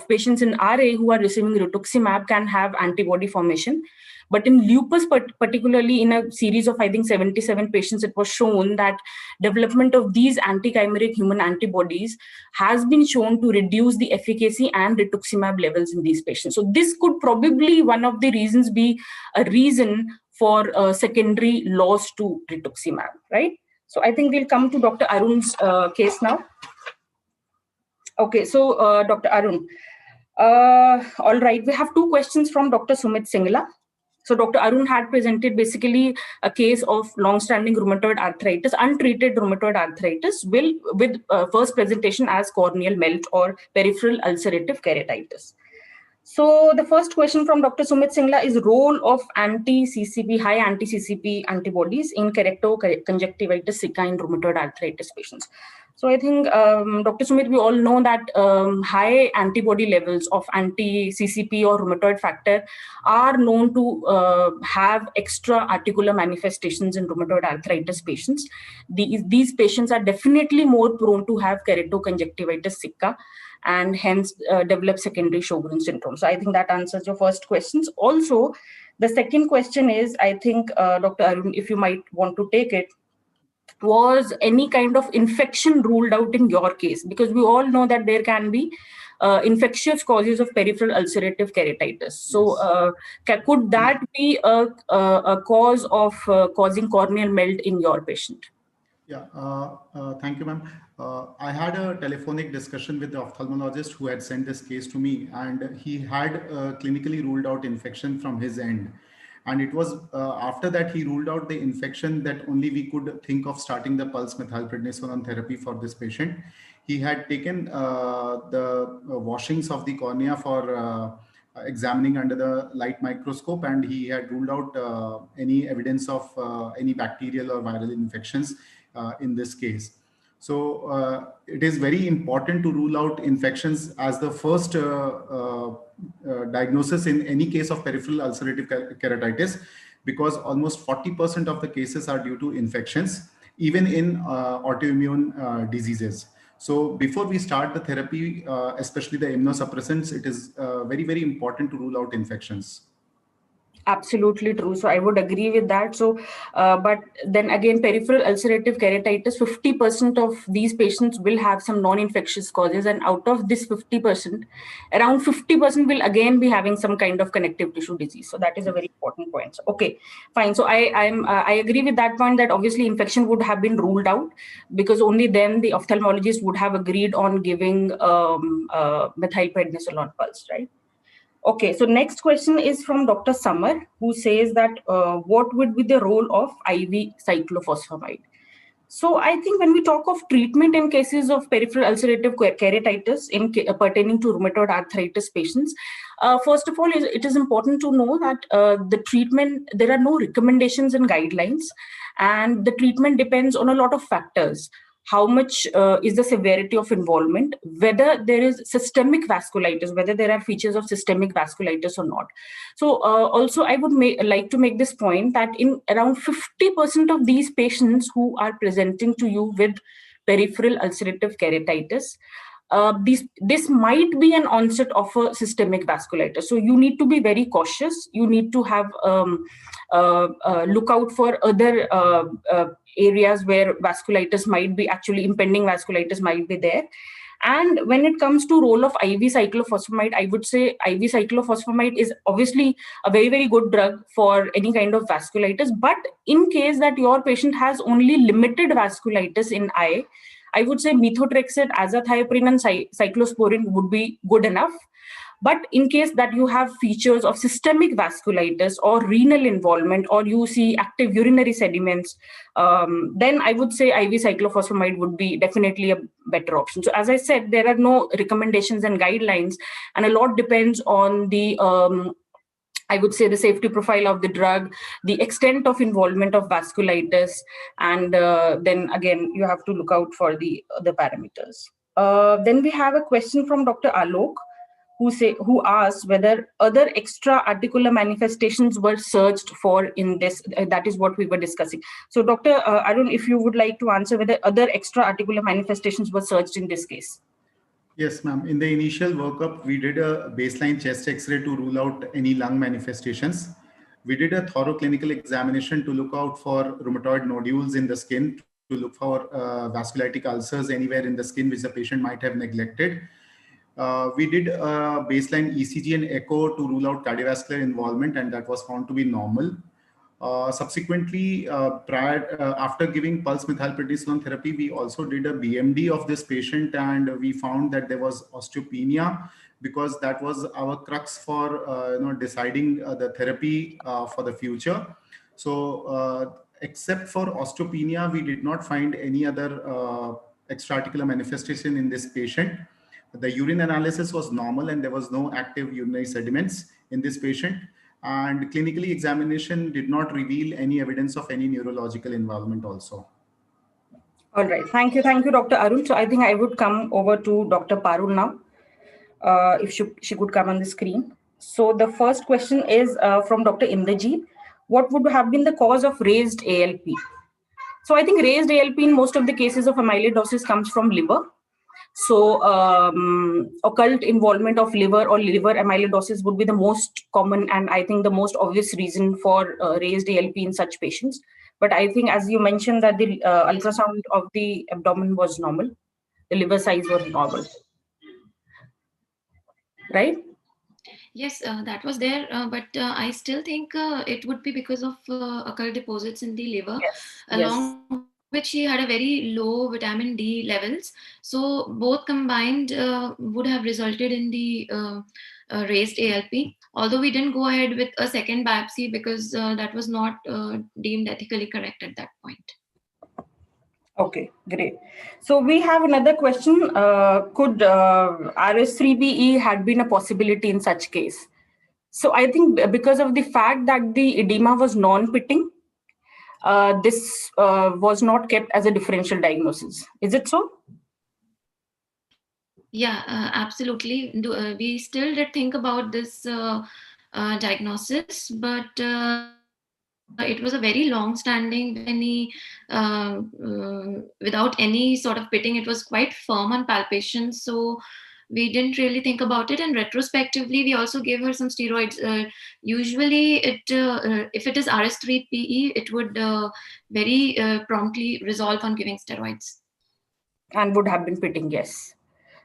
patients in RA who are receiving rituximab can have antibody formation. But in lupus, particularly in a series of, I think, 77 patients, it was shown that development of these anti-chimeric human antibodies has been shown to reduce the efficacy and rituximab levels in these patients. So this could probably, one of the reasons, be a reason for secondary loss to rituximab, right? So I think we'll come to Dr. Arun's case now. Okay, so Dr. Arun, all right, we have 2 questions from Dr. Sumit Singla. So Dr. Arun had presented basically a case of long-standing rheumatoid arthritis, untreated rheumatoid arthritis, with first presentation as corneal melt or peripheral ulcerative keratitis. So the first question from Dr. Sumit Singla is role of anti-CCP, high anti-CCP antibodies in keratoconjunctivitis sicca in rheumatoid arthritis patients. So I think, Dr. Sumit, we all know that high antibody levels of anti-CCP or rheumatoid factor are known to have extra articular manifestations in rheumatoid arthritis patients. These patients are definitely more prone to have keratoconjunctivitis sicca and hence develop secondary Sjogren syndrome. So I think that answers your first questions. Also, the second question is, I think, Dr. Arun, if you might want to take it, was any kind of infection ruled out in your case? Because we all know that there can be infectious causes of peripheral ulcerative keratitis. So could that be a cause of causing corneal melt in your patient? Yeah, thank you, ma'am. I had a telephonic discussion with the ophthalmologist who had sent this case to me, and he had clinically ruled out infection from his end. And it was after that he ruled out the infection that only we could think of starting the pulse methylprednisolone therapy for this patient. He had taken the washings of the cornea for examining under the light microscope, and he had ruled out any evidence of any bacterial or viral infections in this case. So it is very important to rule out infections as the first diagnosis in any case of peripheral ulcerative keratitis, because almost 40% of the cases are due to infections, even in autoimmune diseases. So before we start the therapy, especially the immunosuppressants, it is very, very important to rule out infections. Absolutely true. So I would agree with that. So, but then again, peripheral ulcerative keratitis, 50% of these patients will have some non-infectious causes. And out of this 50%, around 50% will again be having some kind of connective tissue disease. So that is a very important point. So, okay, fine. So I agree with that point that obviously infection would have been ruled out, because only then the ophthalmologist would have agreed on giving methylprednisolone pulse, right? Okay, so next question is from Dr. Samar, who says that what would be the role of IV cyclophosphamide? So I think when we talk of treatment in cases of peripheral ulcerative keratitis pertaining to rheumatoid arthritis patients, first of all, it is important to know that the treatment, there are no recommendations and guidelines, and the treatment depends on a lot of factors. How much is the severity of involvement, whether there is systemic vasculitis, whether there are features of systemic vasculitis or not. So also I would like to make this point that in around 50% of these patients who are presenting to you with peripheral ulcerative keratitis, this might be an onset of a systemic vasculitis. So you need to be very cautious. You need to have look out for other areas where vasculitis might be, actually impending vasculitis might be there. And when it comes to role of IV cyclophosphamide, I would say IV cyclophosphamide is obviously a very, very good drug for any kind of vasculitis. But in case that your patient has only limited vasculitis in eye, I would say methotrexate, azathioprine, and cyclosporin would be good enough. But in case that you have features of systemic vasculitis or renal involvement, or you see active urinary sediments, then I would say IV cyclophosphamide would be definitely a better option. So as I said, there are no recommendations and guidelines, and a lot depends on the I would say the safety profile of the drug, the extent of involvement of vasculitis, and then again, you have to look out for the other parameters. Then we have a question from Dr. Alok, who asks whether other extra articular manifestations were searched for in this. That is what we were discussing. So Dr. Arun, if you would like to answer whether other extra articular manifestations were searched in this case. Yes, ma'am. In the initial workup, we did a baseline chest X-ray to rule out any lung manifestations. We did a thorough clinical examination to look out for rheumatoid nodules in the skin, to look for vasculitic ulcers anywhere in the skin which the patient might have neglected. We did a baseline ECG and echo to rule out cardiovascular involvement, and that was found to be normal. Subsequently, after giving pulse methylprednisolone therapy, we also did a BMD of this patient, and we found that there was osteopenia, because that was our crux for deciding the therapy for the future. So except for osteopenia, we did not find any other extraarticular manifestation in this patient. The urine analysis was normal, and there was no active urinary sediments in this patient. And clinically, examination did not reveal any evidence of any neurological involvement also. All right. Thank you, Dr. Arun. So I think I would come over to Dr. Parul now, if she could come on the screen. So the first question is from Dr. Indrajit. What would have been the cause of raised ALP? So I think raised ALP in most of the cases of amyloidosis comes from liver. So occult involvement of liver or liver amyloidosis would be the most common, and I think the most obvious reason for raised ALP in such patients. But I think, as you mentioned, that the ultrasound of the abdomen was normal, the liver size was normal, right? Yes, that was there, but I still think it would be because of occult deposits in the liver, along which he had a very low vitamin D levels. So both combined would have resulted in the raised ALP. Although we didn't go ahead with a second biopsy because that was not deemed ethically correct at that point. Okay, great. So we have another question. Could RS3BE had been a possibility in such case? So I think because of the fact that the edema was non-pitting, this was not kept as a differential diagnosis. Is it so? Yeah, absolutely. We still did think about this diagnosis, but it was a very long-standing, without any sort of pitting. It was quite firm on palpation. So we didn't really think about it. And retrospectively, we also gave her some steroids. Usually, if it is RS3PE, it would very promptly resolve on giving steroids. And would have been fitting, yes.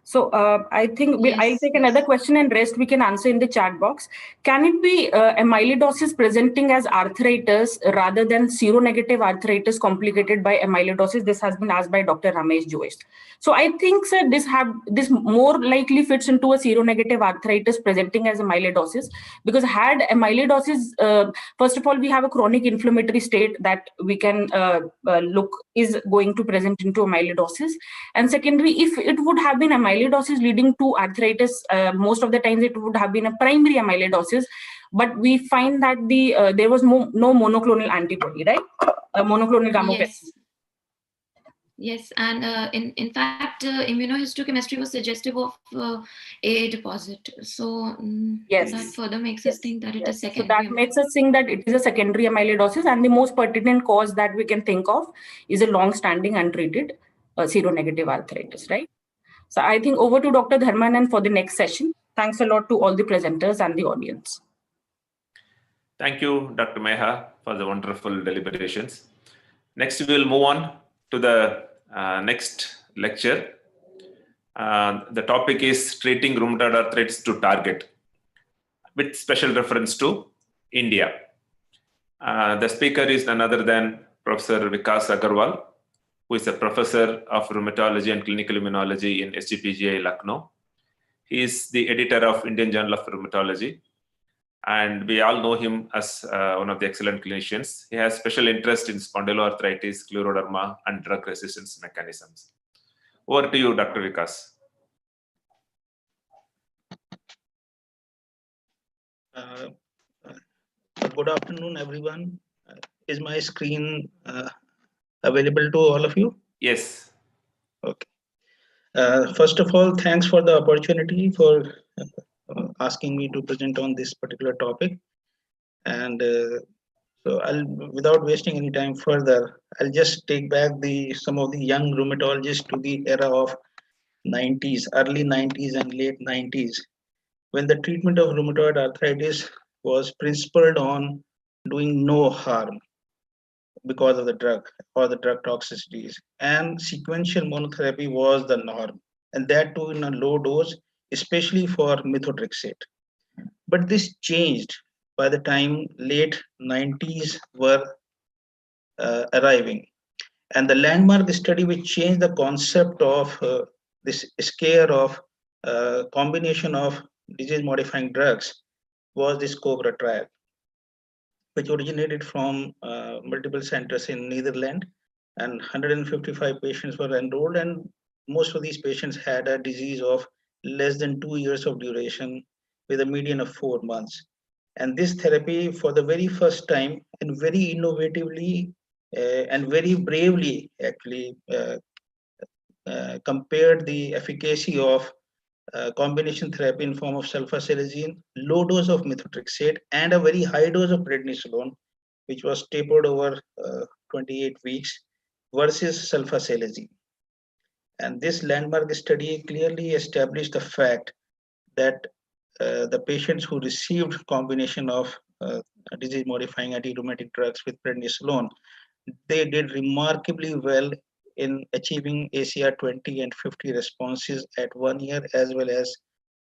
So I think Yes, I'll take another question, and rest we can answer in the chat box. Can it be amyloidosis presenting as arthritis rather than seronegative arthritis complicated by amyloidosis? This has been asked by Dr. Ramesh Jois. So I think, sir, this more likely fits into a seronegative arthritis presenting as amyloidosis, because had amyloidosis, first of all, we have a chronic inflammatory state that we can look is going to present into amyloidosis. And secondary, if it would have been amyloidosis leading to arthritis, most of the times it would have been a primary amyloidosis, but we find that there was no monoclonal antibody, right? Monoclonal gammopeptide. Yes, and in fact, immunohistochemistry was suggestive of AA deposit. So yes, that further makes us think that it is secondary. So that makes us think that it is a secondary amyloidosis, and the most pertinent cause that we can think of is a long-standing untreated seronegative arthritis, right? So I think over to Dr. Dharmanan for the next session. Thanks a lot to all the presenters and the audience. Thank you, Dr. Meha, for the wonderful deliberations. Next, we will move on to the next lecture. The topic is treating rheumatoid arthritis to target, with special reference to India. The speaker is none other than Professor Vikas Agarwal, who is a professor of rheumatology and clinical immunology in SGPGI, Lucknow. He is the editor of Indian Journal of Rheumatology, and we all know him as one of the excellent clinicians. He has special interest in spondyloarthritis, scleroderma, and drug resistance mechanisms. Over to you, Dr. Vikas. Good afternoon, everyone. Is my screen available to all of you? Yes. Okay. First of all, thanks for the opportunity for asking me to present on this particular topic. And so without wasting any time further, I'll just take back some of the young rheumatologists to the era of 90s, early 90s and late 90s, when the treatment of rheumatoid arthritis was principled on doing no harm because of the drug or the drug toxicities, and sequential monotherapy was the norm, and that too in a low dose, especially for methotrexate. But this changed by the time late 90s were arriving, and the landmark study which changed the concept of this scare of combination of disease modifying drugs was this COBRA trial, which originated from multiple centers in Netherlands, and 155 patients were enrolled, and most of these patients had a disease of less than 2 years of duration with a median of 4 months. And this therapy, for the very first time and very innovatively and very bravely actually compared the efficacy of combination therapy in form of sulfasalazine, low dose of methotrexate, and a very high dose of prednisolone, which was tapered over 28 weeks, versus sulfasalazine. And this landmark study clearly established the fact that the patients who received combination of disease-modifying anti-rheumatic drugs with prednisolone, they did remarkably well in achieving ACR 20 and 50 responses at 1 year as well as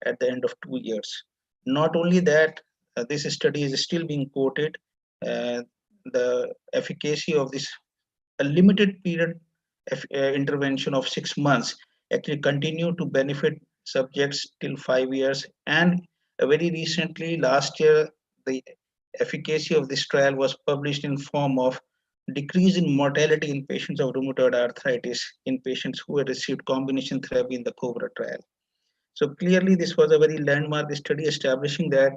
at the end of 2 years. Not only that, this study is still being quoted. The efficacy of this a limited period intervention of 6 months actually continue to benefit subjects till 5 years. And very recently, last year, the efficacy of this trial was published in form of decrease in mortality in patients of rheumatoid arthritis in patients who had received combination therapy in the COBRA trial. So clearly, this was a very landmark study establishing that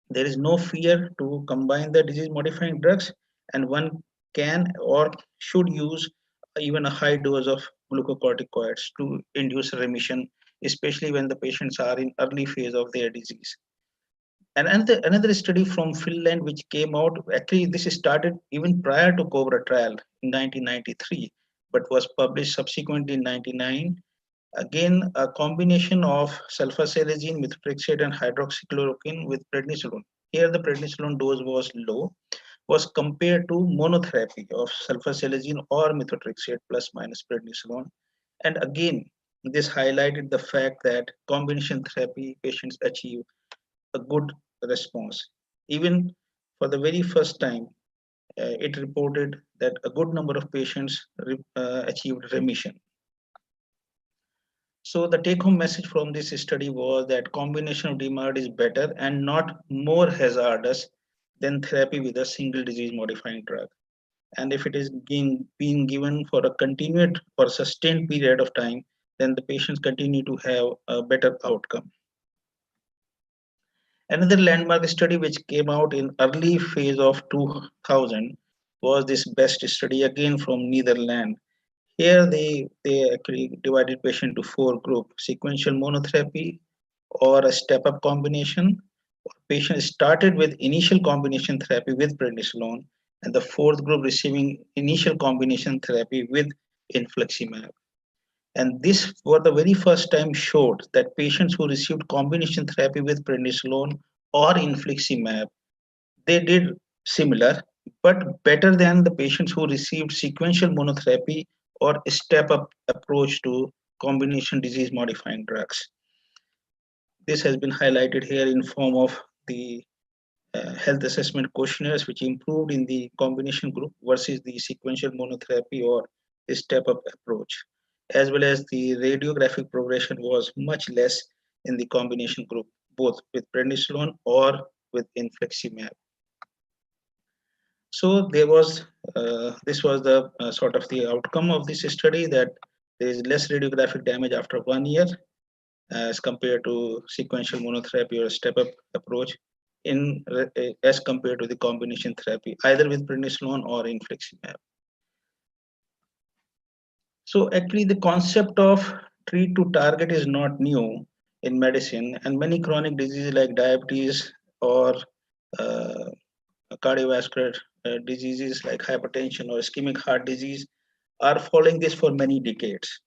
there is no fear to combine the disease-modifying drugs, and one can or should use even a high dose of glucocorticoids to induce remission, especially when the patients are in early phase of their disease. And another study from Finland which came out, actually this started even prior to COBRA trial in 1993, but was published subsequently in 1999, Again, a combination of sulfasalazine, methotrexate, and hydroxychloroquine with prednisolone. Here, the prednisolone dose was low, was compared to monotherapy of sulfasalazine or methotrexate plus minus prednisolone. And again, this highlighted the fact that combination therapy patients achieve a good response. Even for the very first time, it reported that a good number of patients achieved remission. So the take-home message from this study was that combination of DMARD is better and not more hazardous than therapy with a single disease-modifying drug. And if it is being given for a continued or sustained period of time, then the patients continue to have a better outcome. Another landmark study which came out in early phase of 2000 was this BEST study, again from Netherlands. Here they actually divided patient to 4 groups: sequential monotherapy or a step-up combination. Patients started with initial combination therapy with prednisolone, and the 4th group receiving initial combination therapy with infliximab. And this for the very first time showed that patients who received combination therapy with prednisolone or infliximab, they did similar, but better than the patients who received sequential monotherapy or step-up approach to combination disease-modifying drugs. This has been highlighted here in form of the health assessment questionnaires, which improved in the combination group versus the sequential monotherapy or step-up approach, as well as the radiographic progression was much less in the combination group, both with prednisolone or with infliximab. So there was this was the sort of the outcome of this study, that there is less radiographic damage after 1 year as compared to sequential monotherapy or step-up approach as compared to the combination therapy, either with prednisolone or infliximab. So actually the concept of treat to target is not new in medicine, and many chronic diseases like diabetes or cardiovascular diseases like hypertension or ischemic heart disease are following this for many decades.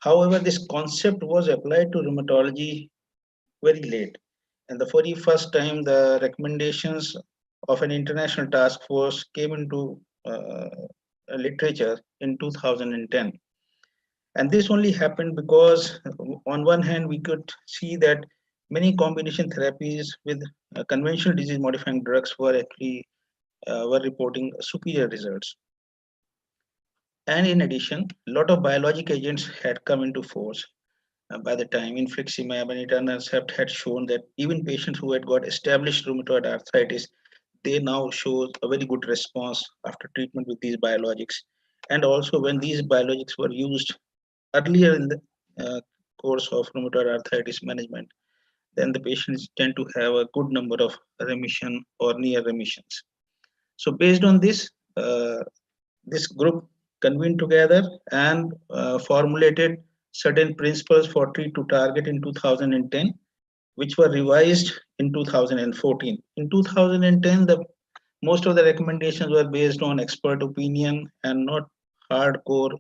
However, this concept was applied to rheumatology very late. And the very first time the recommendations of an international task force came into literature in 2010. And this only happened because on one hand, we could see that many combination therapies with conventional disease modifying drugs were actually were reporting superior results. And in addition, a lot of biologic agents had come into force by the time. Infliximab and etanercept had shown that even patients who had got established rheumatoid arthritis, they now show a very good response after treatment with these biologics. And also when these biologics were used earlier in the course of rheumatoid arthritis management, then the patients tend to have a good number of remission or near remissions. So based on this, this group convened together and formulated certain principles for treat to target in 2010, which were revised in 2014. In 2010, most of the recommendations were based on expert opinion and not hardcore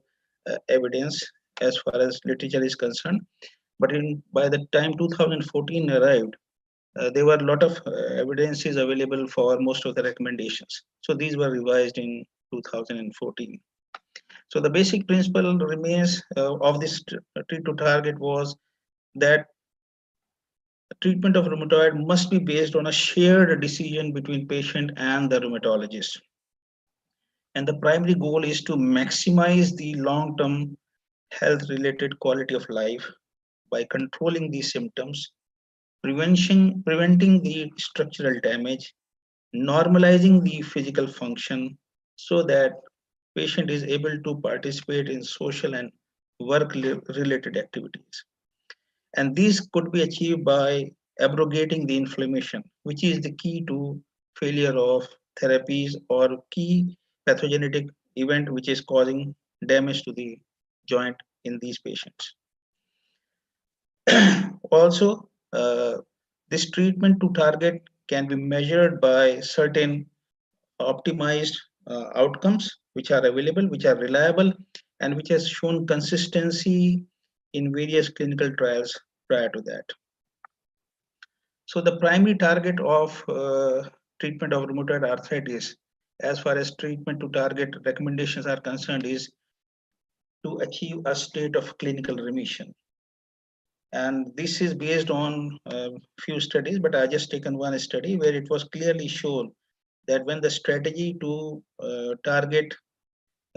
evidence as far as literature is concerned. But by the time 2014 arrived, there were a lot of evidences available for most of the recommendations. So these were revised in 2014. So the basic principle remains of this treat to target was that treatment of rheumatoid must be based on a shared decision between patient and the rheumatologist. And the primary goal is to maximize the long-term health-related quality of life by controlling these symptoms, preventing the structural damage, normalizing the physical function so that patient is able to participate in social and work-related activities. And these could be achieved by abrogating the inflammation, which is the key to failure of therapies or key pathogenic event which is causing damage to the joint in these patients. Also, this treatment to target can be measured by certain optimized outcomes which are available, which are reliable, and which has shown consistency in various clinical trials prior to that. So the primary target of treatment of rheumatoid arthritis, as far as treatment to target recommendations are concerned, is to achieve a state of clinical remission. And this is based on a few studies, but I just taken one study where it was clearly shown that when the strategy to target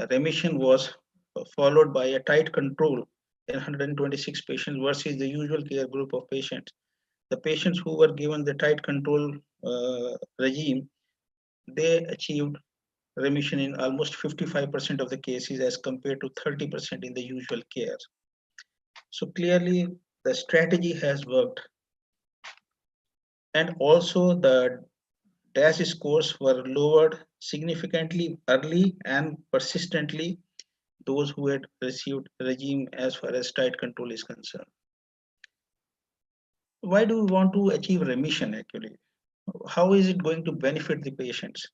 remission was followed by a tight control in 126 patients versus the usual care group of patients, the patients who were given the tight control regime, they achieved remission in almost 55% of the cases as compared to 30% in the usual care. So clearly the strategy has worked. And also the DAS scores were lowered significantly early and persistently, those who had received regime as far as tight control is concerned. Why do we want to achieve remission actually? How is it going to benefit the patients?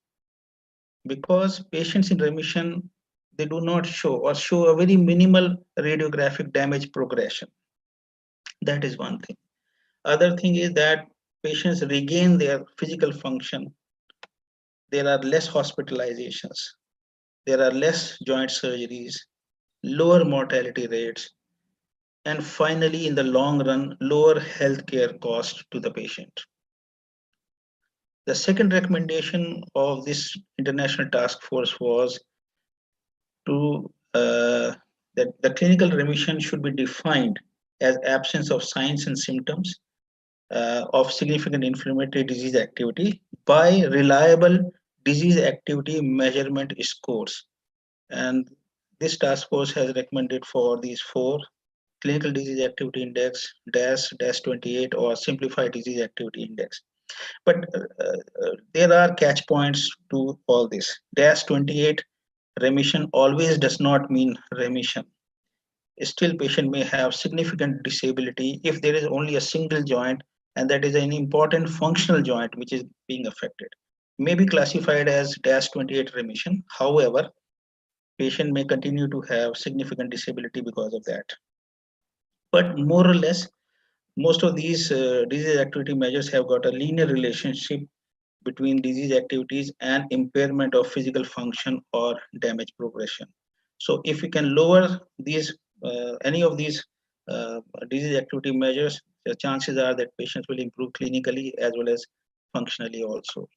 Because patients in remission, they do not show or show a very minimal radiographic damage progression. That is one thing. Other thing is that patients regain their physical function. There are less hospitalizations. There are less joint surgeries, lower mortality rates, and finally, in the long run, lower healthcare cost to the patient. The second recommendation of this international task force was to that the clinical remission should be defined as absence of signs and symptoms of significant inflammatory disease activity by reliable disease activity measurement scores. And this task force has recommended for these 4: clinical disease activity index, DAS, DAS28, or simplified disease activity index. But there are catch points to all this. DAS28 remission always does not mean remission. Still, patient may have significant disability if there is only a single joint, and that is an important functional joint which is being affected. May be classified as DAS28 remission. However, patient may continue to have significant disability because of that. But more or less, most of these disease activity measures have got a linear relationship between disease activities and impairment of physical function or damage progression. So if we can lower these any of these disease activity measures, the chances are that patients will improve clinically as well as functionally also.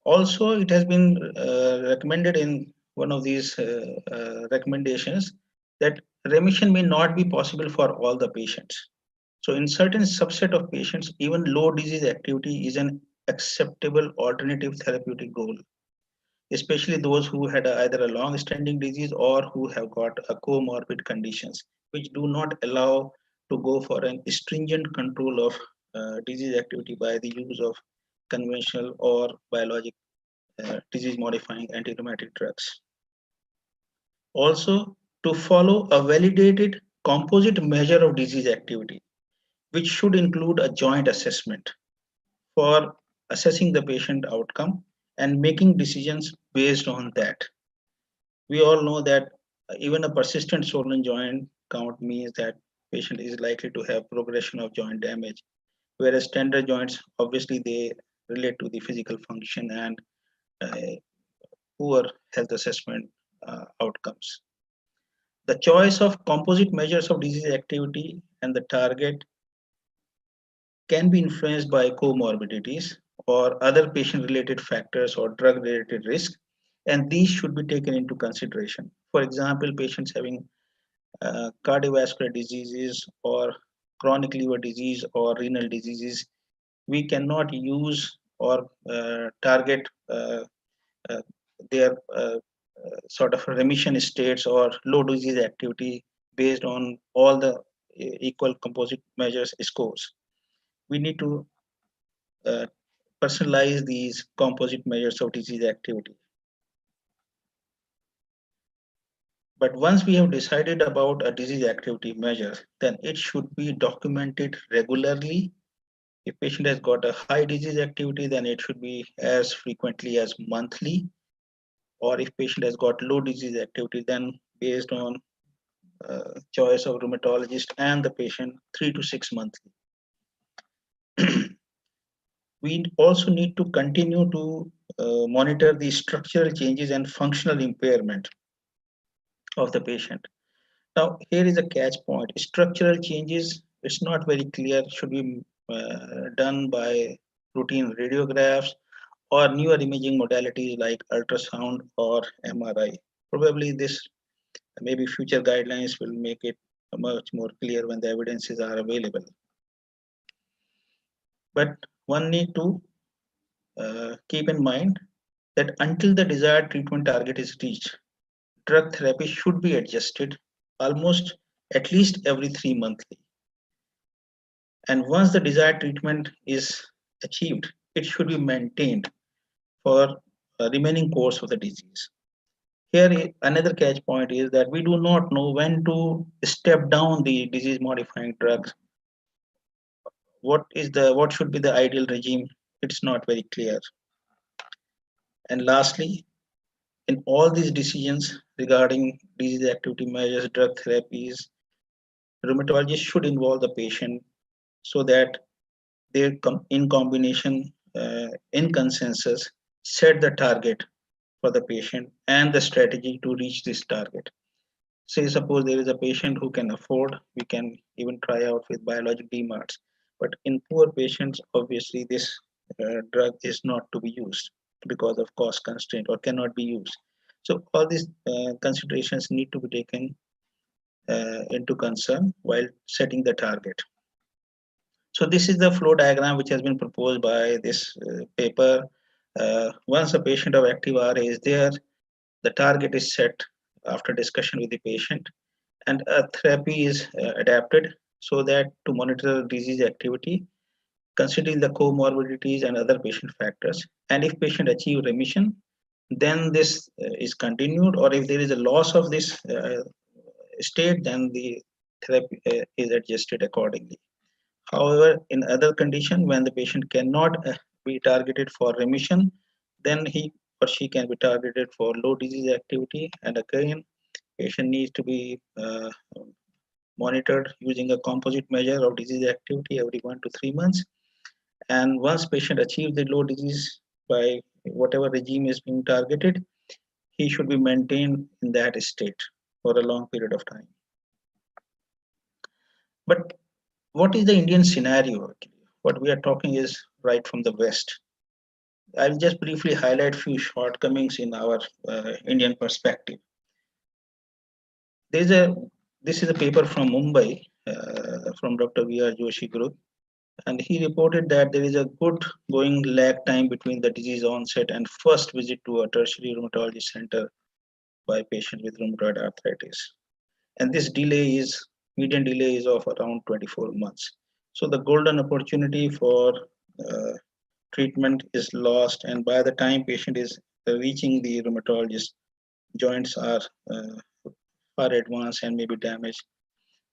Also, it has been recommended in one of these recommendations that remission may not be possible for all the patients. So in certain subset of patients, even low disease activity is an acceptable alternative therapeutic goal, especially those who had either a long-standing disease or who have got a comorbid conditions, which do not allow to go for an stringent control of disease activity by the use of conventional or biologic disease-modifying anti-rheumatic drugs. Also, to follow a validated composite measure of disease activity, which should include a joint assessment for assessing the patient outcome and making decisions based on that. We all know that even a persistent swollen joint count means that patient is likely to have progression of joint damage, whereas tender joints, obviously they relate to the physical function and poor health assessment outcomes. The choice of composite measures of disease activity and the target can be influenced by comorbidities or other patient-related factors or drug-related risk, and these should be taken into consideration. For example, patients having cardiovascular diseases or chronic liver disease or renal diseases, we cannot use or target their sort of remission states or low disease activity based on all the equal composite measures scores. We need to personalize these composite measures of disease activity. But once we have decided about a disease activity measure, then it should be documented regularly. If patient has got a high disease activity, then it should be as frequently as monthly. Or if patient has got low disease activity, then based on choice of rheumatologist and the patient 3 to 6 monthly. We also need to continue to monitor the structural changes and functional impairment of the patient. Now, here is a catch point. Structural changes, it's not very clear, should be done by routine radiographs or newer imaging modalities like ultrasound or MRI. Probably this, maybe future guidelines will make it much more clear when the evidences are available. But one need to keep in mind that until the desired treatment target is reached, drug therapy should be adjusted almost at least every 3 monthly. And once the desired treatment is achieved, it should be maintained for the remaining course of the disease. Here, another catch point is that we do not know when to step down the disease modifying drugs. What should be the ideal regime? It's not very clear. And lastly, in all these decisions regarding disease activity measures, drug therapies, rheumatologists should involve the patient so that they in combination, in consensus, set the target for the patient and the strategy to reach this target. Say, suppose there is a patient who can afford, we can even try out with biologic DMARDs. But in poor patients, obviously, this drug is not to be used because of cost constraint or cannot be used. So all these considerations need to be taken into concern while setting the target. So this is the flow diagram which has been proposed by this paper. Once a patient of active RA is there, the target is set after discussion with the patient, and a therapy is adapted so that to monitor disease activity, considering the comorbidities and other patient factors. And if patient achieve remission, then this is continued, or if there is a loss of this state, then the therapy is adjusted accordingly. However, in other condition, when the patient cannot be targeted for remission, then he or she can be targeted for low disease activity, and again, patient needs to be monitored using a composite measure of disease activity every 1 to 3 months. And once patient achieves the low disease by whatever regime is being targeted, he should be maintained in that state for a long period of time. But what is the Indian scenario? What we are talking is right from the West. I'll just briefly highlight few shortcomings in our Indian perspective. This is a paper from Mumbai from Dr. V.R. Joshi group, and he reported that there is a good going lag time between the disease onset and first visit to a tertiary rheumatology center by patients with rheumatoid arthritis. And this median delay is of around 24 months. So the golden opportunity for treatment is lost, and by the time patient is reaching the rheumatologist, joints are far advanced and may be damaged.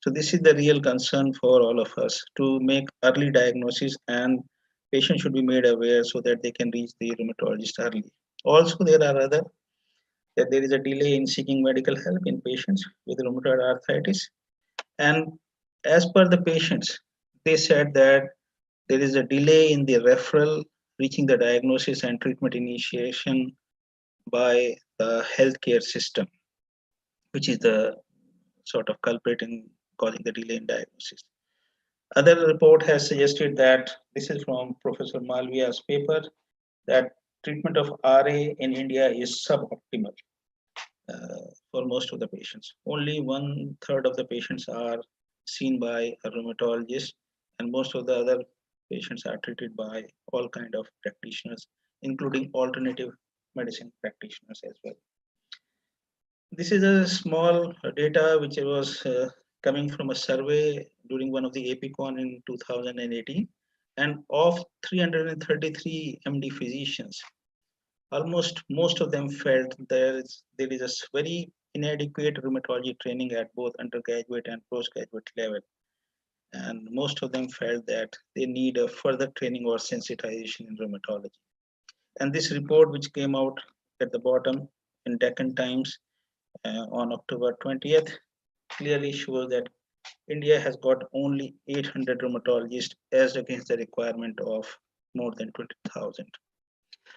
So this is the real concern for all of us, to make early diagnosis, and patients should be made aware so that they can reach the rheumatologist early. Also, there is a delay in seeking medical help in patients with rheumatoid arthritis. And as per the patients, they said that there is a delay in the referral, reaching the diagnosis and treatment initiation by the healthcare system, which is the sort of culprit in causing the delay in diagnosis. Other report has suggested that, this is from Professor Malviya's paper, that treatment of RA in India is suboptimal for most of the patients. Only 1/3 of the patients are seen by a rheumatologist, and most of the other patients are treated by all kind of practitioners, including alternative medicine practitioners as well. This is a small data which was coming from a survey during one of the APCON in 2018, and of 333 MD physicians, almost most of them felt there is a very inadequate rheumatology training at both undergraduate and postgraduate level. And most of them felt that they need a further training or sensitization in rheumatology. And this report, which came out at the bottom in Deccan Times on October 20th, clearly shows that India has got only 800 rheumatologists as against the requirement of more than 20,000.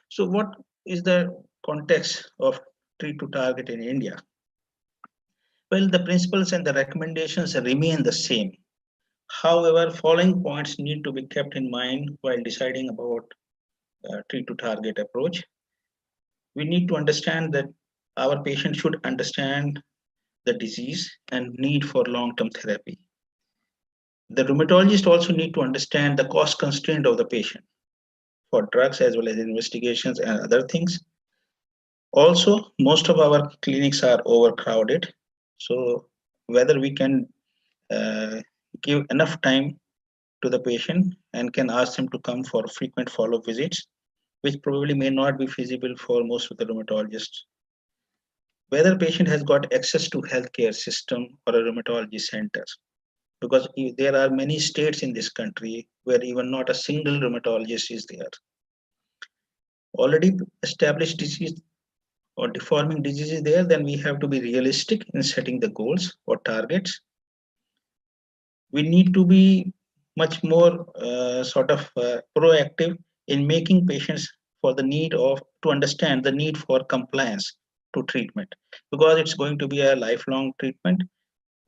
So what is the context of treat to target in India? Well, the principles and the recommendations remain the same. However, following points need to be kept in mind while deciding about treat to target approach. We need to understand that our patient should understand the disease and need for long-term therapy. The rheumatologist also need to understand the cost constraint of the patient for drugs as well as investigations and other things. Also, most of our clinics are overcrowded. So whether we can give enough time to the patient and can ask them to come for frequent follow-up visits, which probably may not be feasible for most of the rheumatologists. Whether patient has got access to healthcare system or a rheumatology center, because there are many states in this country where even not a single rheumatologist is there. Already established disease or deforming disease is there, then we have to be realistic in setting the goals or targets. We need to be much more proactive in making patients for the need of to understand the need for compliance to treatment, because it's going to be a lifelong treatment,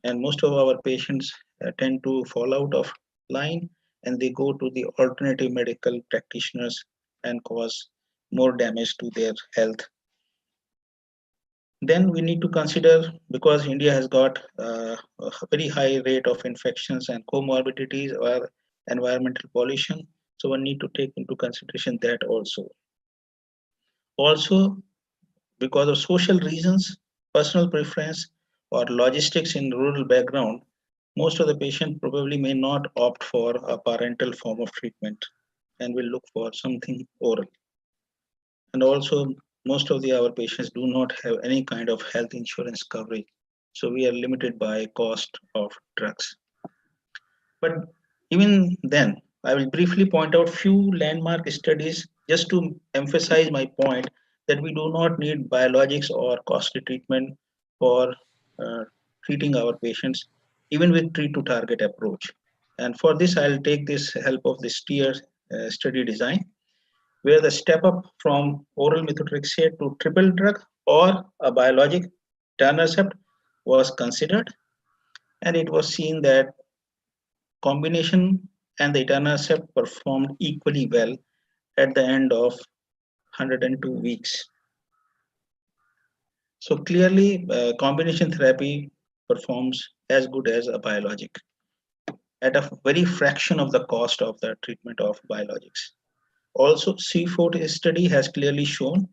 and most of our patients tend to fall out of line and they go to the alternative medical practitioners and cause more damage to their health. Then we need to consider, because India has got a very high rate of infections and comorbidities or environmental pollution, so one need to take into consideration that also. Also, because of social reasons, personal preference, or logistics in rural background, most of the patients probably may not opt for a parenteral form of treatment and will look for something oral. And also, most of our patients do not have any kind of health insurance coverage, so we are limited by cost of drugs. But even then, I will briefly point out few landmark studies just to emphasize my point that we do not need biologics or costly treatment for treating our patients, even with treat to target approach. And for this, I'll take this help of this tier study design, where the step up from oral methotrexate to triple drug or a biologic etanercept was considered, and it was seen that combination and the etanercept performed equally well at the end of 102 weeks. So clearly, combination therapy performs as good as a biologic at a very fraction of the cost of the treatment of biologics. Also, C4 study has clearly shown,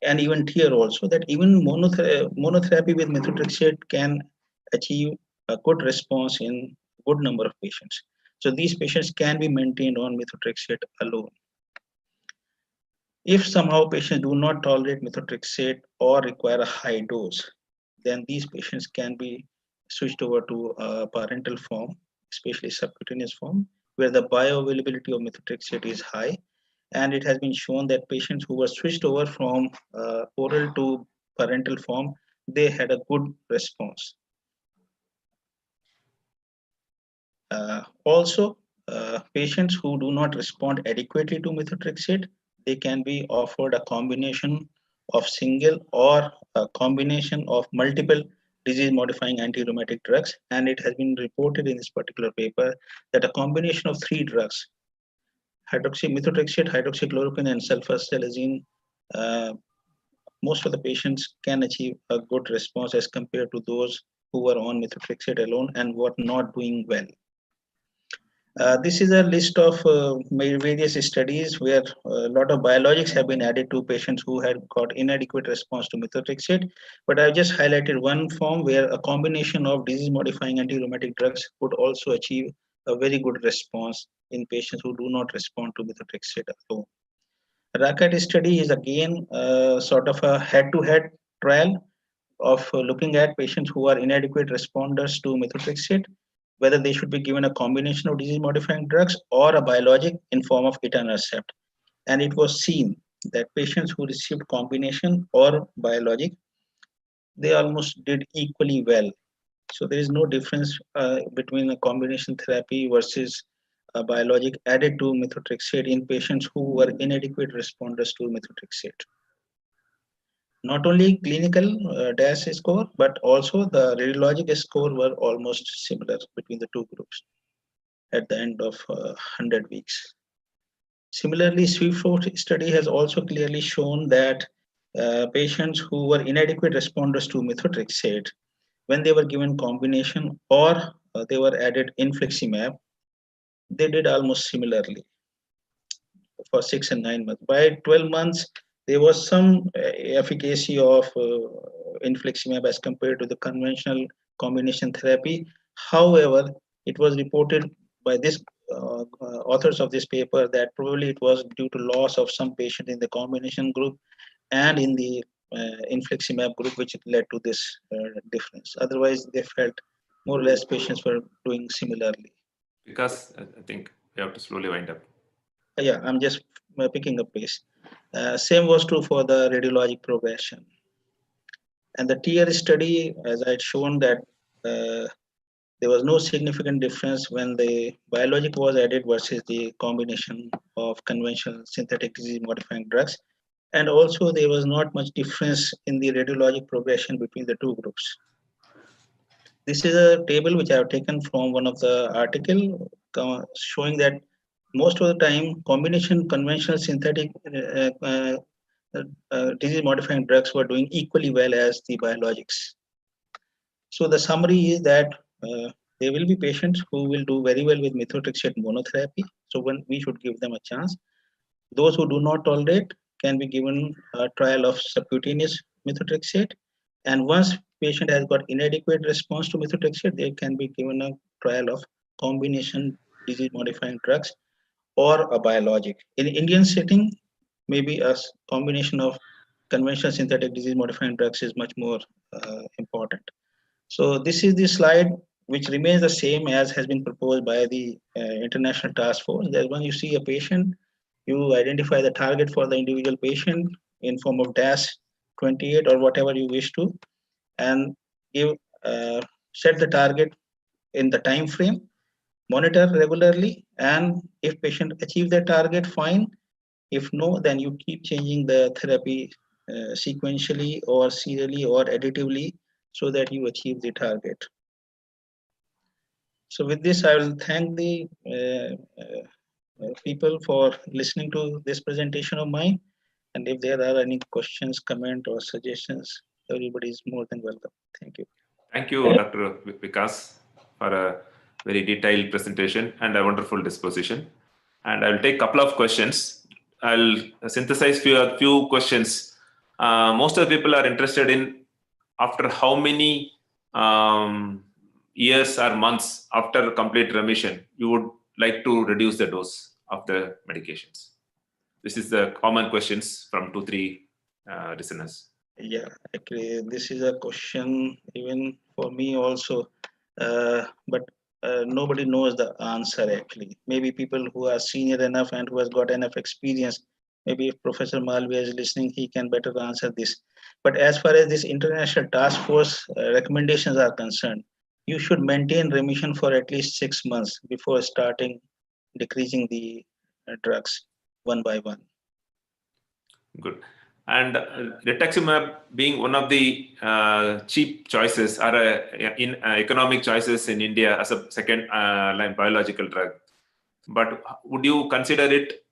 and even here also, that even monotherapy with methotrexate can achieve a good response in a good number of patients. So these patients can be maintained on methotrexate alone. If somehow patients do not tolerate methotrexate or require a high dose, then these patients can be switched over to a parenteral form, especially subcutaneous form, where the bioavailability of methotrexate is high. And it has been shown that patients who were switched over from oral to parenteral form, they had a good response. Also, patients who do not respond adequately to methotrexate, they can be offered a combination of single or a combination of multiple disease-modifying anti-rheumatic drugs. And it has been reported in this particular paper that a combination of 3 drugs, methotrexate, hydroxychloroquine, and sulfasalazine, most of the patients can achieve a good response as compared to those who were on methotrexate alone and were not doing well. This is a list of various studies where a lot of biologics have been added to patients who had got inadequate response to methotrexate. But I've just highlighted one form where a combination of disease-modifying anti-rheumatic drugs could also achieve a very good response in patients who do not respond to methotrexate alone. RACAT study is again sort of a head-to-head trial of looking at patients who are inadequate responders to methotrexate, whether they should be given a combination of disease-modifying drugs or a biologic in form of etanercept. And it was seen that patients who received combination or biologic, they almost did equally well So there is no difference between a combination therapy versus a biologic added to methotrexate in patients who were inadequate responders to methotrexate. Not only clinical DAS score, but also the radiologic score were almost similar between the two groups at the end of 100 weeks. Similarly, SWIFT study has also clearly shown that patients who were inadequate responders to methotrexate, when they were given combination or they were added infliximab, they did almost similarly for 6 and 9 months. By 12 months, there was some efficacy of infliximab as compared to the conventional combination therapy. However, it was reported by this authors of this paper that probably it was due to loss of some patient in the combination group and in the infliximab group, which led to this difference. Otherwise, they felt more or less patients were doing similarly. Because I think we have to slowly wind up. Yeah, I'm just picking up pace. Same was true for the radiologic progression. And the TR study, as I had shown that there was no significant difference when the biologic was added versus the combination of conventional synthetic disease modifying drugs. And also there was not much difference in the radiologic progression between the two groups. This is a table which I have taken from one of the article showing that most of the time combination conventional synthetic disease modifying drugs were doing equally well as the biologics. So the summary is that there will be patients who will do very well with methotrexate monotherapy. So when we should give them a chance. Those who do not tolerate can be given a trial of subcutaneous methotrexate. And once patient has got inadequate response to methotrexate, they can be given a trial of combination disease modifying drugs or a biologic. In Indian setting, maybe a combination of conventional synthetic disease modifying drugs is much more important. So this is the slide which remains the same as has been proposed by the international task force. That when you see a patient, you identify the target for the individual patient in form of DAS28 or whatever you wish to, and give set the target in the time frame, monitor regularly, and if patient achieve their target, fine. If no, then you keep changing the therapy sequentially or serially or additively so that you achieve the target. So with this, I will thank the people for listening to this presentation of mine. And if there are any questions, comment or suggestions, everybody is more than welcome. Thank you. Thank you, Dr. Vikas, for a very detailed presentation and a wonderful disposition. And I'll take a couple of questions. I'll synthesize few questions. Most of the people are interested in after how many years or months after complete remission you would like to reduce the dose of the medications. This is the common questions from 2-3 listeners. Yeah, actually, this is a question even for me also, but nobody knows the answer actually. Maybe people who are senior enough and who has got enough experience, maybe if Professor Malviya is listening, he can better answer this. But as far as this international task force recommendations are concerned, you should maintain remission for at least 6 months before starting decreasing the drugs one by one. Good. And rituximab being one of the cheap choices or economic choices in India as a second line biological drug. But would you consider it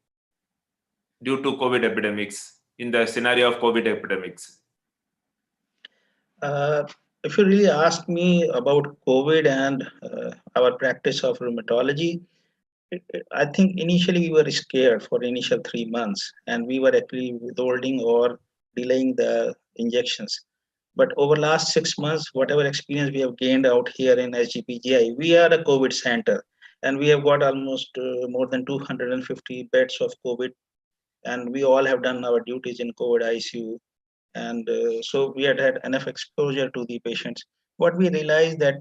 due to COVID epidemics, in the scenario of COVID epidemics? If you really ask me about COVID and our practice of rheumatology, I think initially we were scared for the initial 3 months and we were actually withholding or delaying the injections. But over last 6 months, whatever experience we have gained out here in SGPGI, we are a COVID center and we have got almost more than 250 beds of COVID, and we all have done our duties in COVID ICU. And so we had enough exposure to the patients. What we realized that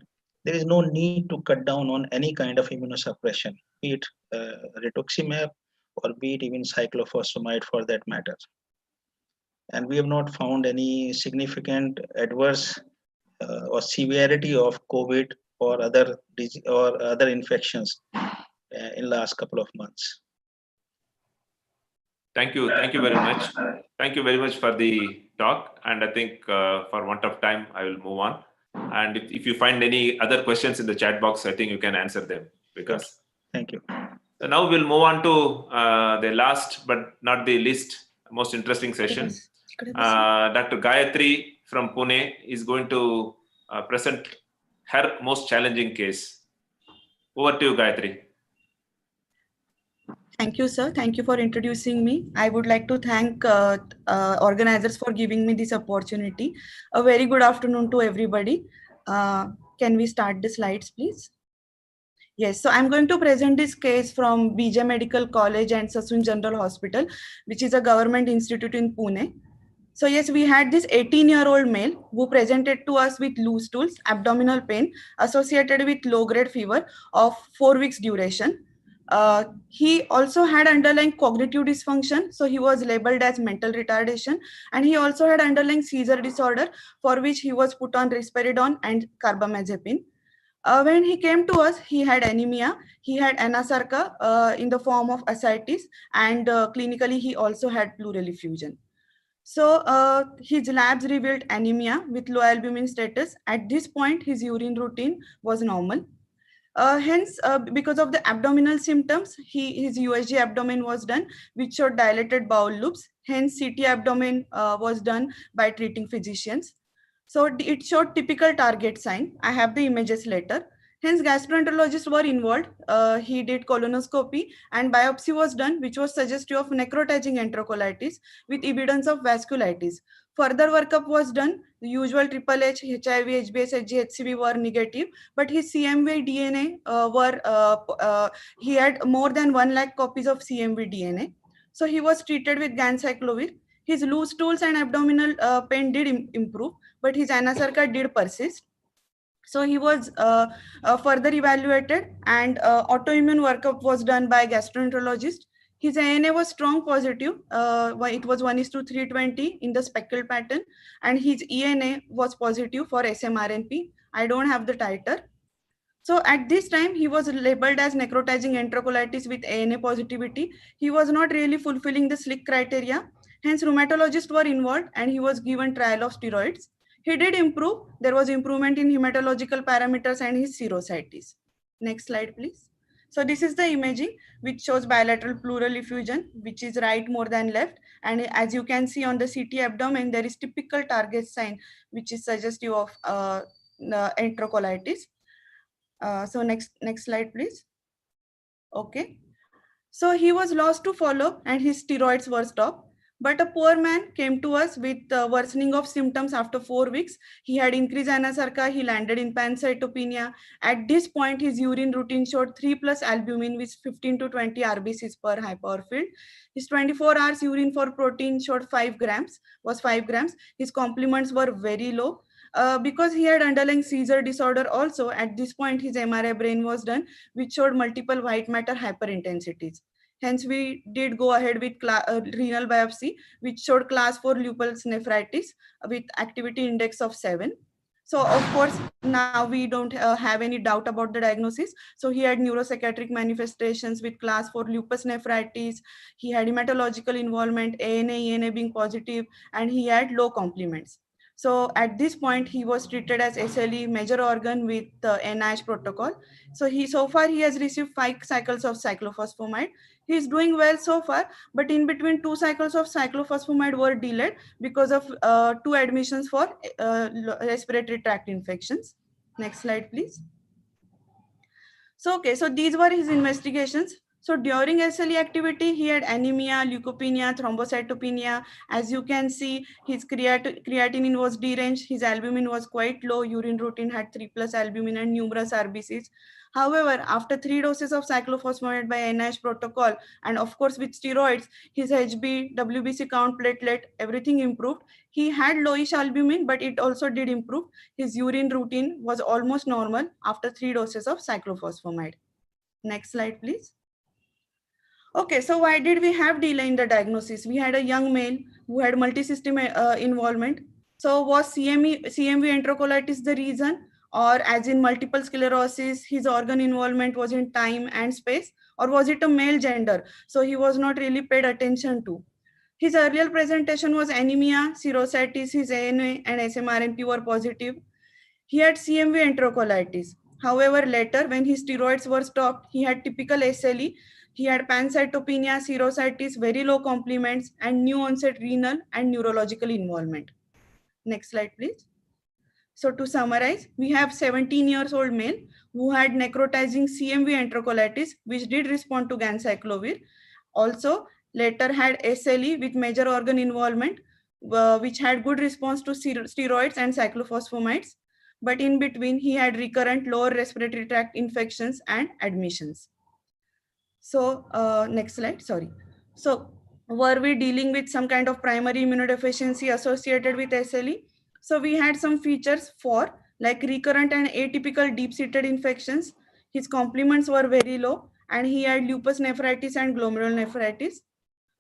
there is no need to cut down on any kind of immunosuppression, be it rituximab or be it even cyclophosphamide for that matter. And we have not found any significant adverse or severity of COVID or other infections in last couple of months. Thank you very much. Thank you very much for the talk. And I think for want of time, I will move on. And if you find any other questions in the chat box, I think you can answer them. Because thank you. So now we'll move on to the last but not the least most interesting session. Dr. Gayatri from Pune is going to present her most challenging case. Over to you, Gayatri. Thank you, sir. Thank you for introducing me. I would like to thank organizers for giving me this opportunity. A very good afternoon to everybody. Can we start the slides, please? Yes, so I'm going to present this case from BJ Medical College and Sassoon General Hospital, which is a government institute in Pune. So yes, we had this 18-year-old male who presented to us with loose stools, abdominal pain associated with low-grade fever of 4 weeks duration. He also had underlying cognitive dysfunction, so he was labeled as mental retardation, and he also had underlying seizure disorder for which he was put on risperidone and carbamazepine. When he came to us, he had anemia, he had anasarca in the form of ascites, and clinically he also had pleural effusion. So his labs revealed anemia with low albumin status. At this point, his urine routine was normal. Hence, because of the abdominal symptoms, his USG abdomen was done, which showed dilated bowel loops. Hence, CT abdomen was done by treating physicians. So it showed typical target sign. I have the images later. Hence, gastroenterologists were involved. He did colonoscopy and biopsy was done, which was suggestive of necrotizing enterocolitis with evidence of vasculitis. Further workup was done. The usual triple H, HIV, HBS, HCV were negative, but his CMV DNA he had more than 1 lakh copies of CMV DNA. So he was treated with ganciclovir. His loose stools and abdominal pain did improve, but his anasarca did persist. So he was further evaluated and autoimmune workup was done by gastroenterologist. His ANA was strong positive. It was 1:320 in the speckled pattern, and his ENA was positive for SMRNP. I don't have the titer. So at this time, he was labeled as necrotizing enterocolitis with ANA positivity. He was not really fulfilling the SLIC criteria. Hence, rheumatologists were involved and he was given trial of steroids. He did improve. There was improvement in hematological parameters and his serositis. Next slide, please. So this is the imaging which shows bilateral pleural effusion, which is right more than left. And as you can see on the CT abdomen, there is typical target sign, which is suggestive of enterocolitis. So next slide, please. Okay. So he was lost to follow and his steroids were stopped. But a poor man came to us with worsening of symptoms after 4 weeks. He had increased anasarca. He landed in pancytopenia. At this point, his urine routine showed 3+ albumin with 15 to 20 RBCs per high power field. His 24 hours urine for protein showed 5 grams. His complements were very low. Because he had underlying seizure disorder also, at this point, his MRI brain was done, which showed multiple white matter hyperintensities. Hence, we did go ahead with renal biopsy, which showed class 4 lupus nephritis with activity index of 7. So, of course, now we don't have any doubt about the diagnosis. So, he had neuropsychiatric manifestations with class 4 lupus nephritis. He had hematological involvement, ANA, ENA being positive, and he had low complements. So at this point, he was treated as SLE major organ with the NIH protocol. So far he has received 5 cycles of cyclophosphamide. He is doing well so far, but in between 2 cycles of cyclophosphamide were delayed because of 2 admissions for respiratory tract infections. Next slide, please. So, okay, so these were his investigations. So during SLE activity, he had anemia, leukopenia, thrombocytopenia. As you can see, his creatinine was deranged. His albumin was quite low. Urine routine had 3+ albumin and numerous RBCs. However, after 3 doses of cyclophosphamide by NIH protocol, and of course with steroids, his HB, WBC count, platelet, everything improved. He had lowish albumin, but it also did improve. His urine routine was almost normal after 3 doses of cyclophosphamide. Next slide, please. Okay, so why did we have delay in the diagnosis? We had a young male who had multi-system involvement. So was CMV enterocolitis the reason? Or as in multiple sclerosis, his organ involvement was in time and space? Or was it a male gender? So he was not really paid attention to. His earlier presentation was anemia, cirrhosis, his ANA and SMRNP were positive. He had CMV enterocolitis. However, later when his steroids were stopped, he had typical SLE. He had pancytopenia, cirrhosis, very low complements, and new onset renal and neurological involvement. Next slide, please. So to summarize, we have 17 years old male who had necrotizing CMV enterocolitis, which did respond to ganciclovir. Also, later had SLE with major organ involvement, which had good response to steroids and cyclophosphamides. But in between, he had recurrent lower respiratory tract infections and admissions. So next slide, sorry. So were we dealing with some kind of primary immunodeficiency associated with SLE? So we had some features for like recurrent and atypical deep-seated infections. His complements were very low and he had lupus nephritis and glomerulonephritis.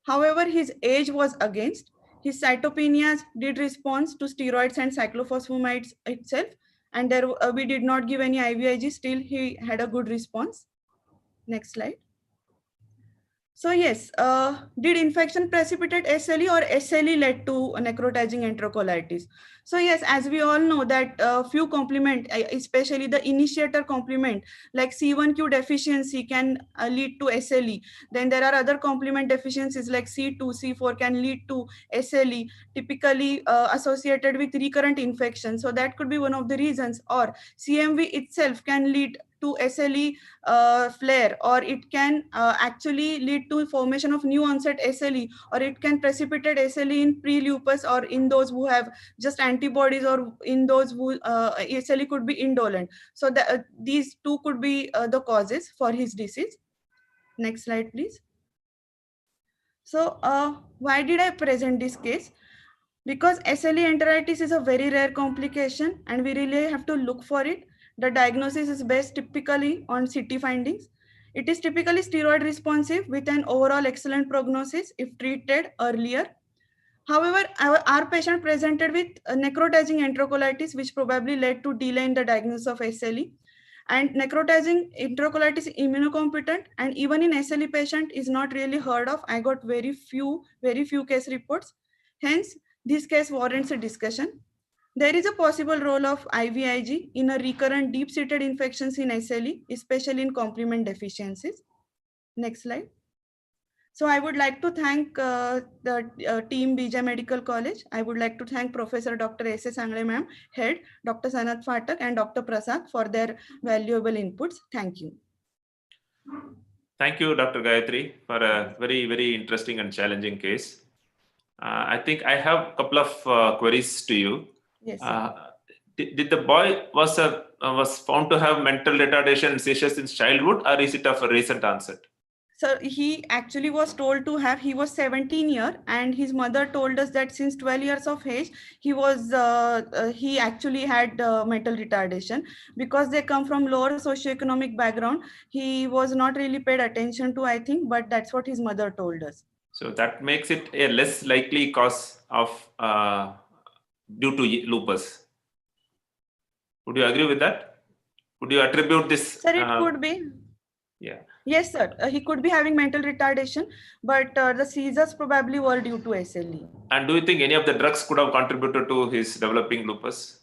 However, his age was against. His cytopenias did respond to steroids and cyclophosphamides itself. And there we did not give any IVIG, still he had a good response. Next slide. So yes, did infection precipitate SLE or SLE led to necrotizing enterocolitis? So yes, as we all know that few complement, especially the initiator complement like C1q deficiency can lead to SLE. Then there are other complement deficiencies like C2, C4 can lead to SLE, typically associated with recurrent infection. So that could be one of the reasons, or CMV itself can lead to SLE flare, or it can actually lead to formation of new onset SLE, or it can precipitate SLE in pre-lupus or in those who have just antibodies, or in those who SLE could be indolent. So these two could be the causes for his disease. Next slide, please. So why did I present this case? Because SLE enteritis is a very rare complication and we really have to look for it. The diagnosis is based typically on CT findings. It is typically steroid responsive with an overall excellent prognosis if treated earlier. However, our patient presented with necrotizing enterocolitis, which probably led to delay in the diagnosis of SLE. And necrotizing enterocolitis is immunocompetent, and even in SLE patient is not really heard of. I got very few case reports. Hence, this case warrants a discussion. There is a possible role of IVIG in a recurrent deep-seated infections in SLE, especially in complement deficiencies. Next slide. So I would like to thank the team BJ Medical College. I would like to thank Professor Dr. S.S. Angle ma'am, head, Dr. Sanat Phatak and Dr. Prasad for their valuable inputs. Thank you. Thank you, Dr. Gayatri, for a very, very interesting and challenging case. I think I have a couple of queries to you. Yes. Did the boy was found to have mental retardation and seizures since childhood, or is it of a recent onset? So he actually was told to have, he was 17 years and his mother told us that since 12 years of age, he was, he actually had mental retardation because they come from lower socioeconomic background. He was not really paid attention to, I think, but that's what his mother told us. So that makes it a less likely cause of due to lupus. Would you agree with that? Would you attribute this? Sir, it could be. Yeah. Yes, sir. He could be having mental retardation, but the seizures probably were due to SLE. And do you think any of the drugs could have contributed to his developing lupus?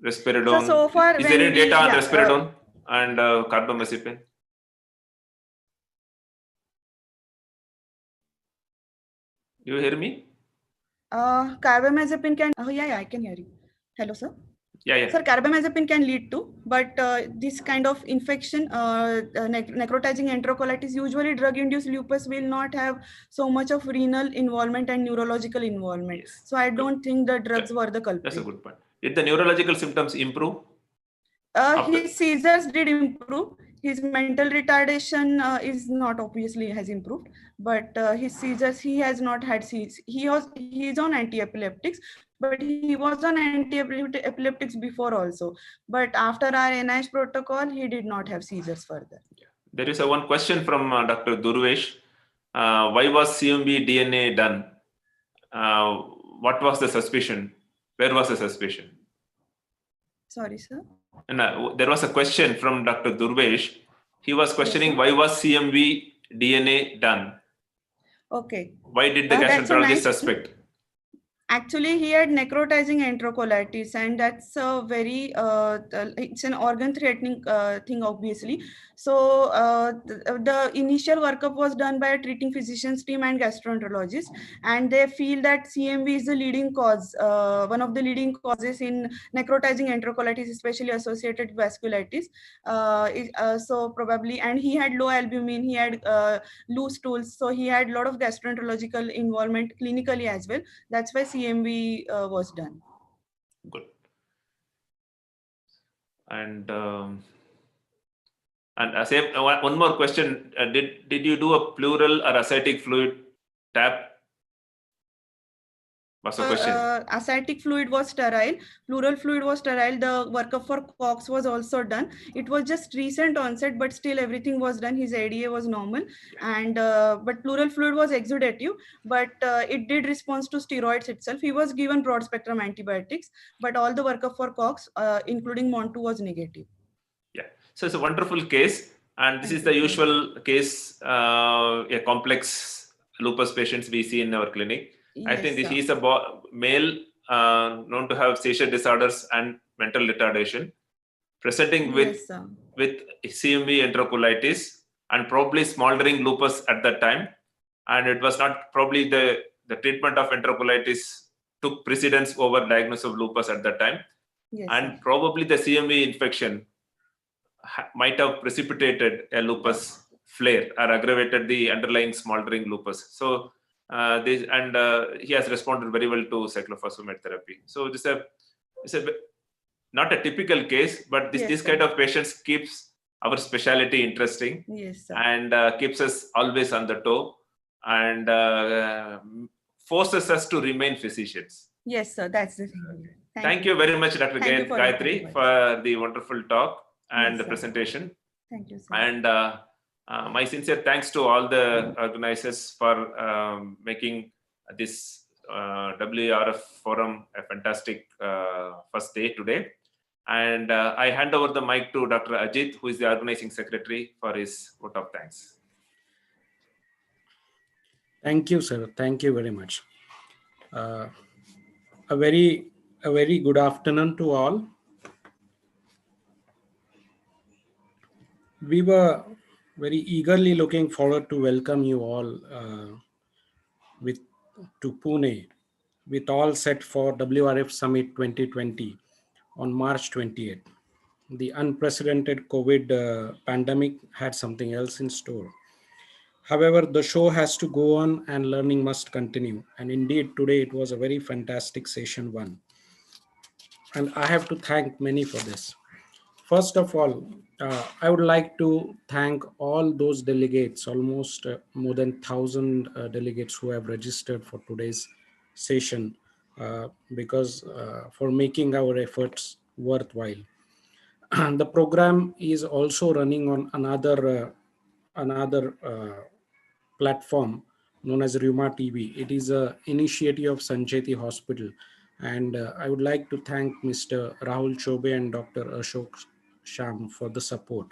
Risperidone. So far, is there any data on risperidone and carbamazepine? You hear me? Carbamazepine can. Oh yeah, I can hear you. Hello, sir. Yeah. Sir, carbamazepine can lead to, but this kind of infection, necrotizing enterocolitis, usually drug-induced lupus will not have so much of renal involvement and neurological involvement. Yes. So I don't think the drugs were the culprit. That's a good point. Did the neurological symptoms improve? His seizures did improve. His mental retardation is not obviously has improved, but his seizures, he has not had seizures. He's on anti-epileptics, but he was on anti-epileptics before also. But after our NIH protocol, he did not have seizures further. Yeah. There is one question from Dr. Durvesh. Why was CMV DNA done? What was the suspicion Where was the suspicion? Sorry, sir. And there was a question from Dr. Durvesh. He was questioning, Yes, why was CMV DNA done? Okay. Why did the That's a gastroenterologist nice- suspect? Actually, he had necrotizing enterocolitis, and that's a very it's an organ-threatening thing, obviously. So the initial workup was done by a treating physicians team and gastroenterologist, and they feel that CMV is the leading cause, one of the leading causes in necrotizing enterocolitis, especially associated vasculitis. So probably, and he had low albumin, he had loose stools, so he had a lot of gastroenterological involvement clinically as well. That's why CMV was done. Good. And same, one more question. Did you do a pleural or ascitic fluid tap? What's the question? Ascitic fluid was sterile, pleural fluid was sterile. The workup for Cox was also done. It was just recent onset, but still everything was done. His ADA was normal, and but pleural fluid was exudative, but it did respond to steroids itself. He was given broad spectrum antibiotics, but all the workup for Cox, including MON2, was negative. Yeah, so it's a wonderful case, and this is the usual case, a complex lupus patients we see in our clinic. I think Yes, he is a male known to have seizure disorders and mental retardation, presenting with CMV enterocolitis and probably smoldering lupus at that time. And it was not probably the treatment of enterocolitis took precedence over diagnosis of lupus at that time. Yes, and probably the CMV infection might have precipitated a lupus flare or aggravated the underlying smoldering lupus. So he has responded very well to cyclophosphamide therapy. So it's a not a typical case, but this kind of patients keeps our specialty interesting, and keeps us always on the toe, and forces us to remain physicians. Yes, sir. That's the thing. Thank you very much, Dr. Gayatri, for the wonderful talk and the presentation. Thank you, sir. And my sincere thanks to all the organizers for making this WRF forum a fantastic first day today. And I hand over the mic to Dr. Ajit, who is the organizing secretary, for his vote of thanks. Thank you, sir. Thank you very much. A very good afternoon to all. We were very eagerly looking forward to welcome you all to Pune, with all set for WRF Summit 2020 on March 28th. The unprecedented COVID pandemic had something else in store. However, the show has to go on and learning must continue. And indeed, today it was a very fantastic session one. And I have to thank many for this. First of all, I would like to thank all those delegates, almost more than 1,000 delegates who have registered for today's session, because for making our efforts worthwhile. The program is also running on another platform known as Rheuma TV. It is an initiative of Sancheti Hospital. And I would like to thank Mr. Rahul Chobe and Dr. Ashok Sham for the support.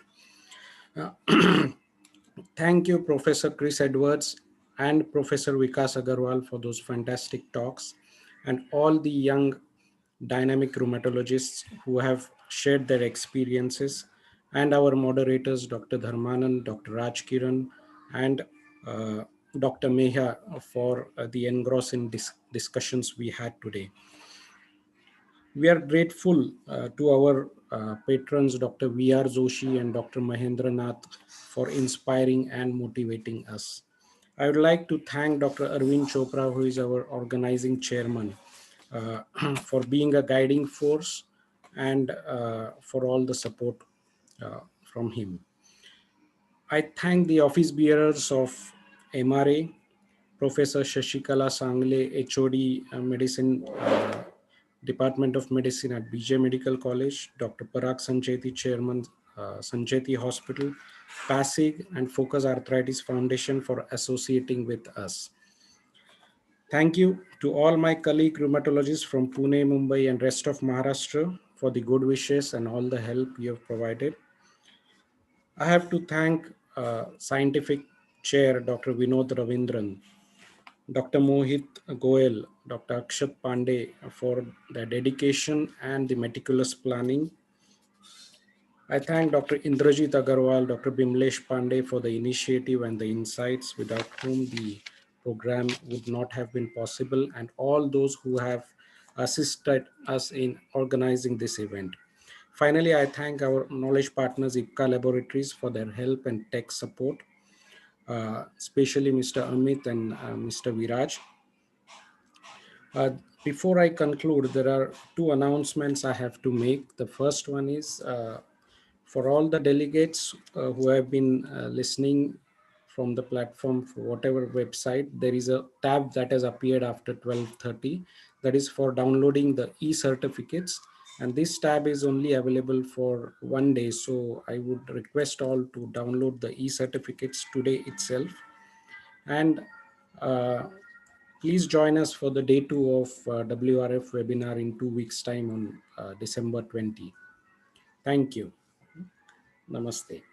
Thank you, Professor Chris Edwards and Professor Vikas Agarwal for those fantastic talks, and all the young dynamic rheumatologists who have shared their experiences, and our moderators, Dr. Dharmanand, Dr. Raj Kiran, and Dr. Meha for the engrossing discussions we had today. We are grateful to our patrons, Dr. V.R. Joshi and Dr. Mahendra Nath, for inspiring and motivating us. I would like to thank Dr. Arvind Chopra, who is our organizing chairman, for being a guiding force and for all the support from him. I thank the office bearers of MRA, Professor Shashikala Sangle, HOD Medicine, Department of Medicine at BJ Medical College, Dr. Parag Sancheti, Chairman, Sancheti Hospital, PASIG, and Focus Arthritis Foundation for associating with us. Thank you To all my colleague rheumatologists from Pune, Mumbai, and rest of Maharashtra for the good wishes and all the help you have provided. I have to thank Scientific Chair Dr. Vinod Ravindran, Dr. Mohit Goel, Dr. Akshat Pandey for their dedication and the meticulous planning. I thank Dr. Indrajit Agarwal, Dr. Bimlesh Pandey for the initiative and the insights without whom the program would not have been possible, and all those who have assisted us in organizing this event. Finally, I thank our knowledge partners, IPCA Laboratories, for their help and tech support, especially Mr. Amit and Mr. Viraj. Before I conclude, there are two announcements I have to make. The first one is for all the delegates who have been listening from the platform for whatever website, there is a tab that has appeared after 12:30 that is for downloading the e-certificates, and this tab is only available for 1 day. So I would request all to download the e-certificates today itself, and please join us for the day 2 of WRF webinar in 2 weeks time on December 20. Thank you. Namaste.